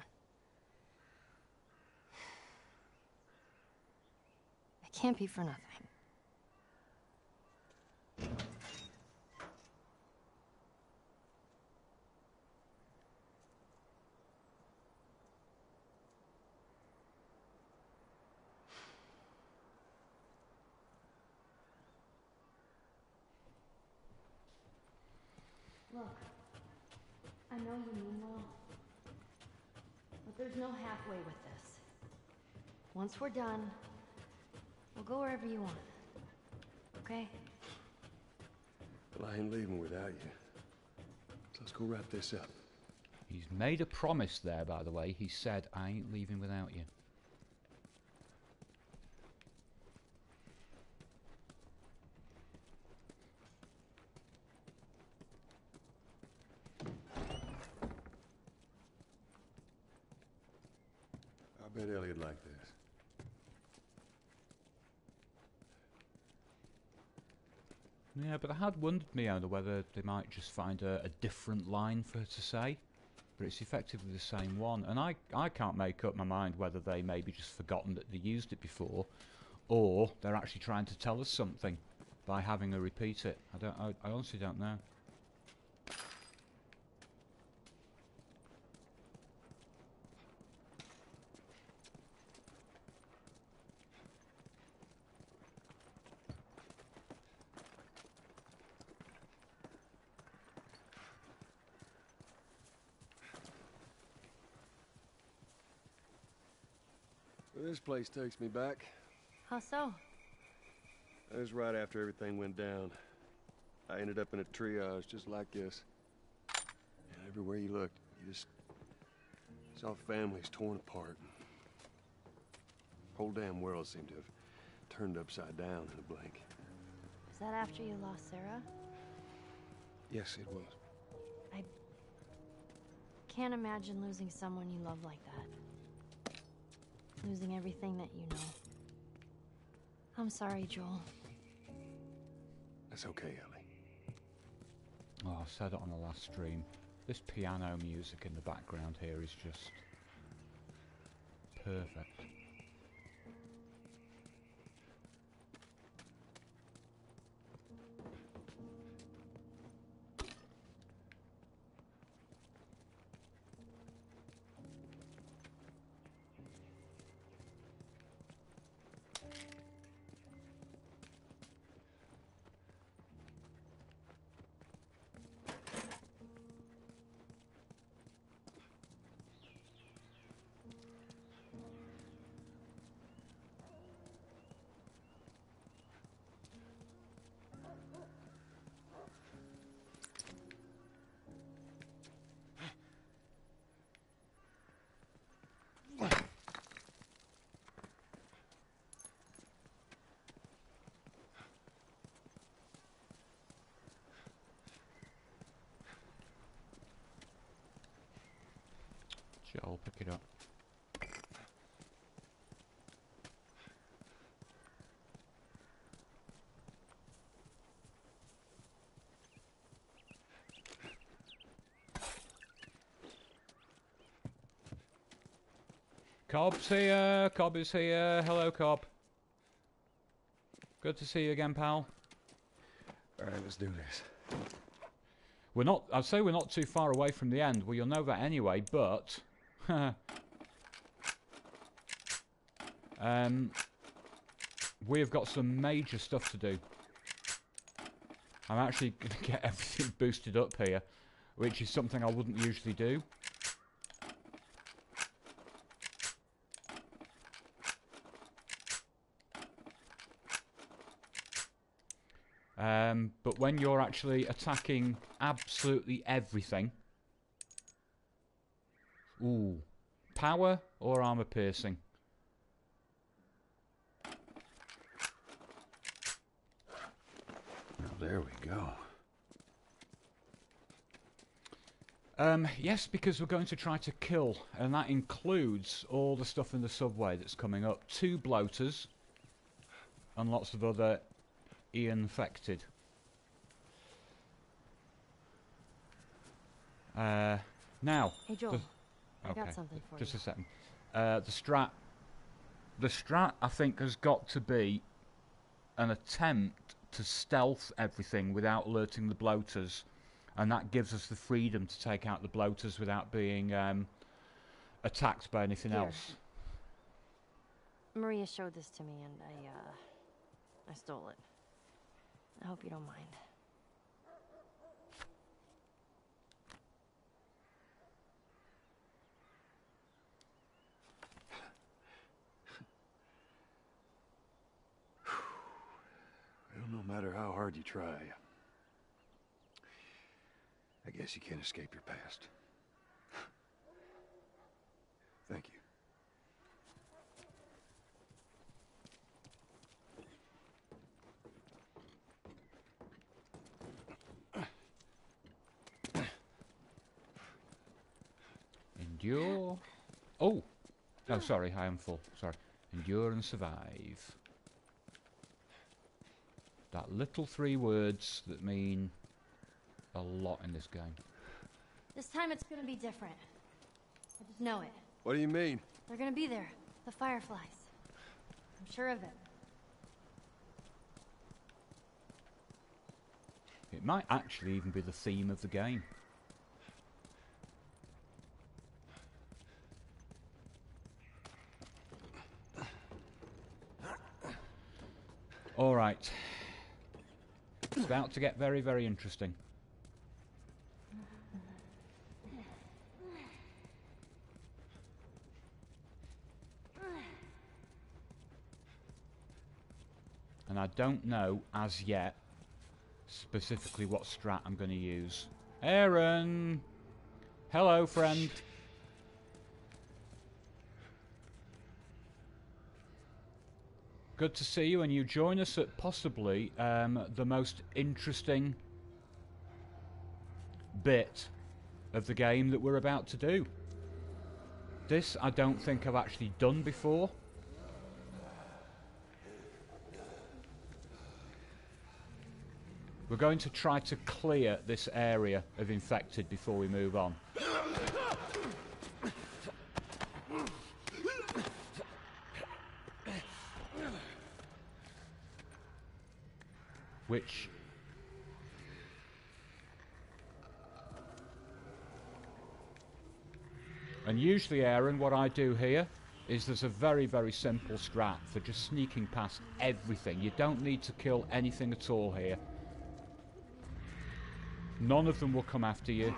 Speaker 6: It can't be for nothing. Look, I know you mean well, There's no halfway with this. Once we're done, we'll go wherever you want. Okay?
Speaker 2: Well, I ain't leaving without you. So let's go wrap this up.
Speaker 4: He's made a promise there, by the way. He said, I ain't leaving without you.
Speaker 2: I bet Ellie'd like this.
Speaker 4: Yeah, but I had wondered, Fiona, whether they might just find a different line for her to say. But it's effectively the same one. And I can't make up my mind whether they maybe just forgotten that they used it before, or they're actually trying to tell us something by having her repeat it. I honestly don't know.
Speaker 2: Well, this place takes me back.
Speaker 6: How so?
Speaker 2: That was right after everything went down. I ended up in a triage just like this. And everywhere you looked, you just saw families torn apart. The whole damn world seemed to have turned upside down in a blink.
Speaker 6: Is that after you lost Sarah?
Speaker 2: Yes, it was.
Speaker 6: I can't imagine losing someone you love like that. Losing everything that you know. I'm sorry, Joel.
Speaker 2: That's okay, Ellie.
Speaker 4: Oh, I said it on the last stream. This piano music in the background here is just perfect. Joel, pick it up. Cobb's here. Cobb is here. Hello, Cobb. Good to see you again, pal.
Speaker 2: Alright, let's do this.
Speaker 4: We're not, I'd say we're not too far away from the end. Well, you'll know that anyway, but... we've got some major stuff to do. I'm actually going to get everything boosted up here, which is something I wouldn't usually do. But when you're actually attacking absolutely everything... Ooh. Power or armor piercing?
Speaker 2: Well, there we go.
Speaker 4: Yes, because we're going to try to kill, and that includes all the stuff in the subway that's coming up. 2 bloaters, and lots of other infected. Now...
Speaker 6: Hey, Joel. I got something for you.
Speaker 4: Just a second. The strat, I think, has got to be an attempt to stealth everything without alerting the bloaters, and that gives us the freedom to take out the bloaters without being attacked by anything else.
Speaker 6: Maria showed this to me, and I stole it. I hope you don't mind.
Speaker 2: No matter how hard you try, I guess you can't escape your past. Thank you.
Speaker 4: Endure. Oh! Oh, sorry, I am full. Sorry. Endure and survive. That little 3 words that mean a lot in this game.
Speaker 6: This time it's gonna be different. I just know it.
Speaker 2: What do you mean?
Speaker 6: They're gonna be there. The Fireflies. I'm sure of it.
Speaker 4: It might actually even be the theme of the game. Alright. It's about to get very, very interesting. And I don't know, as yet, specifically what strat I'm going to use. Aaron! Hello, friend. Good to see you, and you join us at possibly the most interesting bit of the game that we're about to do. This I don't think I've actually done before. We're going to try to clear this area of infected before we move on. Which... And usually, Aaron, what I do here is there's a very, very simple strat for just sneaking past everything. You don't need to kill anything at all here. None of them will come after you.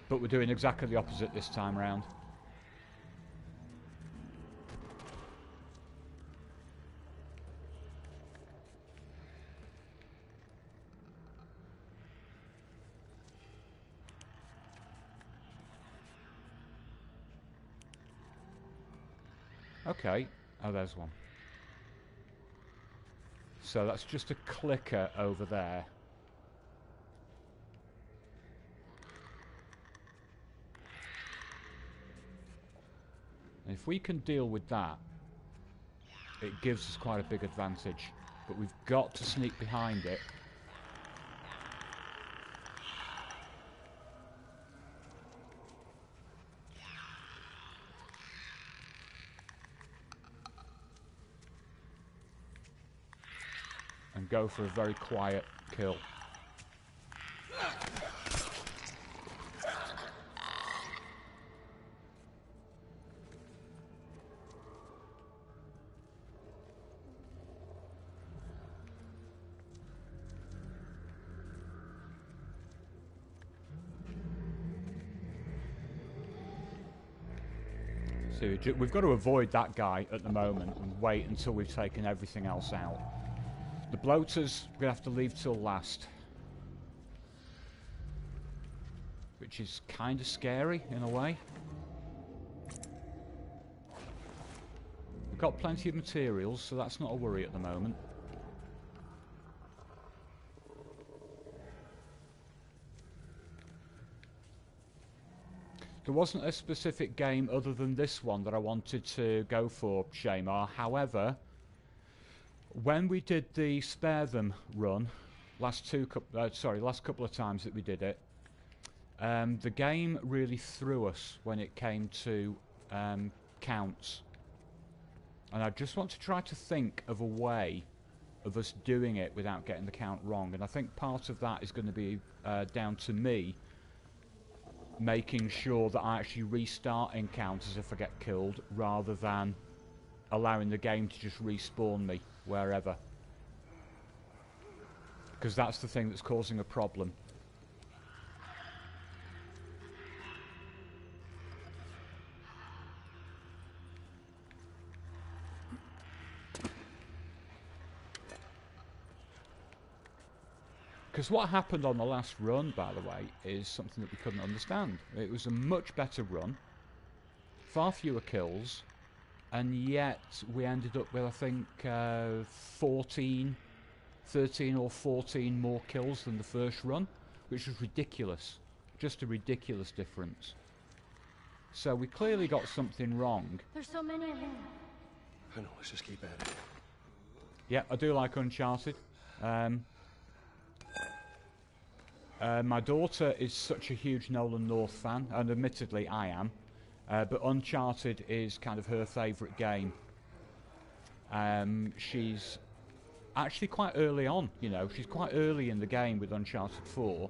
Speaker 4: But we're doing exactly the opposite this time round. Okay. Oh, there's one. So that's just a clicker over there. And if we can deal with that, it gives us quite a big advantage. But we've got to sneak behind it. And go for a very quiet kill. So we've got to avoid that guy at the moment and wait until we've taken everything else out. The bloaters we're going to have to leave till last. Which is kind of scary in a way. We've got plenty of materials, so that's not a worry at the moment. There wasn't a specific game other than this one that I wanted to go for, Shamar. However, when we did the Spare Them run, last couple of times that we did it, the game really threw us when it came to counts. And I just want to try to think of a way of us doing it without getting the count wrong. And I think part of that is going to be down to me making sure that I actually restart encounters if I get killed, rather than allowing the game to just respawn me wherever. Because that's the thing that's causing a problem. Because what happened on the last run, by the way, is something that we couldn't understand. It was a much better run, far fewer kills, and yet we ended up with, I think, 13 or 14 more kills than the first run, which was ridiculous. Just a ridiculous difference. So we clearly got something wrong.
Speaker 6: There's so many of them.
Speaker 2: I know, let's just keep at it.
Speaker 4: Yeah, I do like Uncharted. My daughter is such a huge Nolan North fan, and admittedly I am, but Uncharted is kind of her favourite game. She's actually quite early on, you know, she's quite early in the game with Uncharted 4,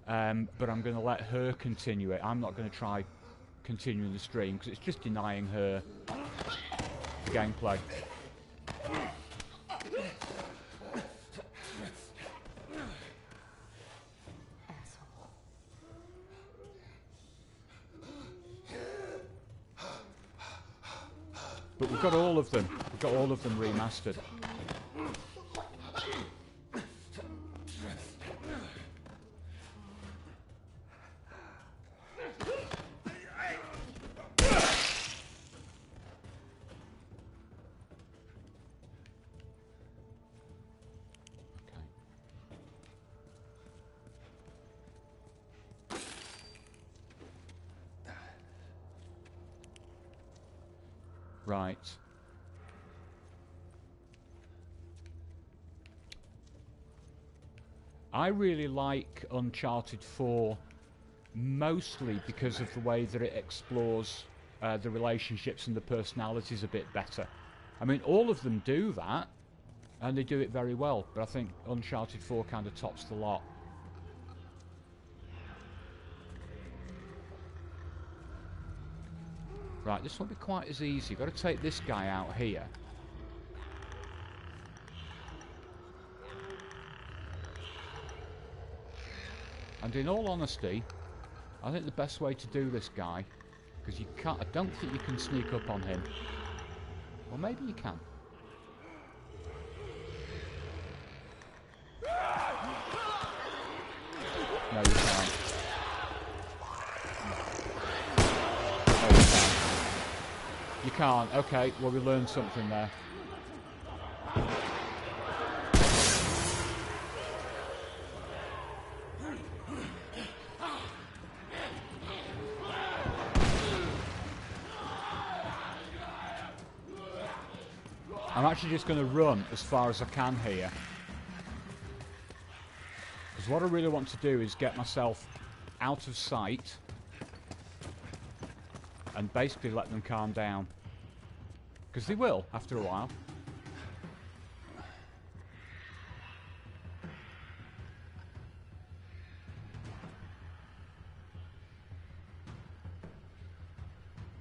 Speaker 4: but I'm going to let her continue it. I'm not going to try continuing the stream, because it's just denying her gameplay. But we've got all of them. We've got all of them remastered. Right. I really like Uncharted 4 mostly because of the way that it explores the relationships and the personalities a bit better. I mean, all of them do that, and they do it very well, but I think Uncharted 4 kind of tops the lot. Right, this won't be quite as easy. You've got to take this guy out here. And in all honesty, I think the best way to do this guy, because you can't, I don't think you can sneak up on him. Or maybe you can. No, you can't. You can't. Okay, well, we learned something there. I'm actually just going to run as far as I can here. Because what I really want to do is get myself out of sight and basically let them calm down. Because they will, after a while.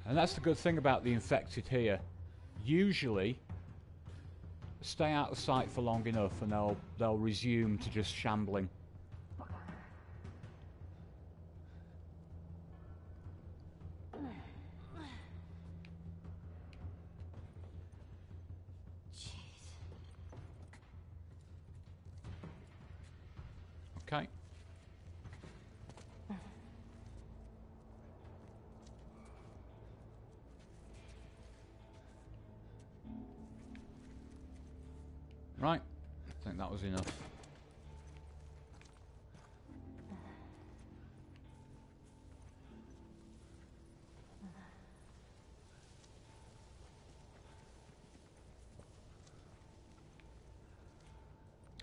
Speaker 4: And that's the good thing about the infected here. Usually, stay out of sight for long enough and they'll resume to just shambling. Okay. Right, I think that was enough.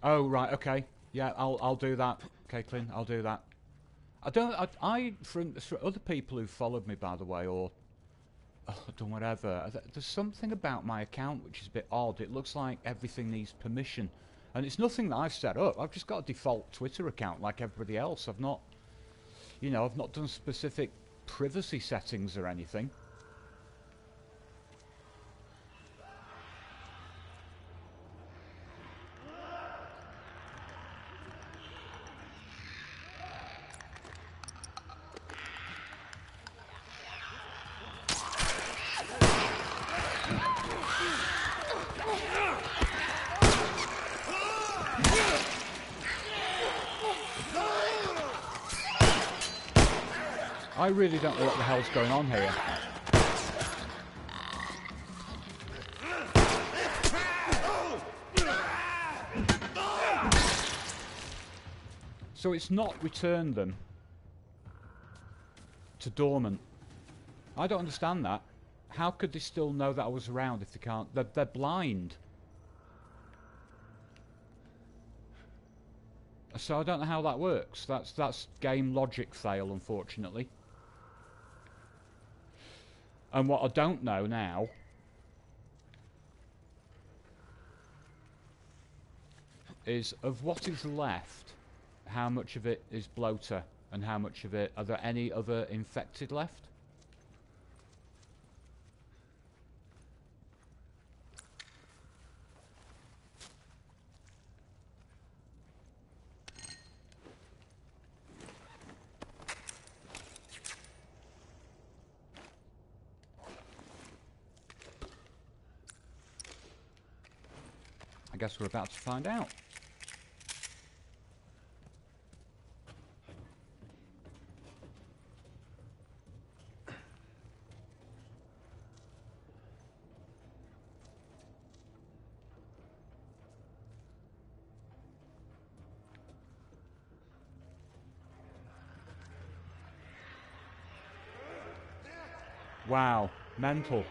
Speaker 4: Oh, right, okay. Yeah, I'll do that, Caitlin, I'll do that. For other people who followed me, by the way, or done whatever, there's something about my account which is a bit odd. It looks like everything needs permission. And it's nothing that I've set up. I've just got a default Twitter account like everybody else. I've not, you know, I've not done specific privacy settings or anything. I really don't know what the hell's going on here. So it's not returned them to dormant. I don't understand that. How could they still know that I was around if they can't? They're blind. So I don't know how that works. That's game logic fail, unfortunately. And what I don't know now is of what is left, how much of it is bloater and how much of it... Are there any other infected left? I guess we're about to find out. Wow, mental.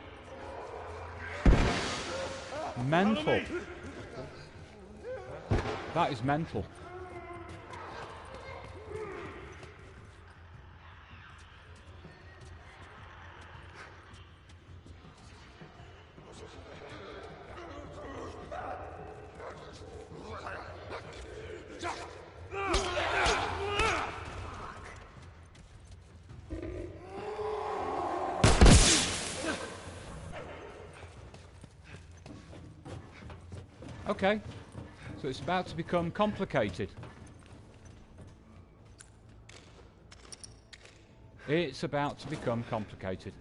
Speaker 4: Mental. That is mental. Okay, so it's about to become complicated. It's about to become complicated.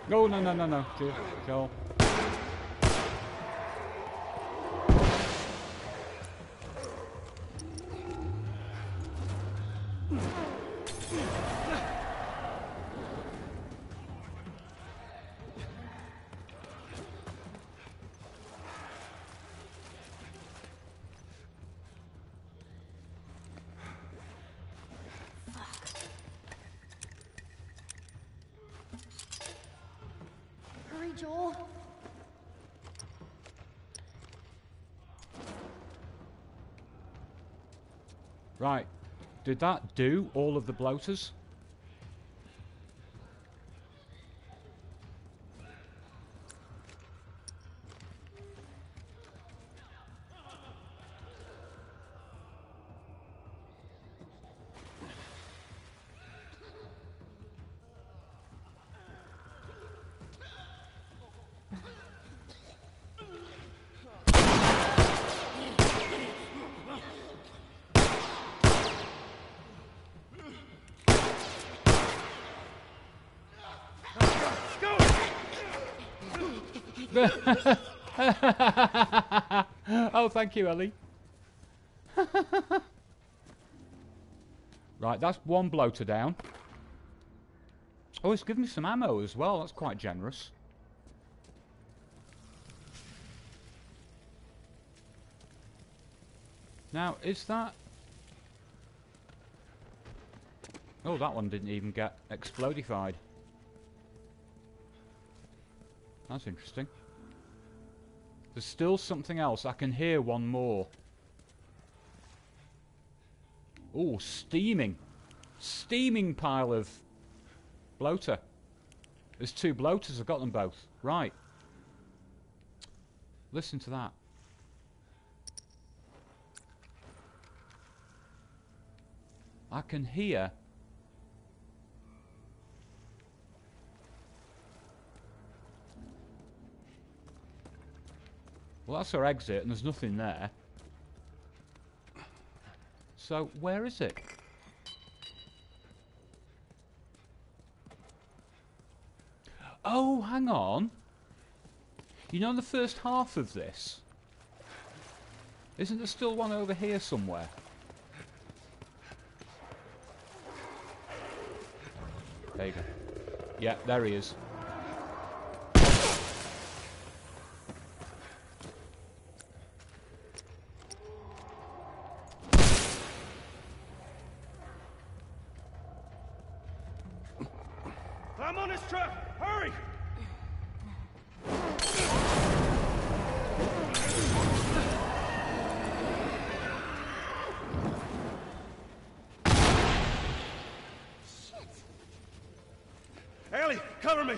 Speaker 4: Oh, no, Joel.
Speaker 6: Hurry, Joel.
Speaker 4: Right. Did that do all of the bloaters? Oh, thank you, Ellie. Right, that's one bloater down. Oh, it's given me some ammo as well. That's quite generous. Now, is that... Oh, that one didn't even get explodified. That's interesting. There's still something else. I can hear one more. Oh, steaming. Steaming pile of bloater. There's 2 bloaters. I've got them both. Right. Listen to that. I can hear... Well, that's our exit, and there's nothing there. So, where is it? Oh, hang on. You know, in the first half of this, isn't there still one over here somewhere? There you go. Yeah, there he is.
Speaker 1: I'm on his track! Hurry! Ellie, cover me!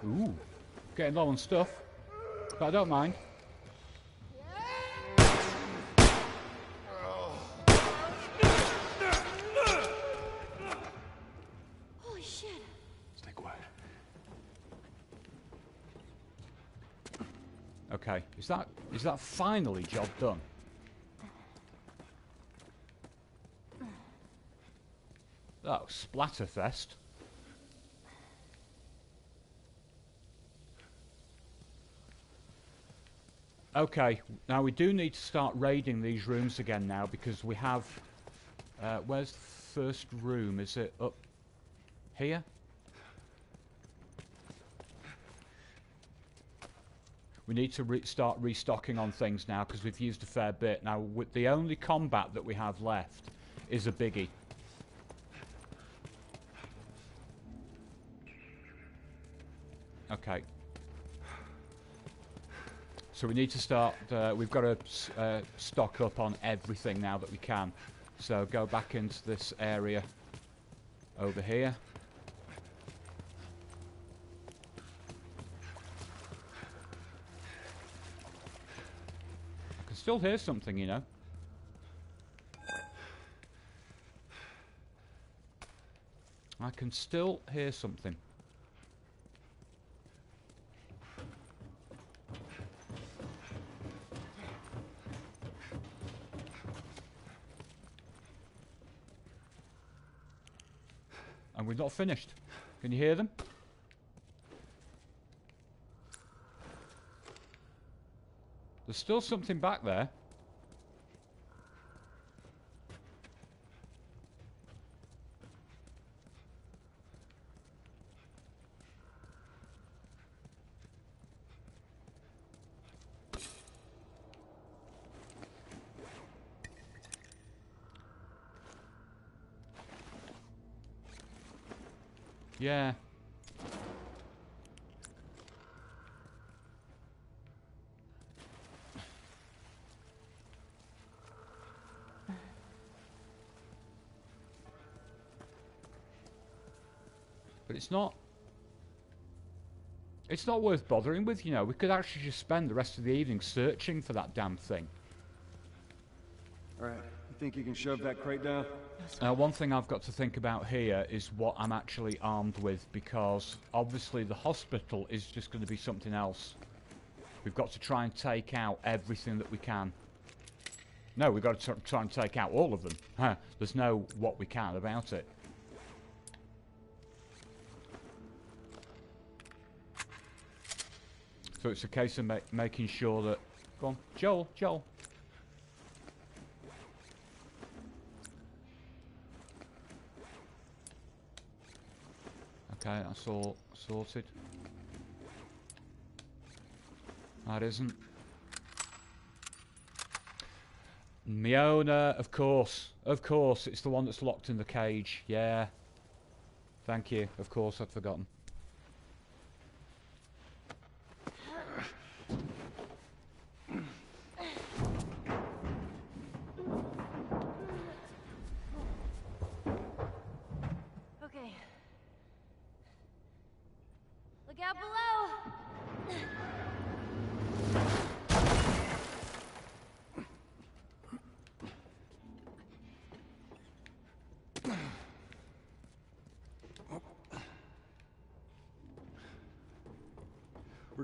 Speaker 4: Ooh, getting low on stuff, but I don't mind.
Speaker 6: Holy shit.
Speaker 2: Stay quiet.
Speaker 4: Okay, is that finally job done? Oh, Splatterfest. Okay, now we do need to start raiding these rooms again now, because we have... where's the first room? Is it up here? We need to start restocking on things now, because we've used a fair bit. Now, with the only combat that we have left is a biggie. Okay. So we need to start, we've got to stock up on everything now that we can. So go back into this area over here. I can still hear something, you know. I can still hear something. And we're not finished. Can you hear them? There's still something back there. Yeah. But it's not worth bothering with, you know. We could actually just spend the rest of the evening searching for that damn thing.
Speaker 2: Alright, you think you can shove that crate down?
Speaker 4: One thing I've got to think about here is what I'm actually armed with, because obviously the hospital is just going to be something else. We've got to try and take out everything that we can. No, we've got to try and take out all of them. There's no what we can about it. So it's a case of making sure that... Go on, Joel. Okay, that's all sorted. That isn't. Miona, of course. Of course, it's the one that's locked in the cage. Yeah. Thank you. Of course, I'd forgotten.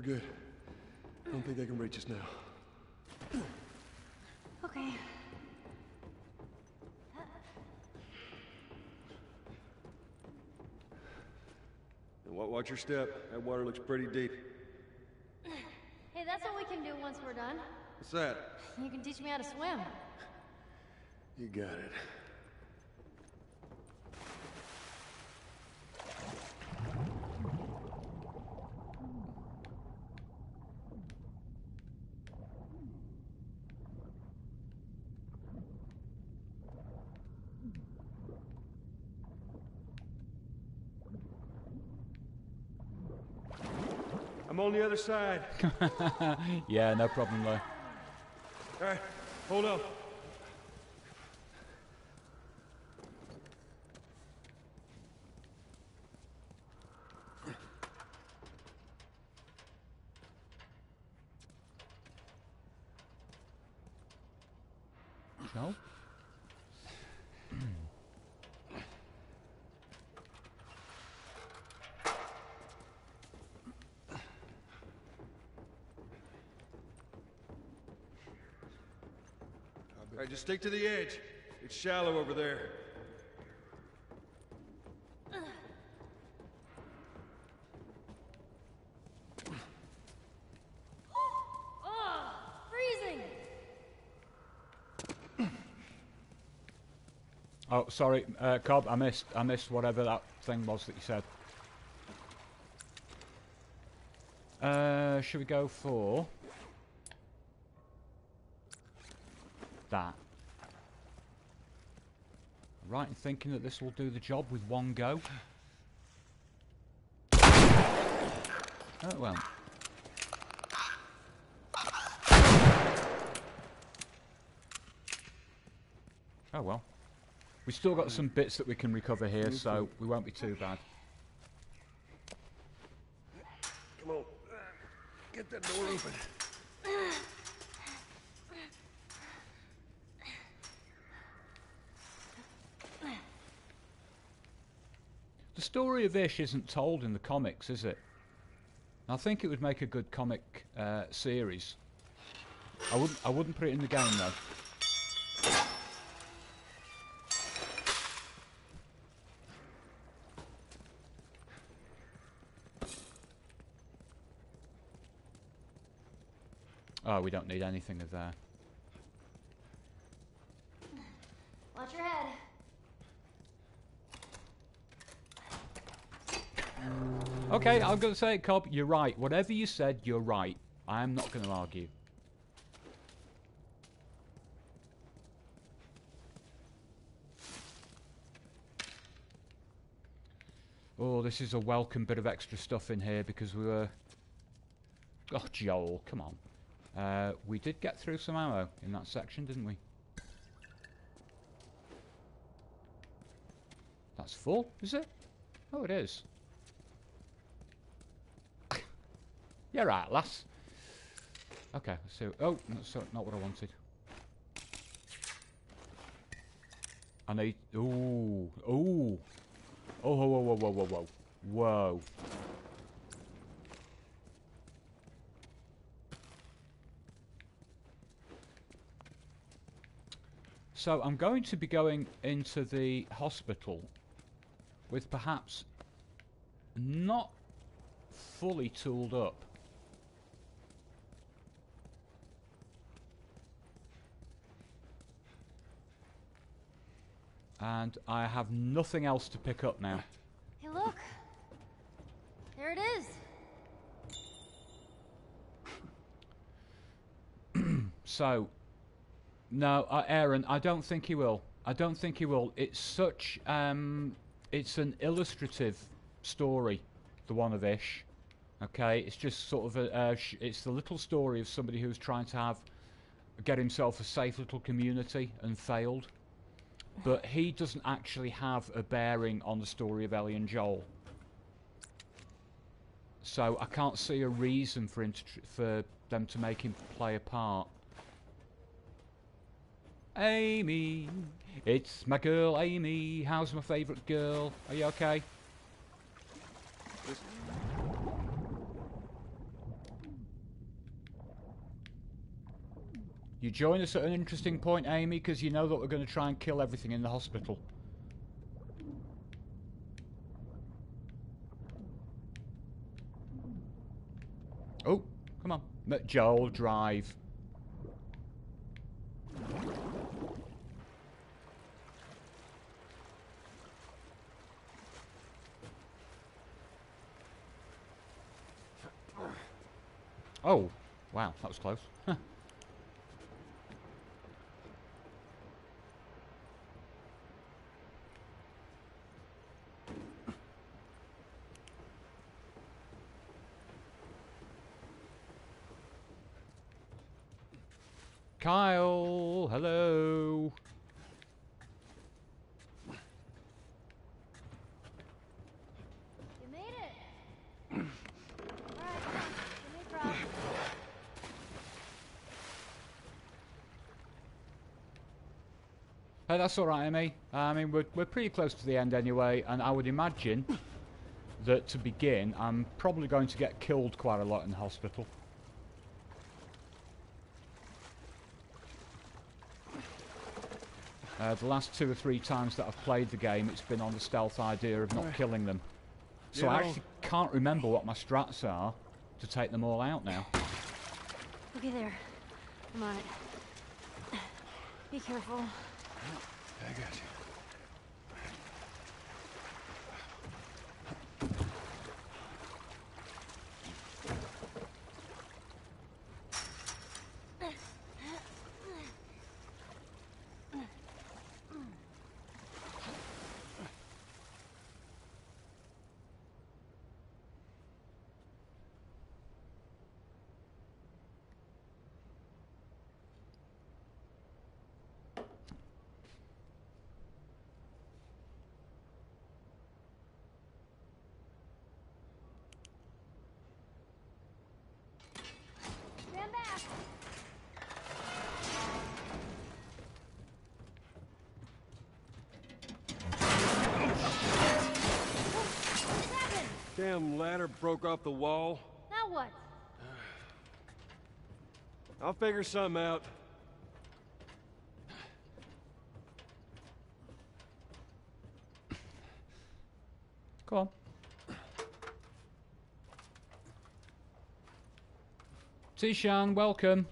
Speaker 2: good. I don't think they can reach us now.
Speaker 6: Okay.
Speaker 2: And watch your step. That water looks pretty deep.
Speaker 6: Hey, that's what we can do once we're done.
Speaker 2: What's that?
Speaker 6: You can teach me how to swim.
Speaker 2: You got it. I'm on the other side.
Speaker 4: Yeah, no problem though.
Speaker 2: All right, hold on.
Speaker 4: No?
Speaker 2: All right, just stick to the edge. It's shallow over there.
Speaker 6: Oh, freezing!
Speaker 4: Oh, sorry, Cobb, I missed whatever that thing was that you said. Should we go for that? Right in thinking that this will do the job with one go. Oh well. Oh well. We've still got some bits that we can recover here, so we won't be too bad.
Speaker 2: Come on. Get that door open.
Speaker 4: The story of Ish isn't told in the comics, is it? I think it would make a good comic series. I wouldn't put it in the game though. Oh, we don't need anything of there.
Speaker 6: Watch your head.
Speaker 4: Okay, I'm going to say it, Cobb. You're right. Whatever you said, you're right. I'm not going to argue. Oh, this is a welcome bit of extra stuff in here because we were... Oh, Joel, come on. We did get through some ammo in that section, didn't we? That's full, is it? Oh, it is. You're right, lass. Okay, let's see. Oh, that's not what I wanted. I need... Ooh. Ooh. Oh, whoa, whoa, whoa, whoa, whoa, whoa. Whoa. So I'm going to be going into the hospital with perhaps not fully tooled up. And I have nothing else to pick up now.
Speaker 6: Hey, look. There it is.
Speaker 4: So, no, Aaron, I don't think he will. I don't think he will. It's such, it's an illustrative story, the one of Ish. Okay, it's just sort of it's the little story of somebody who's trying to get himself a safe little community and failed. But he doesn't actually have a bearing on the story of Ellie and Joel. So I can't see a reason for them to make him play a part. Amy, it's my girl Amy. How's my favourite girl? Are you okay? You join us at an interesting point, Amy, because you know that we're going to try and kill everything in the hospital. Oh, come on. Joel, drive. Oh, wow, that was close. Kyle, hello.
Speaker 6: You made it. All right, give me a prop.
Speaker 4: Hey, that's all right, Amy. I mean, we're pretty close to the end anyway, and I would imagine that to begin, I'm probably going to get killed quite a lot in the hospital. The last 2 or 3 times that I've played the game, it's been on the stealth idea of not killing them. So I actually can't remember what my strats are to take them all out now.
Speaker 6: Okay, there. I'm on it. Be careful.
Speaker 2: I got you.
Speaker 6: Stand back. What happened?
Speaker 2: Damn ladder broke off the wall.
Speaker 6: Now what?
Speaker 2: I'll figure something out.
Speaker 4: Go on. Tishan, welcome.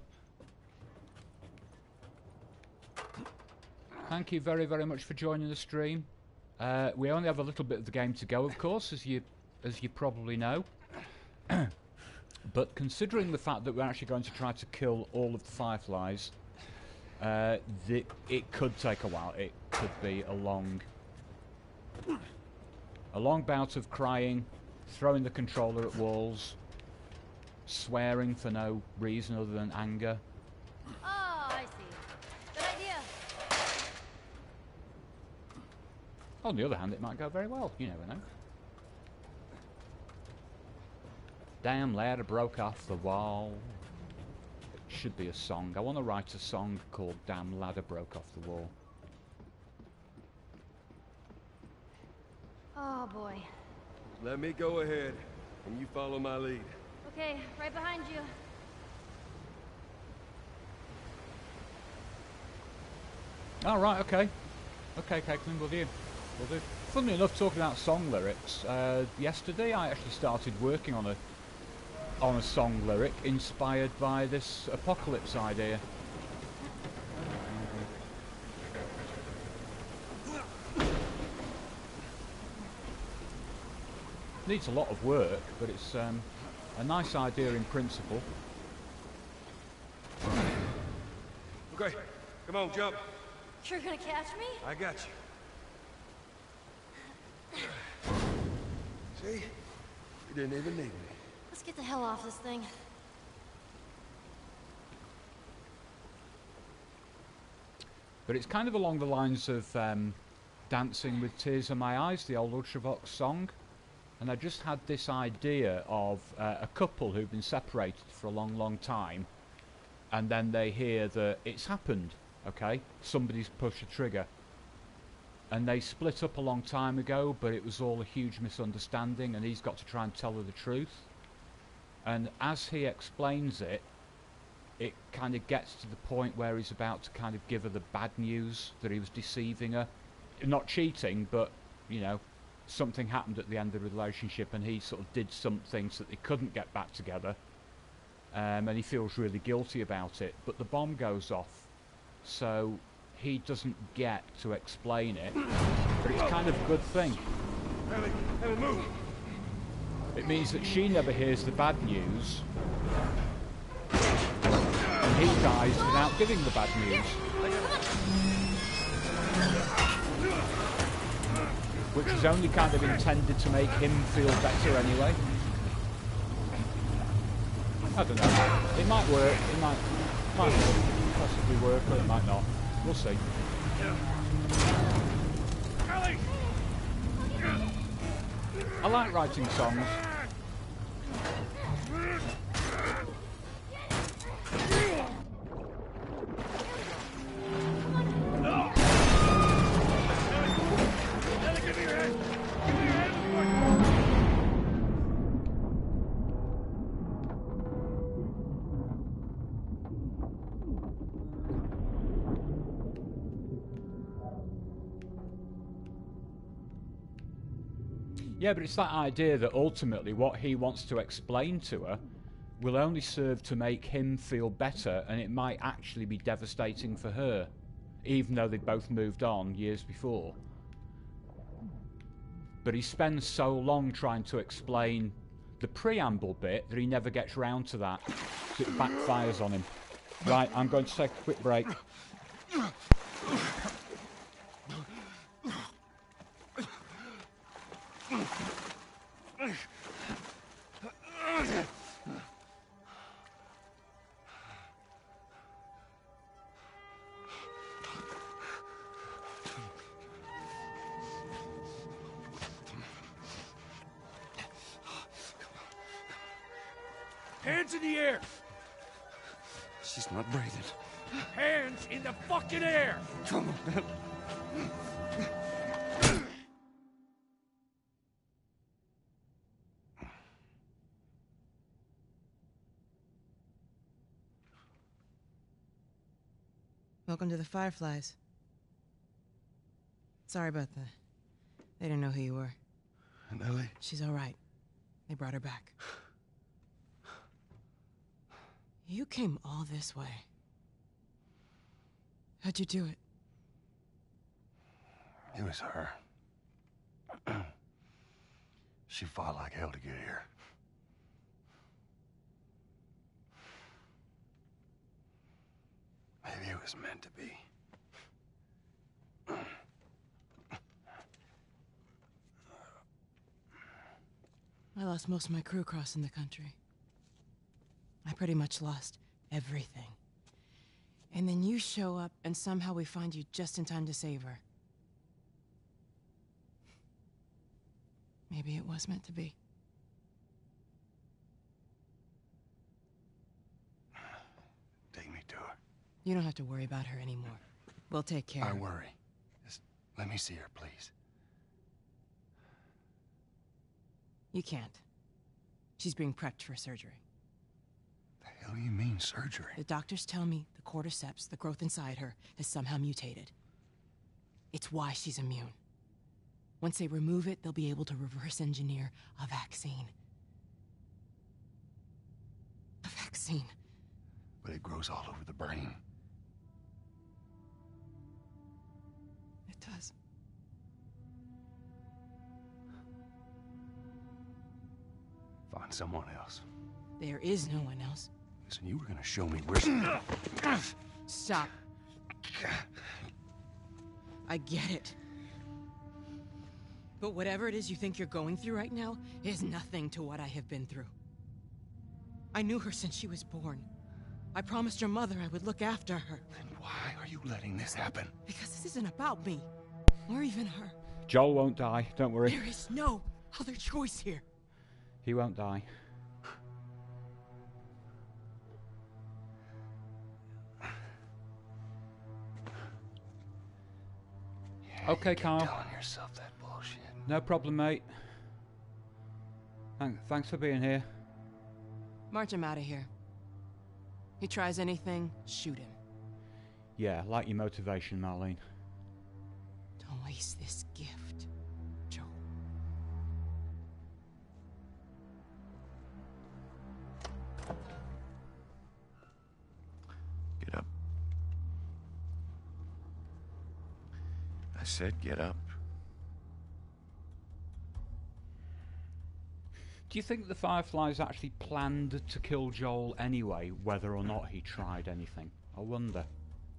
Speaker 4: Thank you very, very much for joining the stream. We only have a little bit of the game to go, of course, as you probably know. But considering the fact that we're actually going to try to kill all of the fireflies, it could take a while. It could be a long bout of crying, throwing the controller at walls, swearing for no reason other than anger.
Speaker 6: Oh, I see. Good idea.
Speaker 4: On the other hand, it might go very well. You never know. Damn ladder broke off the wall. It should be a song. I want to write a song called Damn Ladder Broke Off the Wall.
Speaker 6: Oh, boy.
Speaker 2: Let me go ahead, and you follow my lead.
Speaker 6: Okay, right behind you.
Speaker 4: All right, okay. Okay, Caitlin, will do. Will do. Funnily enough, talking about song lyrics, yesterday I actually started working on a song lyric inspired by this apocalypse idea. Needs a lot of work, but it's a nice idea in principle.
Speaker 2: Okay, come on, jump.
Speaker 6: You're gonna catch me?
Speaker 2: I got you. See? You didn't even need me.
Speaker 6: Let's get the hell off this thing.
Speaker 4: But it's kind of along the lines of Dancing with Tears in My Eyes, the old Ultravox song. And I just had this idea of a couple who've been separated for a long, long time. And then they hear that it's happened, okay? Somebody's pushed a trigger. And they split up a long time ago, but it was all a huge misunderstanding, and he's got to try and tell her the truth. And as he explains it, it kind of gets to the point where he's about to kind of give her the bad news that he was deceiving her. Not cheating, but, you know, something happened at the end of the relationship and he sort of did something so that they couldn't get back together. And he feels really guilty about it. But the bomb goes off, so he doesn't get to explain it. But it's kind of a good thing.
Speaker 2: Ellie, move!
Speaker 4: It means that she never hears the bad news. And he dies without giving the bad news. Which is only kind of intended to make him feel better anyway. I don't know. It might work. It might possibly work, or it might not. We'll see. I like writing songs. Yeah, but it's that idea that ultimately what he wants to explain to her will only serve to make him feel better, and it might actually be devastating for her, even though they'd both moved on years before. But he spends so long trying to explain the preamble bit that he never gets round to that, so it backfires on him. Right, I'm going to take a quick break.
Speaker 8: Hands in the air!
Speaker 2: She's not breathing.
Speaker 8: Hands in the fucking air!
Speaker 2: Come on.
Speaker 13: Welcome to the Fireflies. Sorry about that. They didn't know who you were.
Speaker 2: And Ellie?
Speaker 13: She's all right. They brought her back. You came all this way. How'd you do it?
Speaker 2: It was her. She fought like hell to get here. Maybe it was meant to be.
Speaker 13: I lost most of my crew crossing the country. I pretty much lost everything. And then you show up, and somehow we find you just in time to save her. Maybe it was meant to be.
Speaker 2: Take me to her.
Speaker 13: You don't have to worry about her anymore. We'll take care of her.
Speaker 2: I worry. Just let me see her, please.
Speaker 13: You can't. She's being prepped for surgery.
Speaker 2: The hell do you mean, surgery?
Speaker 13: The doctors tell me the cordyceps, the growth inside her, has somehow mutated. It's why she's immune. Once they remove it, they'll be able to reverse engineer a vaccine. A vaccine.
Speaker 2: But it grows all over the brain.
Speaker 13: It does.
Speaker 2: Find someone else.
Speaker 13: There is no one else.
Speaker 2: Listen, you were gonna show me where she...
Speaker 13: Stop. I get it. But whatever it is you think you're going through right now is nothing to what I have been through. I knew her since she was born. I promised your mother I would look after her.
Speaker 2: Then why are you letting this happen?
Speaker 13: Because this isn't about me, or even her.
Speaker 4: Joel won't die, don't worry.
Speaker 13: There is no other choice here.
Speaker 4: He won't die. Okay, Kyle.
Speaker 2: Telling yourself that bullshit.
Speaker 4: No problem, mate. Thanks for being here.
Speaker 13: March him out of here. He tries anything, shoot him.
Speaker 4: Yeah, like your motivation, Marlene.
Speaker 13: Don't waste this gift, Joel.
Speaker 5: Get up. I said get up.
Speaker 4: Do you think the Fireflies actually planned to kill Joel anyway, whether or not he tried anything? I wonder.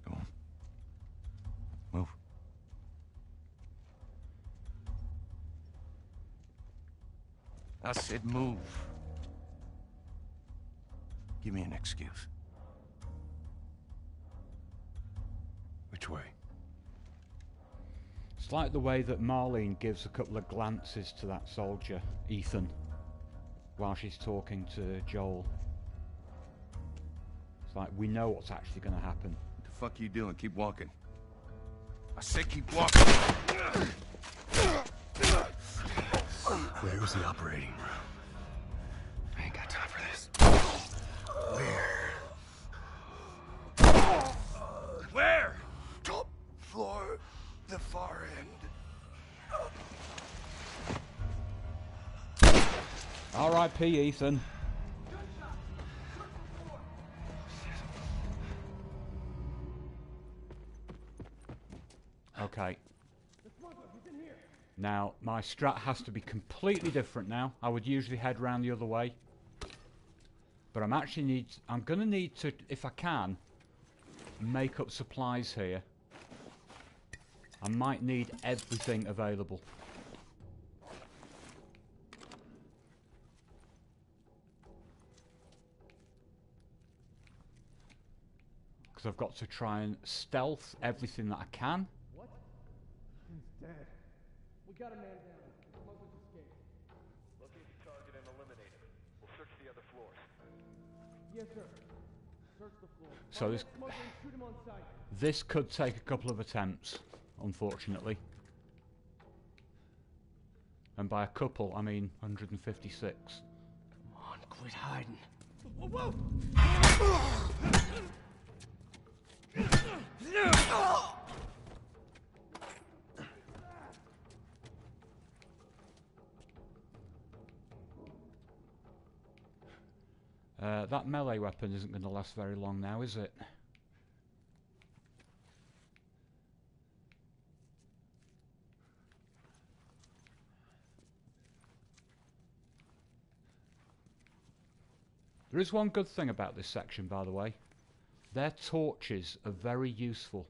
Speaker 5: Go on. Move. I said move. Give me an excuse.
Speaker 2: Which way?
Speaker 4: It's like the way that Marlene gives a couple of glances to that soldier, Ethan, while she's talking to Joel. It's like we know what's actually going to happen.
Speaker 5: What the fuck are you doing? Keep walking. I said keep walking.
Speaker 2: Where was the operating room?
Speaker 5: I ain't got time for this. Where?
Speaker 2: Top floor, the far end.
Speaker 4: R.I.P. Ethan. Okay. Now, my strat has to be completely different now. I would usually head round the other way. But I'm gonna need to, if I can, make up supplies here. I might need everything available. Because I've got to try and stealth everything that I can.
Speaker 10: What? He's dead. We got a man down. The smugglers escaped.
Speaker 1: Locate the target and eliminate him. We'll search the other floors.
Speaker 10: Yes, sir. Search the floor.
Speaker 4: So
Speaker 10: Shoot him on sight.
Speaker 4: this could take a couple of attempts, unfortunately. And by a couple, I mean 156.
Speaker 8: Come on, quit hiding.
Speaker 10: Whoa,
Speaker 4: That melee weapon isn't going to last very long now, is it? There is one good thing about this section, by the way. Their torches are very useful.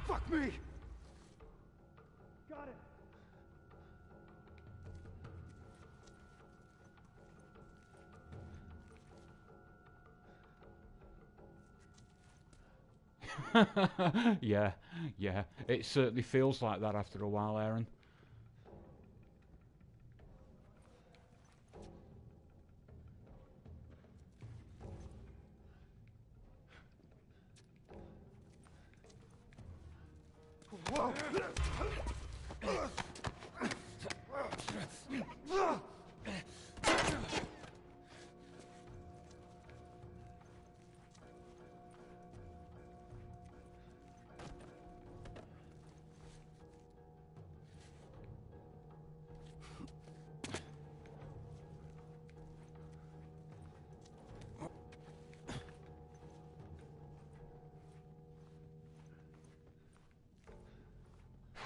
Speaker 10: fuck me! Got it.
Speaker 4: Yeah. It certainly feels like that after a while, Aaron.
Speaker 10: Whoa!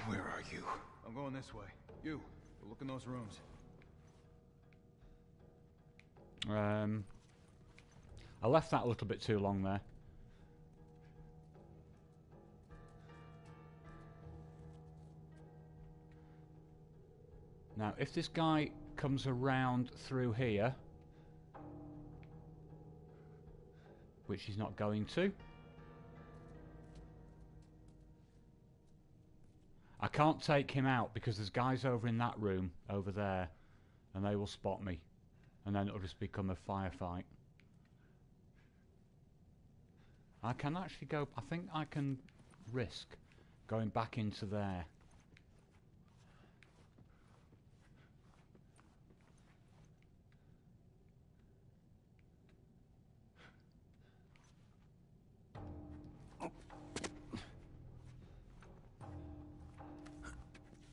Speaker 5: Where are you?
Speaker 1: I'm going this way. You, look in those rooms.
Speaker 4: I left that a little bit too long there. Now, if this guy comes around through here, which he's not going to, I can't take him out because there's guys over in that room over there and they will spot me and then it'll just become a firefight. I can actually go, I think I can risk going back into there.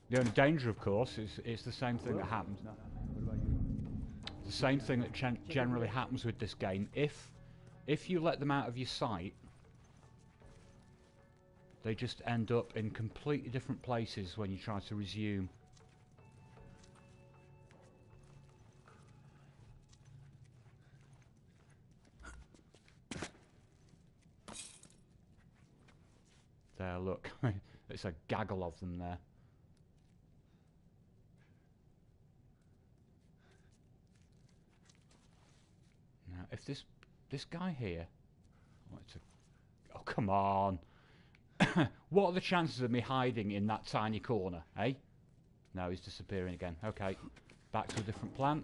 Speaker 4: The only danger, of course, is it's the same thing that happens.
Speaker 11: No. What about you?
Speaker 4: The same thing that generally happens with this game. If you let them out of your sight, they just end up in completely different places when you try to resume. There, look. It's a gaggle of them there. Now, if this guy here... Oh, come on. What are the chances of me hiding in that tiny corner, eh? No, he's disappearing again. Okay, back to a different plant.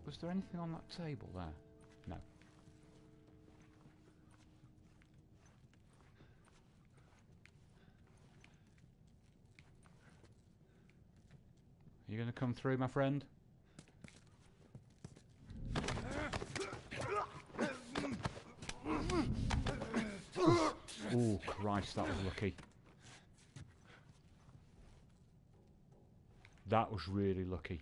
Speaker 4: Was there anything on that table there? No. Are you going to come through, my friend? Oh, Christ, that was lucky. That was really lucky.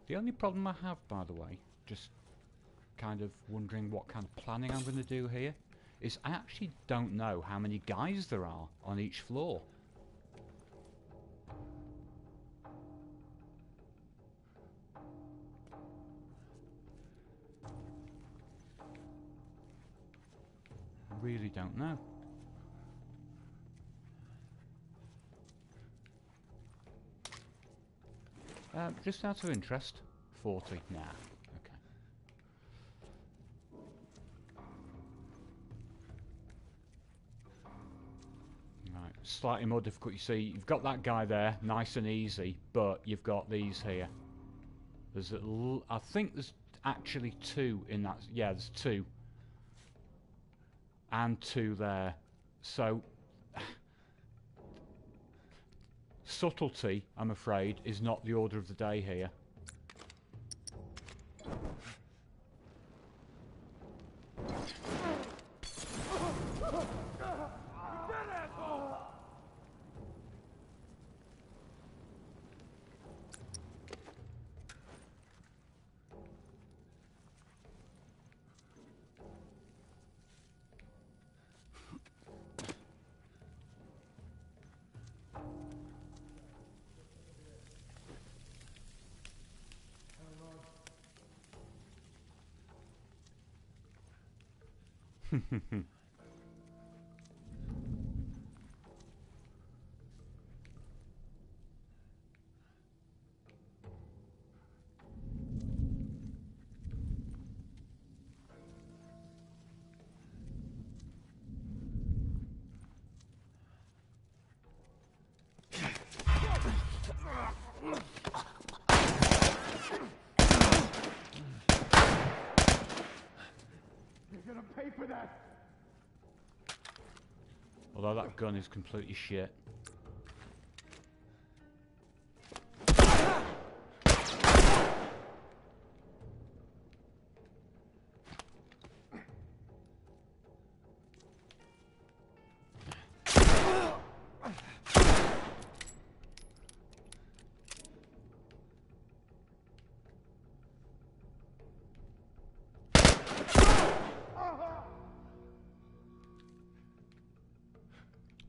Speaker 4: The only problem I have, by the way, just kind of wondering what kind of planning I'm going to do here, is I actually don't know how many guys there are on each floor. I really don't know. Just out of interest, 40? Nah, okay. Right, slightly more difficult. You see, you've got that guy there, nice and easy, but you've got these here. There's I think there's actually two in that. Yeah, there's two. And two there. So... subtlety, I'm afraid, is not the order of the day here.
Speaker 10: You're gonna pay for that!
Speaker 4: Although that gun is completely shit.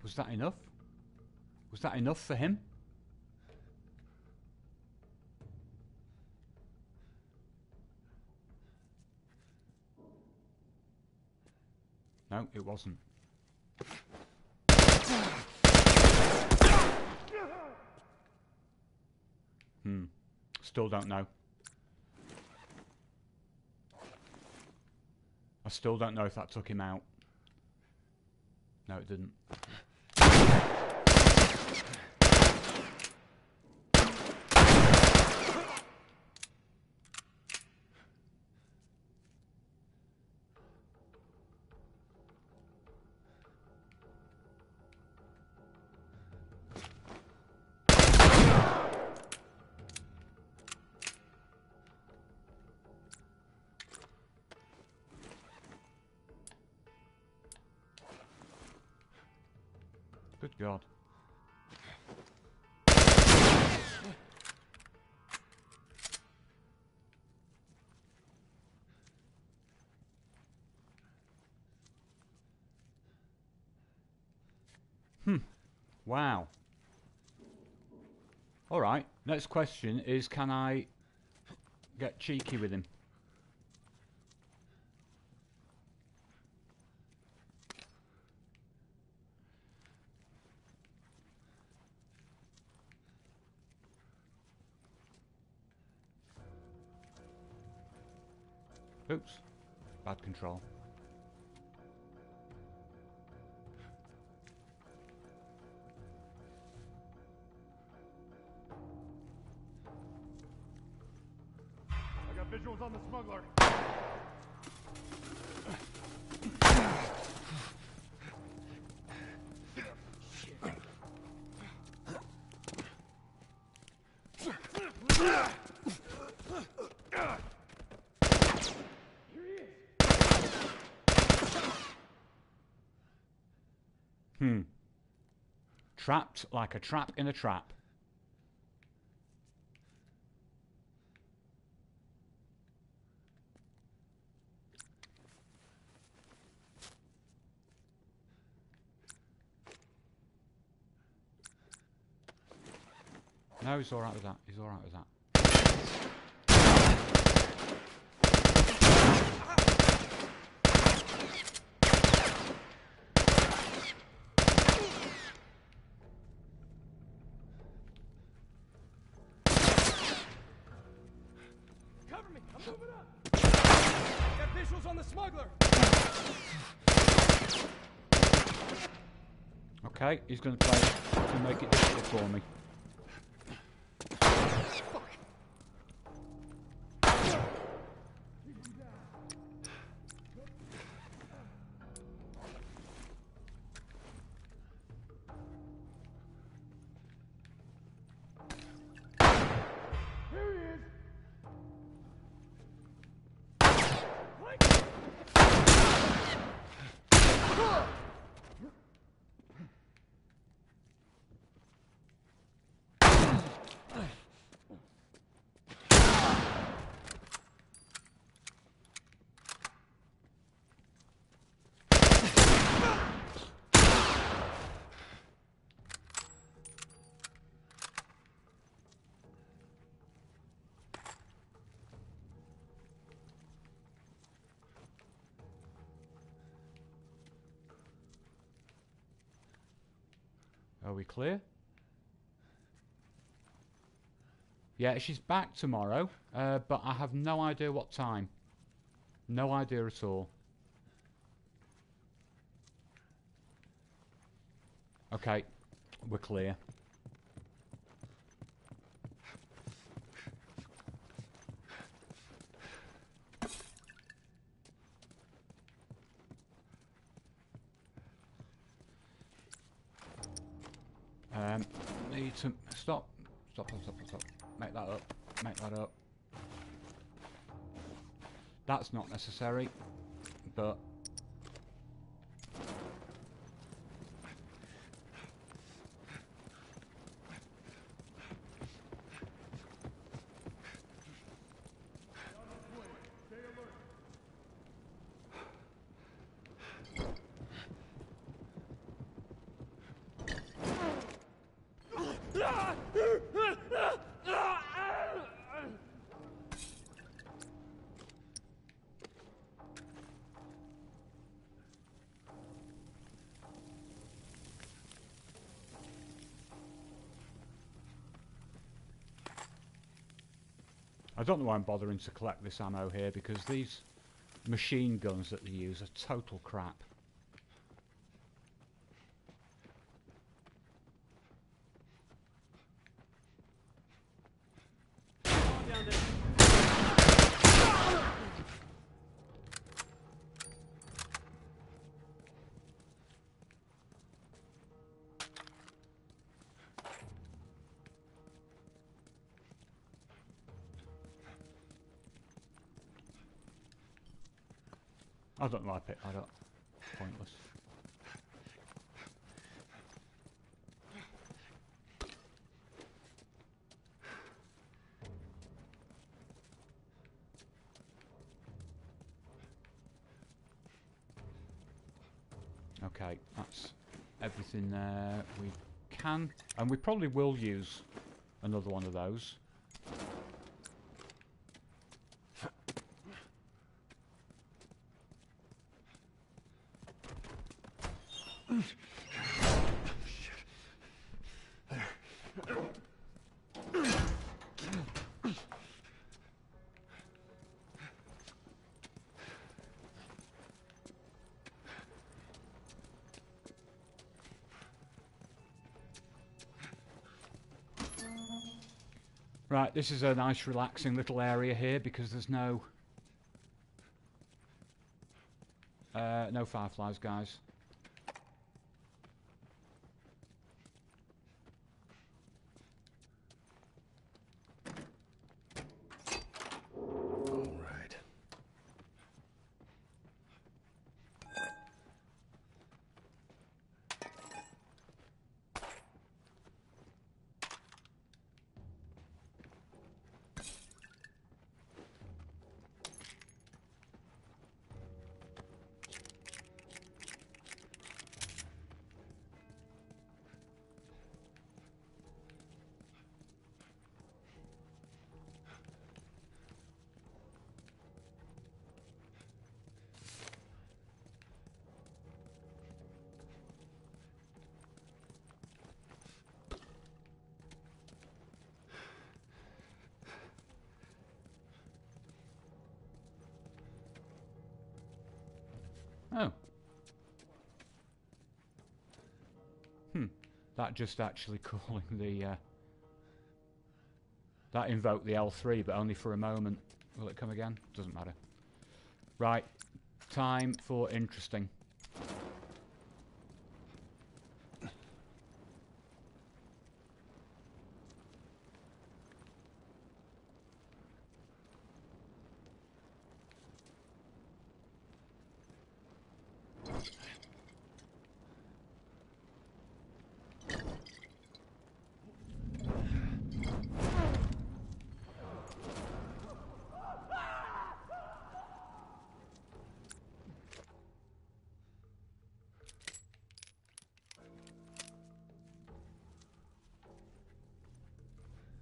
Speaker 4: Was that enough? Was that enough for him? No, it wasn't. Still don't know. I still don't know if that took him out. No, it didn't. Good God. Wow. Alright, next question is, can I get cheeky with him? Oops. Bad control.
Speaker 1: I got visuals on the smuggler.
Speaker 4: Trapped like a trap in a trap. No, he's alright with that. He's alright with that.
Speaker 10: Cover me! I'm moving up! Got visuals on the smuggler!
Speaker 4: Okay, he's going to try to make it difficult for me. Are we clear? Yeah, she's back tomorrow, but I have no idea what time. No idea at all. Okay, we're clear. Need to stop. Make that up. Make that up. That's not necessary, but I don't know why I'm bothering to collect this ammo here, because these machine guns that they use are total crap. I don't know why I picked that up. Pointless. Okay, that's everything there we can. And we probably will use another one of those. Right, this is a nice relaxing little area here because there's no no fireflies, guys.
Speaker 2: All right.
Speaker 4: Oh. That just actually calling the that invoked the L3, but only for a moment. Will it come again? Doesn't matter. Right. Time for interesting.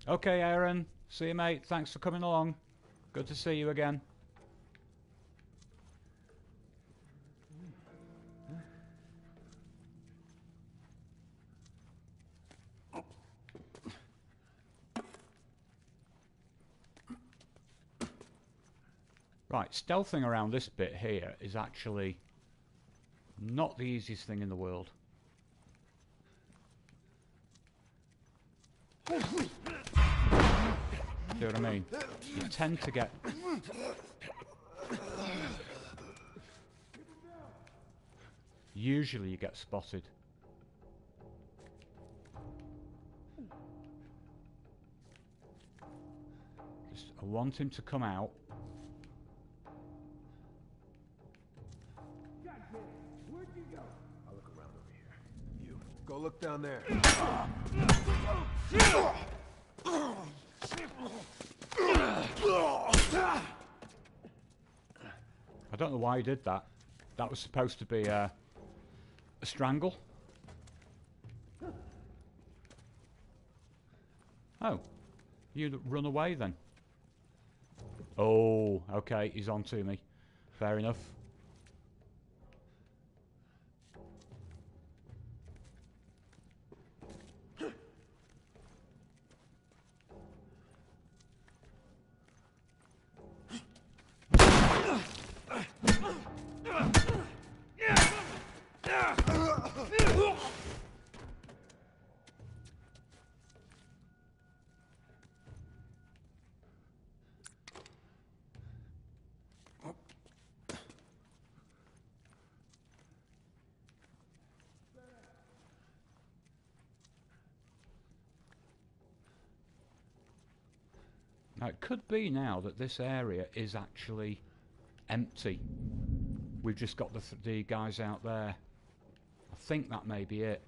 Speaker 4: Okay, Aaron. See you, mate. Thanks for coming along. Good to see you again. Right, stealthing around this bit here is actually not the easiest thing in the world. See what I mean? You tend to get... Usually you get spotted. Just, I want him to come out.
Speaker 10: Where'd you go?
Speaker 2: I'll look around over here. You, go look down there.
Speaker 4: I don't know why he did that. That was supposed to be a strangle. Oh, you run away then. Oh, okay, he's on to me. Fair enough. Now, it could be now that this area is actually empty. We've just got the guys out there. I think that may be it.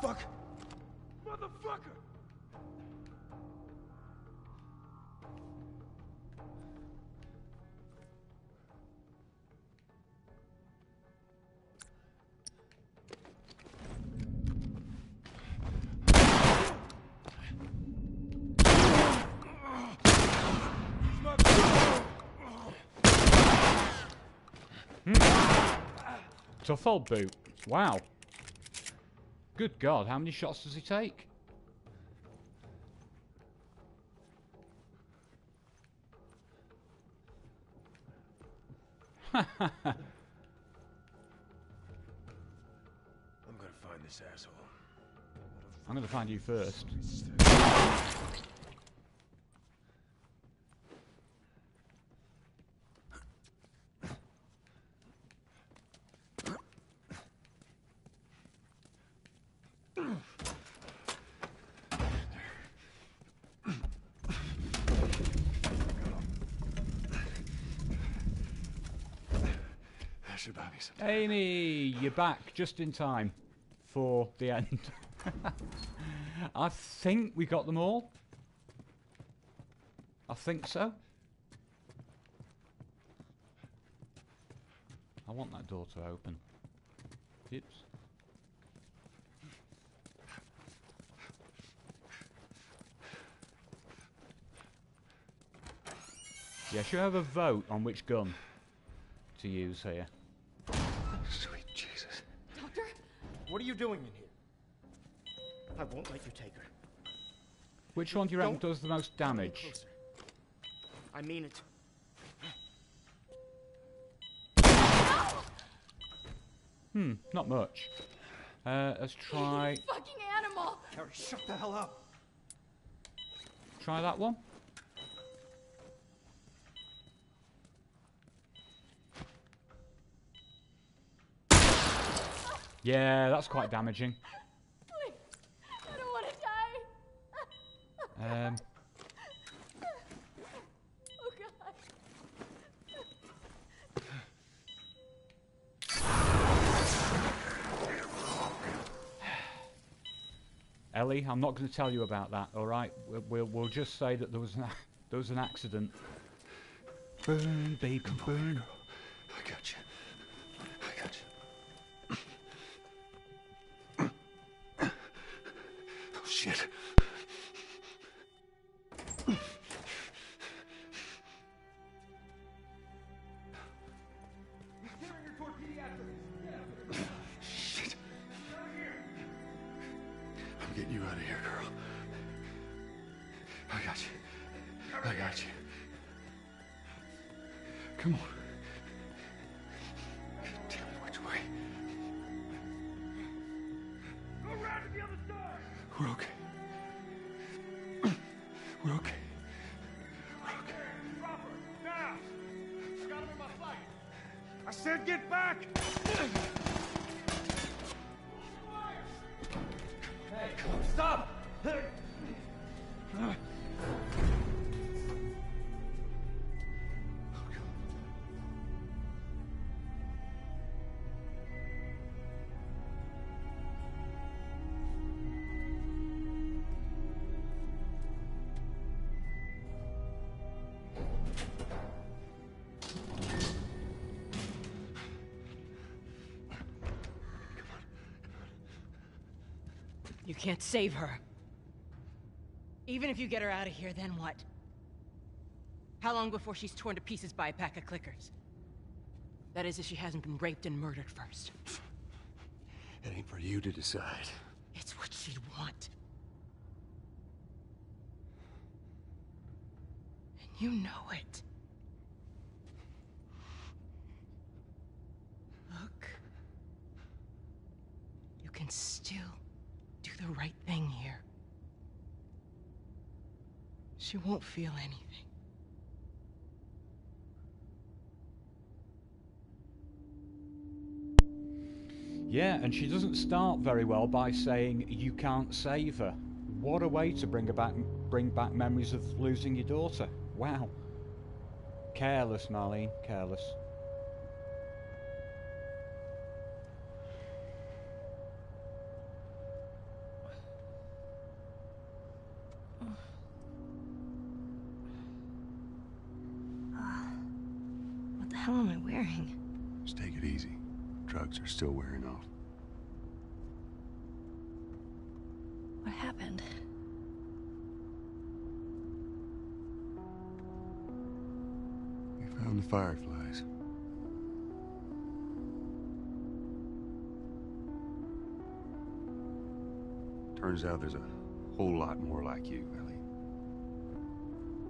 Speaker 1: Fuck! Motherfucker!
Speaker 4: Tough old boot. Wow. Good God, how many shots does he take?
Speaker 2: I'm gonna find this asshole.
Speaker 4: I'm gonna find you first. Amy, you're back just in time for the end. I think we got them all. I think so. I want that door to open. Oops. Yeah, should I have a vote on which gun to use here?
Speaker 2: Sweet Jesus.
Speaker 8: Doctor? What are you doing in here? I won't let you take her.
Speaker 4: Which one do you reckon does the most damage?
Speaker 8: Closer. I mean it.
Speaker 4: Not much. Let's try...
Speaker 6: You fucking animal!
Speaker 8: Harry, shut the hell up.
Speaker 4: Try that one. Yeah, that's quite damaging.
Speaker 6: Please, I don't want to die. Oh God.
Speaker 4: Ellie, I'm not going to tell you about that. All right, we'll just say that there was an accident. Burn, baby, burn.
Speaker 2: I got you. I got you. Oh shit. Shit. I'm getting you out of here, girl. I got you. I got you. Come on. Tell me which way.
Speaker 1: Go around to the other side!
Speaker 2: We're okay. We're okay. We're okay.
Speaker 1: Drop her, now! Got him in my sight! I said get back!
Speaker 8: Hey, stop!
Speaker 13: You can't save her. Even if you get her out of here, then what? How long before she's torn to pieces by a pack of clickers? That is, if she hasn't been raped and murdered first.
Speaker 2: It ain't for you to decide.
Speaker 13: It's what she'd want. And you know it. can still do the right thing here. She won't feel anything.
Speaker 4: Yeah, and she doesn't start very well by saying you can't save her. What a way to bring back memories of losing your daughter. Wow. Careless, Marlene, careless.
Speaker 6: What the hell am I wearing?
Speaker 2: Just take it easy. Drugs are still wearing off.
Speaker 6: What happened?
Speaker 2: We found the fireflies. Turns out there's a whole lot more like you, Ellie.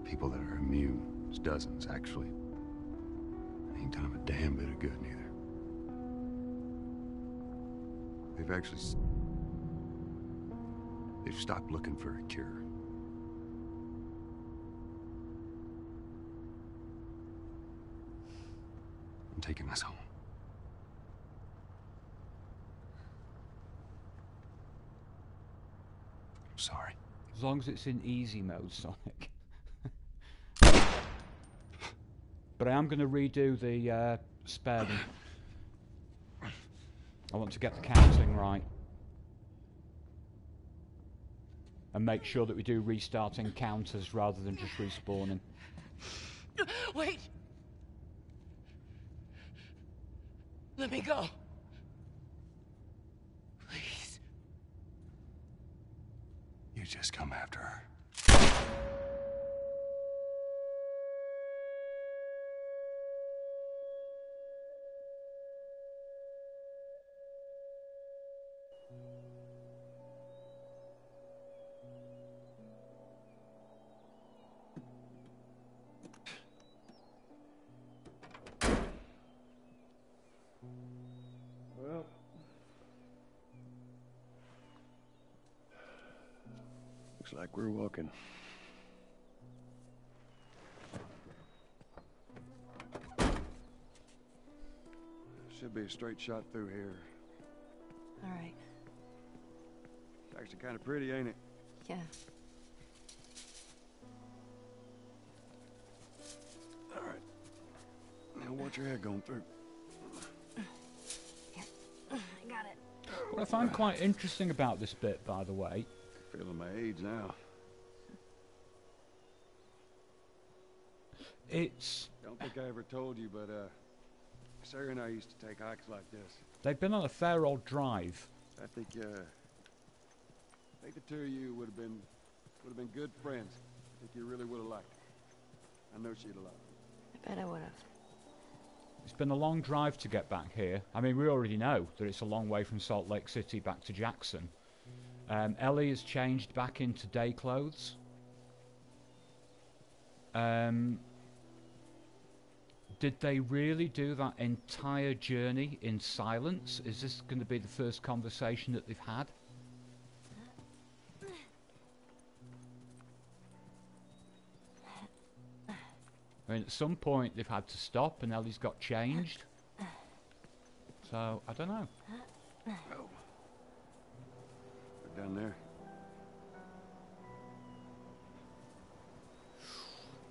Speaker 2: People that are immune. There's dozens, actually. Ain't done them a damn bit of good, neither. They've stopped looking for a cure. I'm taking us home. I'm sorry.
Speaker 4: As long as it's in easy mode, Sonic. But I am going to redo the spare them. I want to get the counting right. And make sure that we do restart encounters rather than just respawning.
Speaker 13: Wait! Let me go. Please.
Speaker 2: You just come after her.
Speaker 10: Well,
Speaker 2: looks like we're walking. Should be a straight shot through here.
Speaker 6: All right.
Speaker 2: It's actually kind of pretty, ain't it?
Speaker 6: Yeah.
Speaker 2: All right. Now watch your head going through.
Speaker 6: I got it.
Speaker 4: What I find quite interesting about this bit, by the way...
Speaker 2: Feeling my age now.
Speaker 4: It's...
Speaker 2: Don't think I ever told you, but Sarah and I used to take hikes like this.
Speaker 4: They've been on a fair old drive.
Speaker 2: I think the two of you would have been good friends. I think you really would have liked her. I know she'd have liked her.
Speaker 6: I bet I would have.
Speaker 4: It's been a long drive to get back here. I mean, we already know that it's a long way from Salt Lake City back to Jackson. Ellie has changed back into day clothes. Did they really do that entire journey in silence? Is this going to be the first conversation that they've had? I mean, at some point they've had to stop and Ellie's got changed. So, I don't know.
Speaker 2: Oh. We're down there.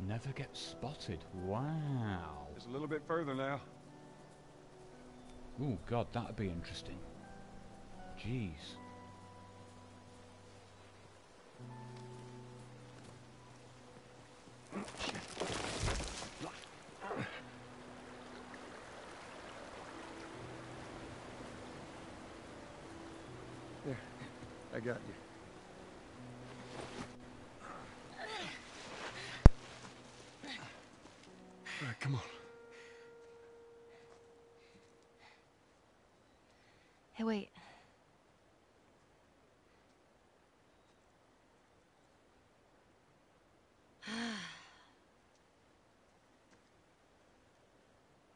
Speaker 4: Never get spotted. Wow.
Speaker 2: Just a little bit further now.
Speaker 4: Oh God, that'd be interesting. Jeez.
Speaker 2: There, I got you. All right, come on.
Speaker 6: Hey, wait.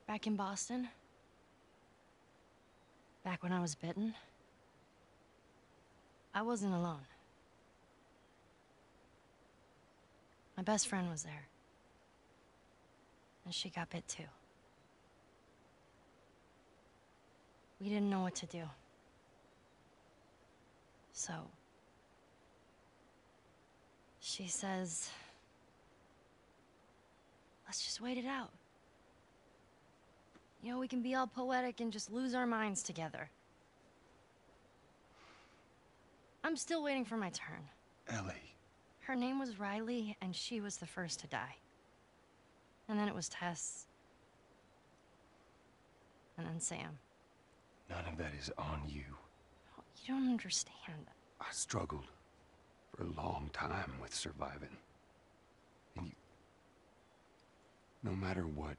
Speaker 6: Back in Boston? Back when I was bitten? I wasn't alone. My best friend was there. And she got bit too. We didn't know what to do. So... she says... let's just wait it out. You know, we can be all poetic and just lose our minds together. I'm still waiting for my turn.
Speaker 1: Ellie.
Speaker 6: Her name was Riley, and she was the first to die. And then it was Tess. And then Sam.
Speaker 1: None of that is on you.
Speaker 6: Oh, you don't understand.
Speaker 1: I struggled for a long time with surviving. And you... no matter what,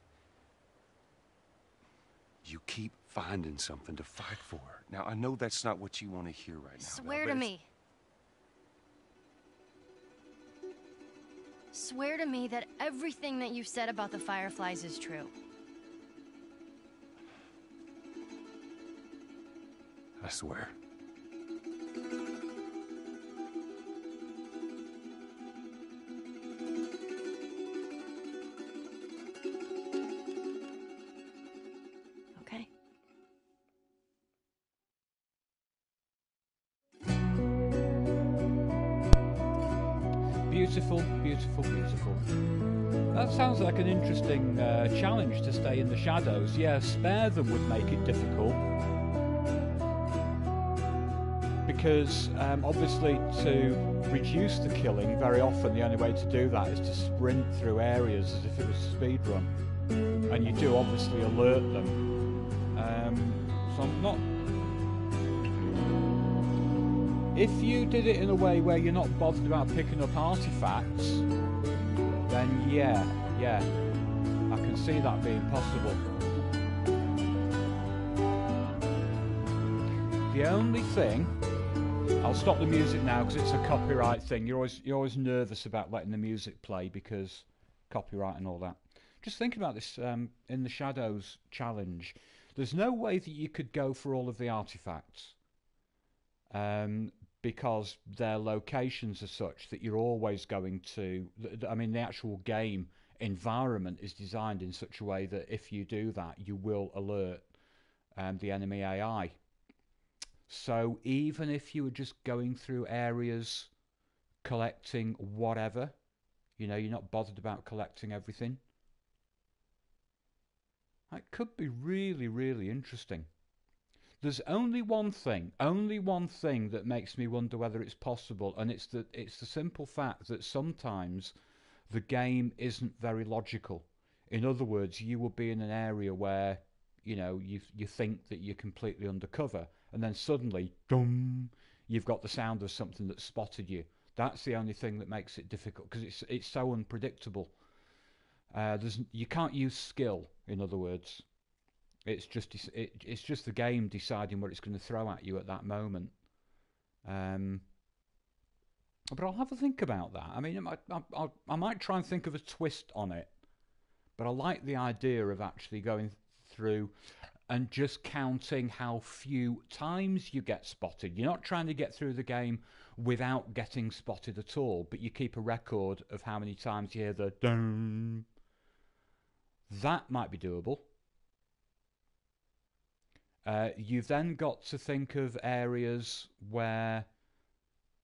Speaker 1: you keep finding something to fight for. Now, I know that's not what you want to hear right now.
Speaker 6: Swear to me. Swear to me that everything that you said about the Fireflies is true.
Speaker 1: I swear.
Speaker 6: Okay.
Speaker 4: Beautiful, beautiful, beautiful. That sounds like an interesting challenge to stay in the shadows. Yeah, spare them would make it difficult. Because obviously to reduce the killing, very often the only way to do that is to sprint through areas as if it was a speed run. And you do obviously alert them. So I'm not... if you did it in a way where you're not bothered about picking up artifacts, then yeah, I can see that being possible. The only thing... I'll stop the music now because it's a copyright thing. You're always nervous about letting the music play because copyright and all that. Just think about this in the Shadows challenge. There's no way that you could go for all of the artifacts because their locations are such that you're always going to... I mean, the actual game environment is designed in such a way that if you do that, you will alert the enemy AI. So even if you were just going through areas collecting whatever, you know, you're not bothered about collecting everything, that could be really, really interesting. There's only one thing that makes me wonder whether it's possible, and it's the simple fact that sometimes the game isn't very logical. In other words, you will be in an area where, you know, you think that you're completely undercover, and then suddenly, dum, you've got the sound of something that spotted you. That's the only thing that makes it difficult, because it's so unpredictable. You can't use skill, in other words. It's just the game deciding what it's going to throw at you at that moment. But I'll have a think about that. I mean, I might try and think of a twist on it, but I like the idea of actually going through and just counting how few times you get spotted. You're not trying to get through the game without getting spotted at all, but you keep a record of how many times you hear the dun. That might be doable. You've then got to think of areas where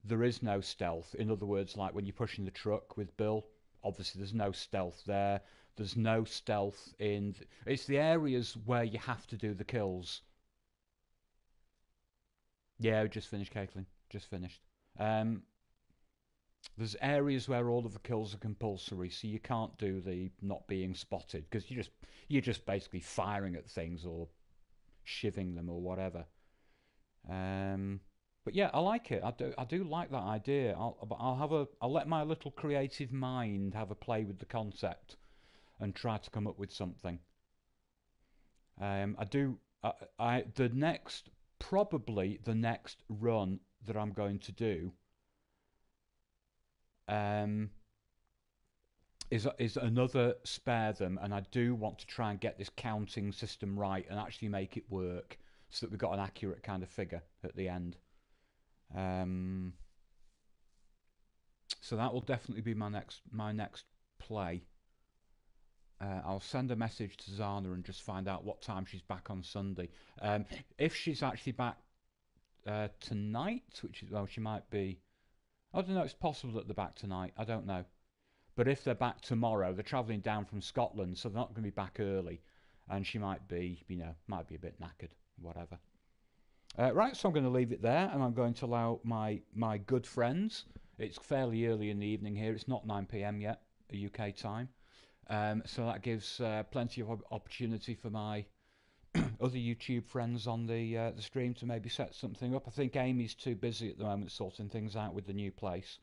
Speaker 4: there is no stealth. In other words, like when you're pushing the truck with Bill, obviously there's no stealth there. There's no stealth in... It's the areas where you have to do the kills. Yeah, just finished, Caitlin. Just finished. There's areas where all of the kills are compulsory, so you can't do the not being spotted, because you're just basically firing at things or shivving them or whatever. But yeah, I like it. I do like that idea. I'll let my little creative mind have a play with the concept and try to come up with something. Probably the next run that I'm going to do is another spare them, and I do want to try and get this counting system right and actually make it work so that we've got an accurate kind of figure at the end. So that will definitely be my next play. I'll send a message to Zana and just find out what time she's back on Sunday. If she's actually back tonight, which is, well, she might be. I don't know. It's possible that they're back tonight. I don't know. But if they're back tomorrow, they're travelling down from Scotland, so they're not going to be back early, and she might be, might be a bit knackered, whatever. Right, so I'm going to leave it there, and I'm going to allow my good friends. It's fairly early in the evening here. It's not 9 p.m. yet, UK time. So that gives plenty of opportunity for my other YouTube friends on the stream to maybe set something up. I think Amy's too busy at the moment sorting things out with the new place.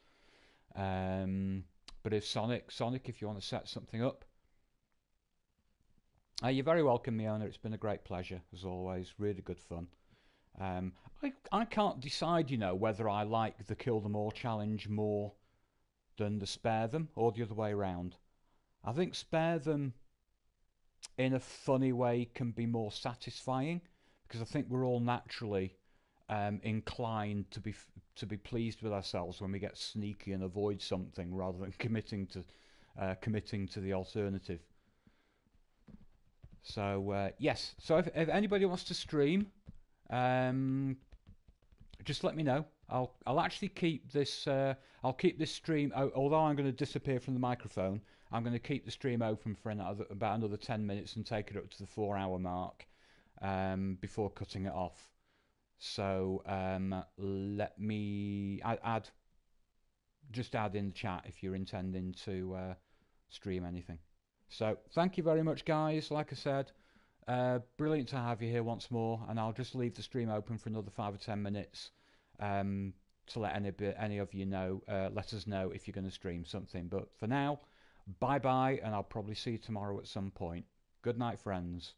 Speaker 4: But if Sonic, if you want to set something up, you're very welcome, Miona. It's been a great pleasure as always. Really good fun. I can't decide, whether I like the Kill Them All challenge more than the Spare Them, or the other way around. I think Spare Them, in a funny way, can be more satisfying, because I think we're all naturally inclined to be pleased with ourselves when we get sneaky and avoid something rather than committing to the alternative. So yes, so if anybody wants to stream, just let me know. I'll actually keep this. I'll keep this stream. Although I'm going to disappear from the microphone, I'm going to keep the stream open for about another 10 minutes and take it up to the 4-hour mark before cutting it off. So let me just add in the chat if you're intending to stream anything. So thank you very much, guys. Like I said, brilliant to have you here once more, and I'll just leave the stream open for another 5 or 10 minutes to let any of you know, let us know if you're going to stream something. But for now, bye bye, and I'll probably see you tomorrow at some point. Good night, friends.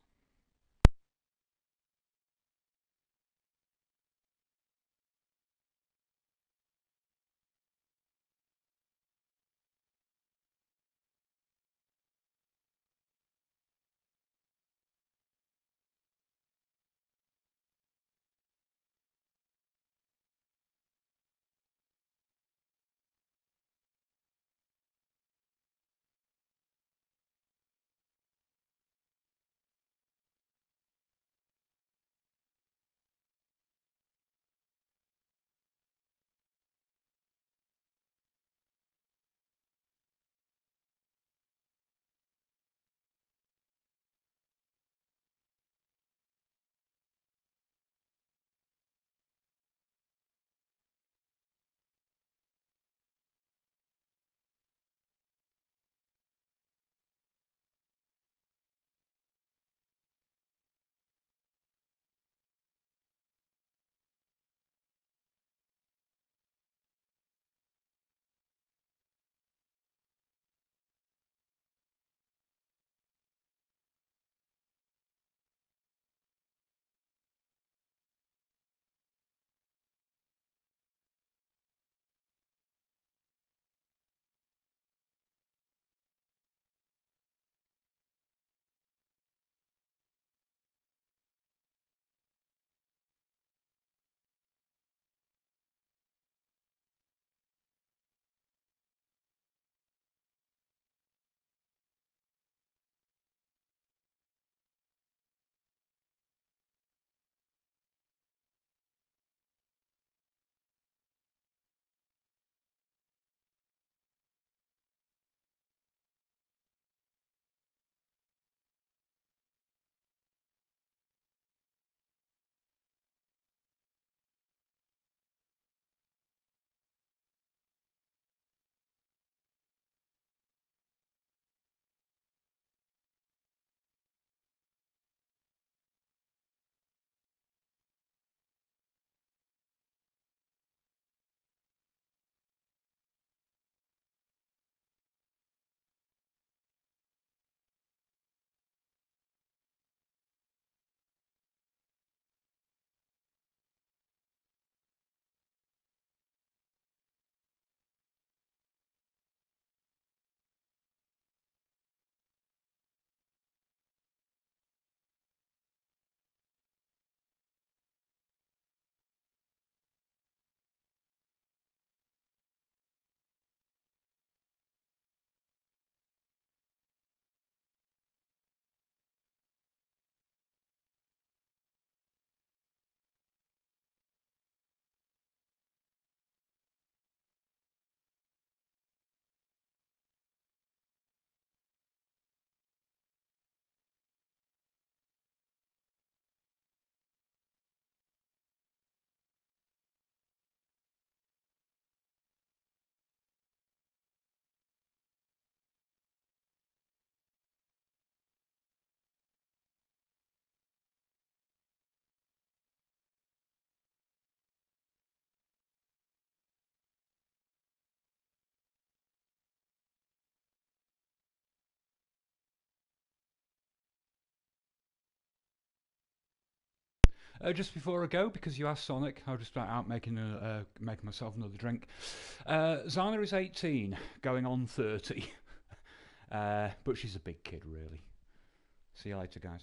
Speaker 4: just before I go, because you asked Sonic, I'll just start out making myself another drink. Zana is 18, going on 30. But she's a big kid, really. See you later, guys.